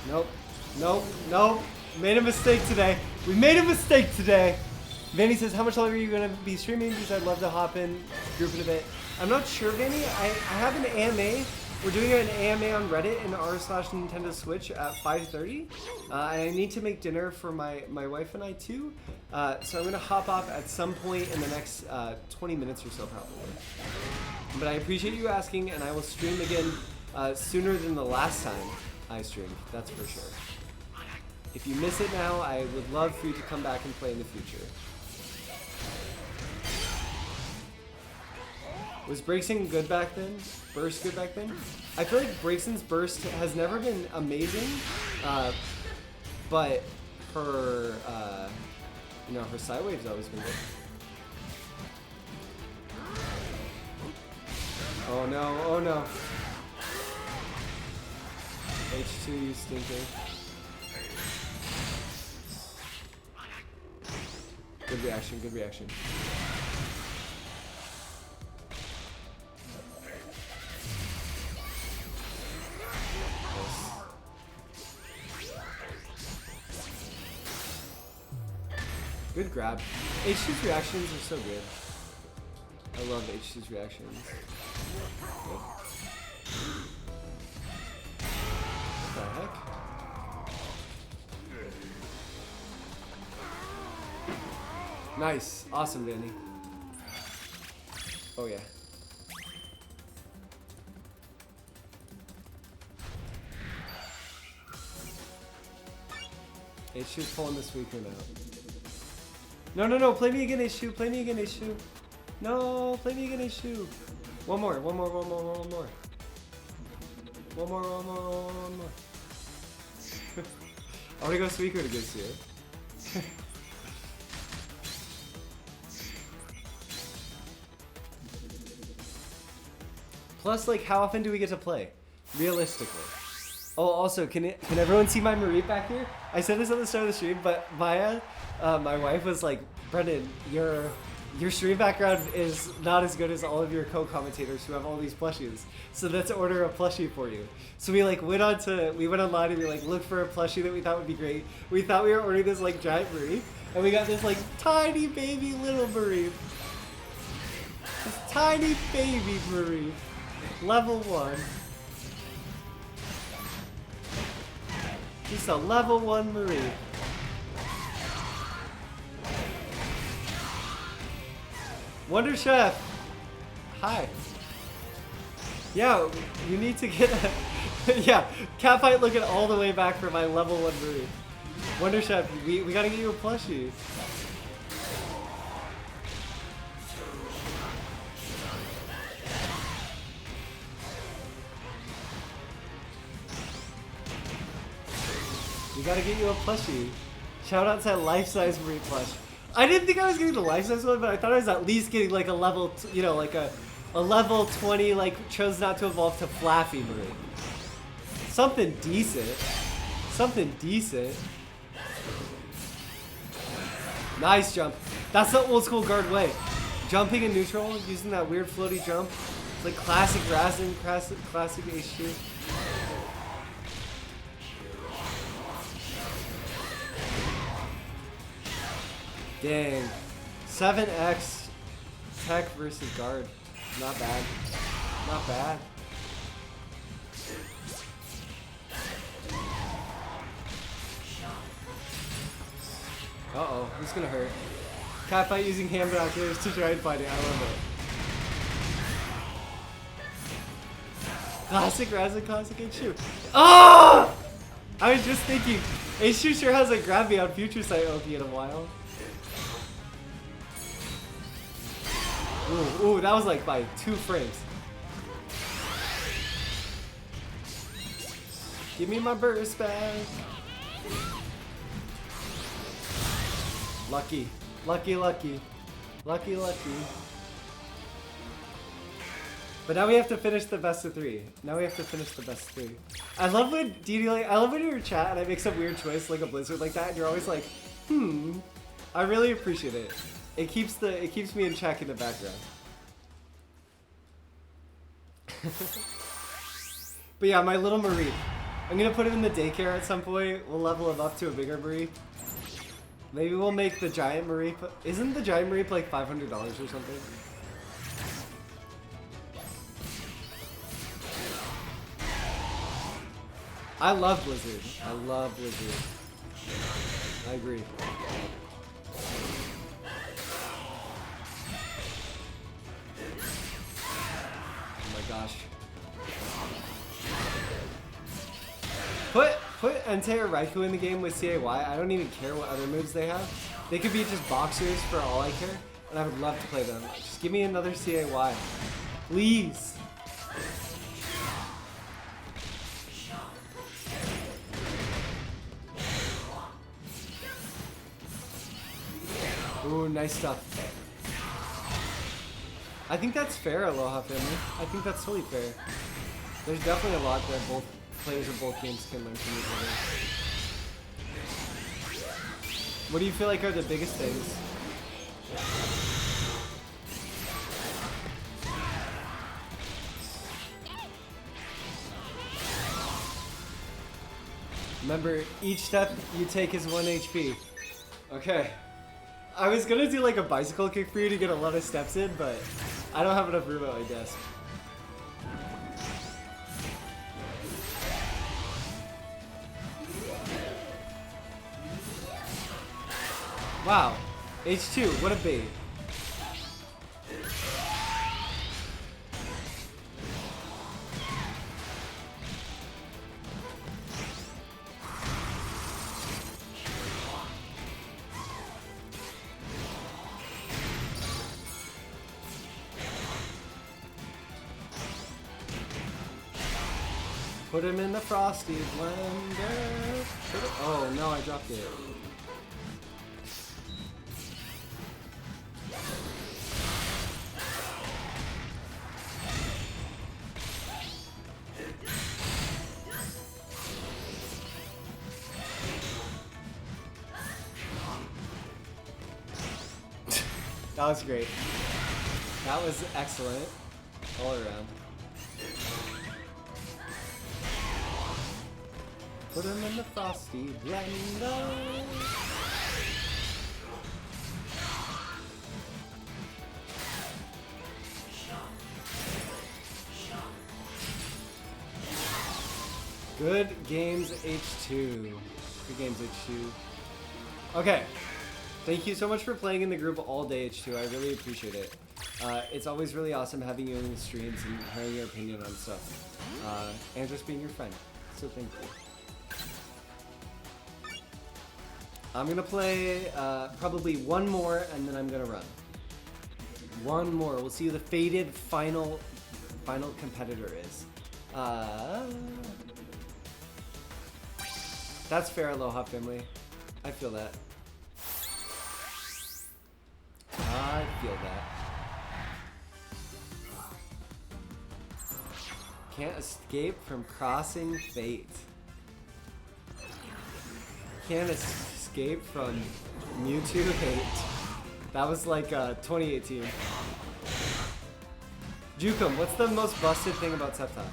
Nope. Nope. Nope. Made a mistake today. We made a mistake today. Vanny says, how much longer are you going to be streaming? Because I'd love to hop in, group in a bit. I'm not sure, Vanny. I have an AMA. We're doing an AMA on Reddit in r/Nintendo Switch at 5:30. I need to make dinner for my wife and I too. So I'm going to hop off at some point in the next 20 minutes or so probably. But I appreciate you asking, and I will stream again sooner than the last time I streamed. That's for sure. If you miss it now, I would love for you to come back and play in the future. Was Braixen good back then? Burst good back then? I feel like Braixen's burst has never been amazing, but her, her side wave's always been good. Oh no, oh no. H2, you stinker. Good reaction, good reaction. Good grab. H2's reactions are so good. I love H2's reactions. Good. What the heck? Nice. Awesome, Danny. Oh yeah. H2's pulling this weaker now. No, no, no, play me again, H2, play me again, H2. No, play me again, H2. One more. One more. I wanna go Suicune against you. Plus, like, how often do we get to play? Realistically. Oh, also, can everyone see my Marie back here? I said this at the start of the stream, but Maya, my wife, was like, Brendan, your stream background is not as good as all of your co-commentators who have all these plushies. So let's order a plushie for you. So we like went online and we like looked for a plushie that we thought would be great. We thought we were ordering this like giant Marie, and we got this like tiny baby little Marie. This tiny baby Marie. Level 1. Just a level 1 Marie. Wonder Chef! Hi. Yeah, you need to get a... yeah, Catfight looking all the way back for my level 1 Marie. Wonder Chef, we gotta get you a plushie. We gotta get you a plushie. Shout out to Life Size Marie plush. I didn't think I was getting the life size one, but I thought I was at least getting like a level, you know, like a level 20, like chose not to evolve to Flaffy Marie. Something decent. Something decent. Nice jump. That's the old school guard way. Jumping in neutral, using that weird floaty jump. It's like classic Razin, classic H2. Dang. 7x tech versus guard. Not bad. Not bad. Uh-oh, this is gonna hurt. Catfight using hand binoculars to try and find it. I love it. Classic Razin, classic H2. Oh! I was just thinking, H2 sure hasn't grabbed me on Future Sight OP in a while. Ooh, that was like by 2 frames. Give me my burst back. Lucky. Lucky, lucky. Lucky, lucky. But now we have to finish the best of 3. Now we have to finish the best of 3. I love when I love when you're in chat and I make some weird choice like a Blizzard like that and you're always like, I really appreciate it. It keeps me in check in the background. But yeah, my little Marie. I'm gonna put him in the daycare at some point. We'll level him up to a bigger Marie. Maybe we'll make the giant Marie. Isn't the giant Marie like $500 or something? I love Blizzard. I love Blizzard. I agree. Oh my gosh. Put Entei or Raikou in the game with CAY. I don't even care what other moves they have. They could be just boxers for all I care, and I would love to play them. Just give me another CAY. Please. Ooh, nice stuff. I think that's fair, Aloha family. I think that's totally fair. There's definitely a lot that both players of both games can learn from each other. What do you feel like are the biggest things? Remember, each step you take is 1 HP. Okay. I was gonna do like a bicycle kick for you to get a lot of steps in, but I don't have enough room at my desk. Wow. H2, what a bait. Put him in the Frosty blender. Oh no, I dropped it. That was great. That was excellent all around. Put him in the Frosty blender. Good games H2. Good games H2. Okay. Thank you so much for playing in the group all day, H2. I really appreciate it. It's always really awesome having you in the streams and hearing your opinion on stuff. And just being your friend. So thank you. I'm gonna play probably one more and then I'm gonna run. One more. We'll see who the fated final competitor is. That's fair, Aloha family. I feel that. I feel that. Can't escape from crossing fate. Can't escape from Mewtwo hate. That was like 2018. Jukum, what's the most busted thing about Sceptile?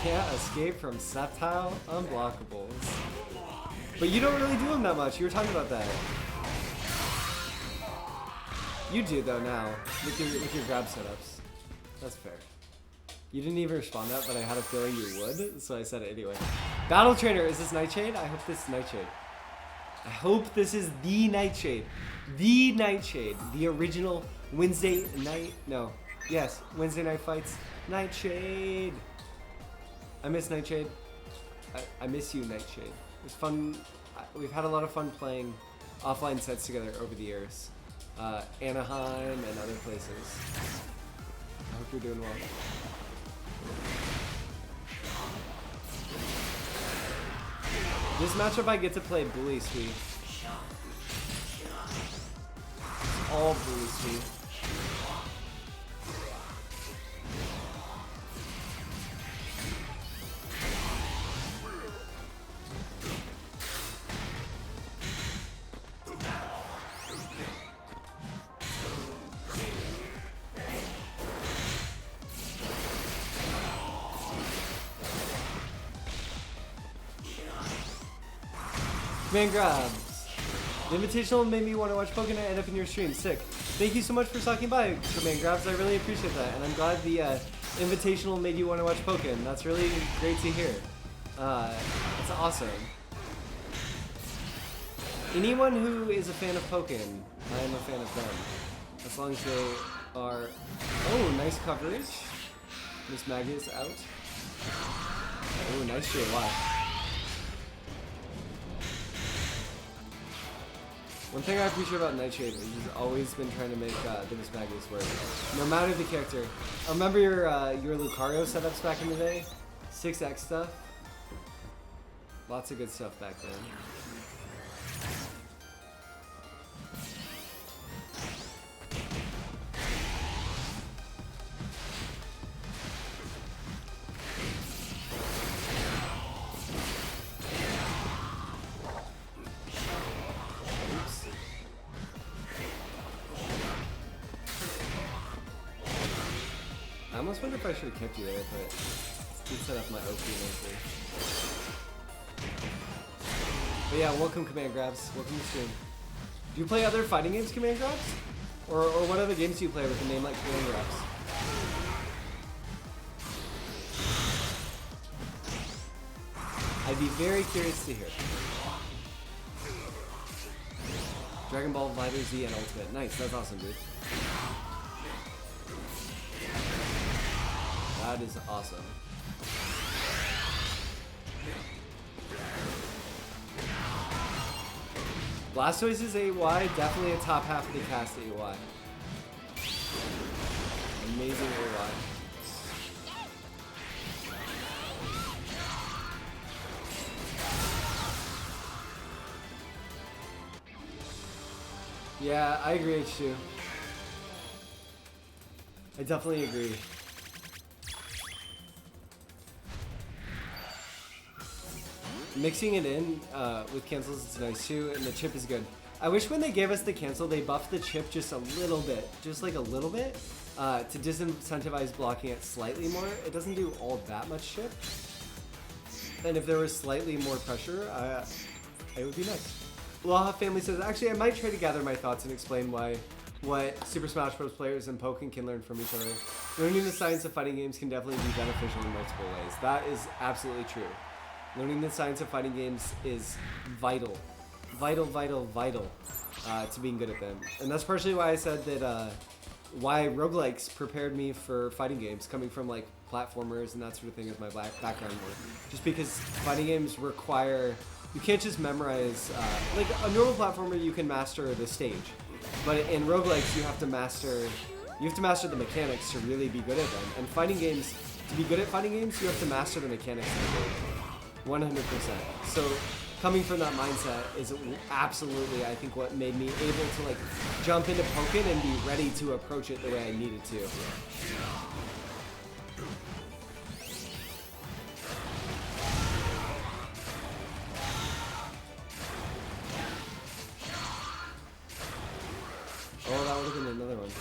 Can't escape from Sceptile unblockables. But you don't really do them that much. You were talking about that. You do though now with your grab setups. That's fair. You didn't even respond to that, but I had a feeling you would, so I said it anyway. Battle Trainer, is this Nightshade? I hope this is Nightshade. I hope this is the Nightshade. The Nightshade. The original Wednesday night. No. Yes. Wednesday night fights. Nightshade. I miss Nightshade. I miss you, Nightshade. It was fun. We've had a lot of fun playing offline sets together over the years. Anaheim and other places. I hope you're doing well. This matchup I get to play Bully Sweet. All Bully Sweet. Command grabs. The Invitational made me want to watch Pokemon and end up in your stream. Sick. Thank you so much for stopping by, Command grabs. I really appreciate that, and I'm glad the Invitational made you want to watch Pokemon. That's really great to hear. That's awesome. Anyone who is a fan of Pokemon, I am a fan of them. As long as they are. Oh, nice coverage. Miss Maggie is out. Oh, nice JY. One thing I appreciate about Nightshade is he's always been trying to make the Miss Magnus work. No matter the character. I remember your Lucario setups back in the day. 6X stuff. Lots of good stuff back then. I almost wonder if I should have kept you there, but I did set up my OP nicely. But yeah, welcome Command Grabs. Welcome to stream. Do you play other fighting games, Command Grabs? Or what other games do you play with a name like Command Grabs? I'd be very curious to hear. Dragon Ball, Viper Z, and Ultimate. Nice, that's awesome, dude. That is awesome. Blastoise's AY, definitely a top half of the cast AY. Amazing AY. Yeah, I agree, H2. I definitely agree. Mixing it in with cancels is nice too, and the chip is good. I wish when they gave us the cancel, they buffed the chip just a little bit, just like a little bit, to disincentivize blocking it slightly more. It doesn't do all that much chip. And if there was slightly more pressure, it would be nice. Laha Family says, actually, I might try to gather my thoughts and explain what Super Smash Bros. Players and Pokken can learn from each other. Learning the science of fighting games can definitely be beneficial in multiple ways. That is absolutely true. Learning the science of fighting games is vital. Vital to being good at them. And that's partially why I said that why roguelikes prepared me for fighting games, coming from like platformers and that sort of thing as my background work. Just because fighting games require, you can't just memorize, like a normal platformer you can master the stage, but in roguelikes you have to master You have to master the mechanics to really be good at them. And fighting games, to be good at fighting games, you have to master the mechanics of the game. 100%. So coming from that mindset is absolutely, I think, what made me able to like jump into Pokken and be ready to approach it the way I needed to. Oh, that would have been another one.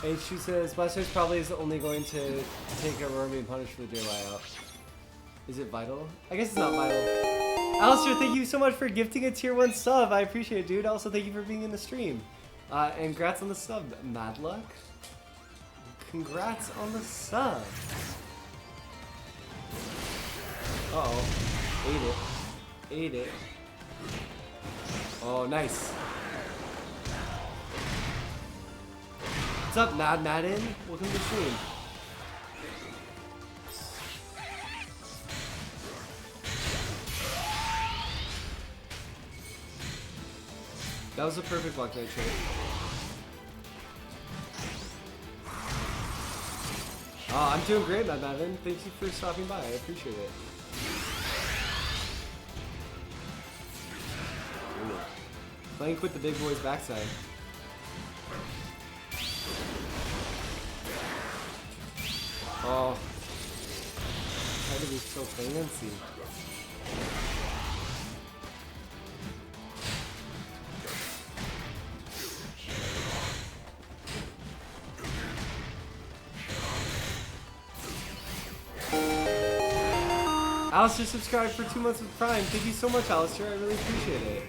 H2 says, Blastoise probably is only going to take a Roarbeam Punish for the JY out. Is it vital? I guess it's not vital. Alistair, thank you so much for gifting a tier 1 sub. I appreciate it, dude. Also, thank you for being in the stream. And congrats on the sub, Madluck. Congrats on the sub. Uh-oh. Ate it. Ate it. Oh, nice. What's up, Mad Madden? Welcome to the stream. That was a perfect block night trade. Oh, I'm doing great, Mad Madden. Thank you for stopping by. I appreciate it. Ooh. Playing with the big boy's backside. Oh, try to be so fancy. Alistair subscribed for 2 months with Prime. Thank you so much, Alistair. I really appreciate it.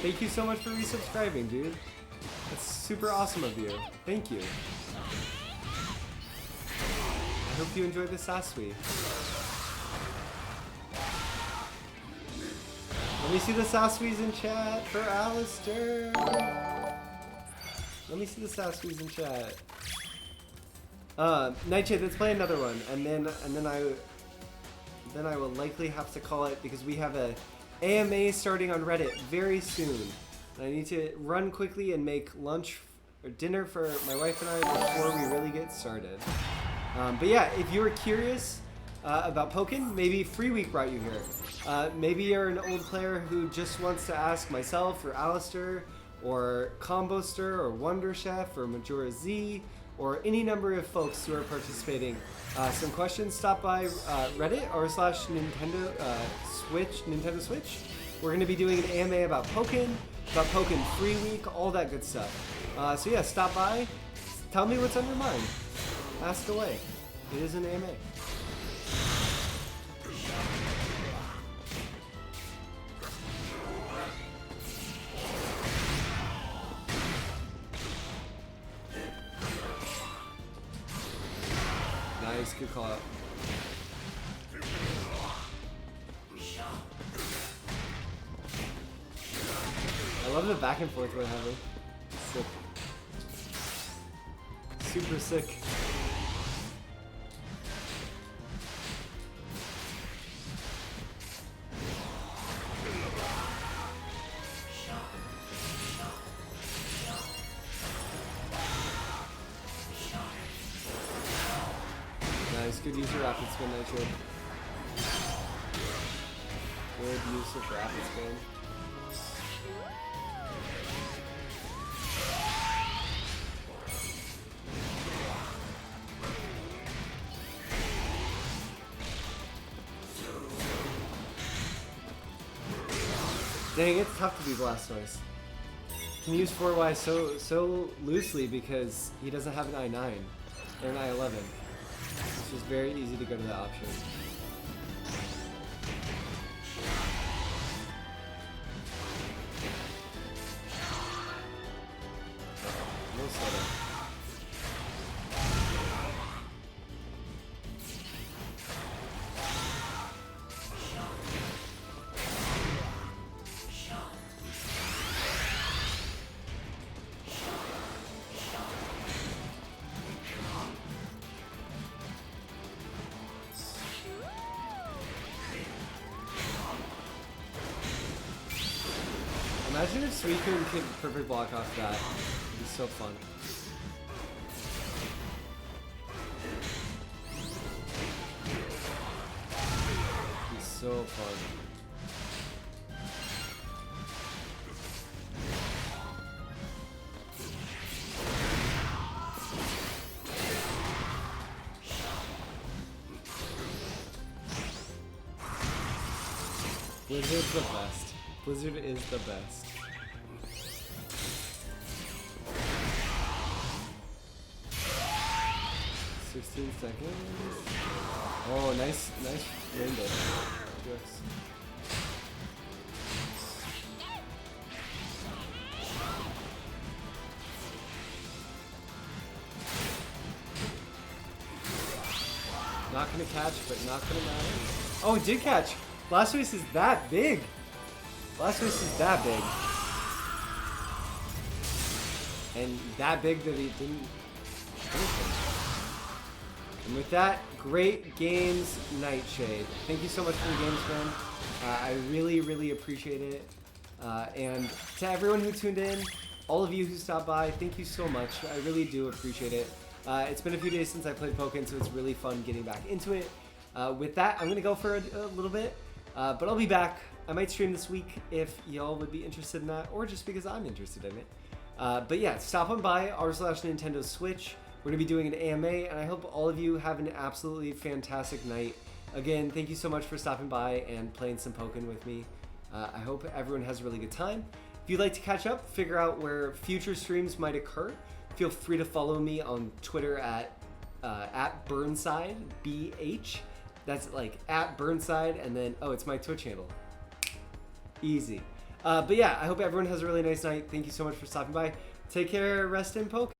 Thank you so much for resubscribing, dude. That's super awesome of you. Thank you. I hope you enjoyed the Sasui. Let me see the Sasuis in chat for Alistair. Let me see the Sasuis in chat. Nightshade, let's play another one, and then I will likely have to call it because we have a AMA starting on Reddit very soon. And I need to run quickly and make lunch or dinner for my wife and I before we really get started. But yeah, if you were curious about Pokken, maybe Free Week brought you here. Maybe you're an old player who just wants to ask myself or Alistair or Comboster or Wonder Chef or Majora Z or any number of folks who are participating some questions. Stop by Reddit r/ Nintendo Switch. We're going to be doing an AMA about Pokken Free Week, all that good stuff. So yeah, stop by. Tell me what's on your mind. Ask away. It is an AMA. Nice, good call out. I love the back and forth we're having. Sick. Super sick. Nice, good use of Rapid Spin, Nitro. Good use of Rapid Spin. Dang, it's tough to be Blastoise. Can use 4Y so loosely because he doesn't have an I-9 or an I-11. It's just very easy to go to that option. No setup. Imagine if Suicune could perfect block off that. It'd be so fun. It'd be so fun. Blizzard's the best. Blizzard is the best. "16 seconds. Oh, nice rainbow. Yes. Not gonna catch, but not gonna matter. Oh, it did catch. Blastoise is that big. Blastoise is that big. And that big that he didn't finish him. And with that, great games, Nightshade. Thank you so much for the games, man. I really, really appreciate it. And to everyone who tuned in, all of you who stopped by, thank you so much. I really do appreciate it. It's been a few days since I played Pokken, so it's really fun getting back into it. With that, I'm going to go for a little bit, but I'll be back. I might stream this week if y'all would be interested in that, or just because I'm interested in it. But yeah, stop on by r/Nintendo Switch. We're going to be doing an AMA, and I hope all of you have an absolutely fantastic night. Again, thank you so much for stopping by and playing some Pokken with me. I hope everyone has a really good time. If you'd like to catch up, figure out where future streams might occur, feel free to follow me on Twitter at Burnside, BH. That's like at Burnside, and then, oh, it's my Twitch handle. Easy. But yeah, I hope everyone has a really nice night. Thank you so much for stopping by. Take care, rest in Pokken.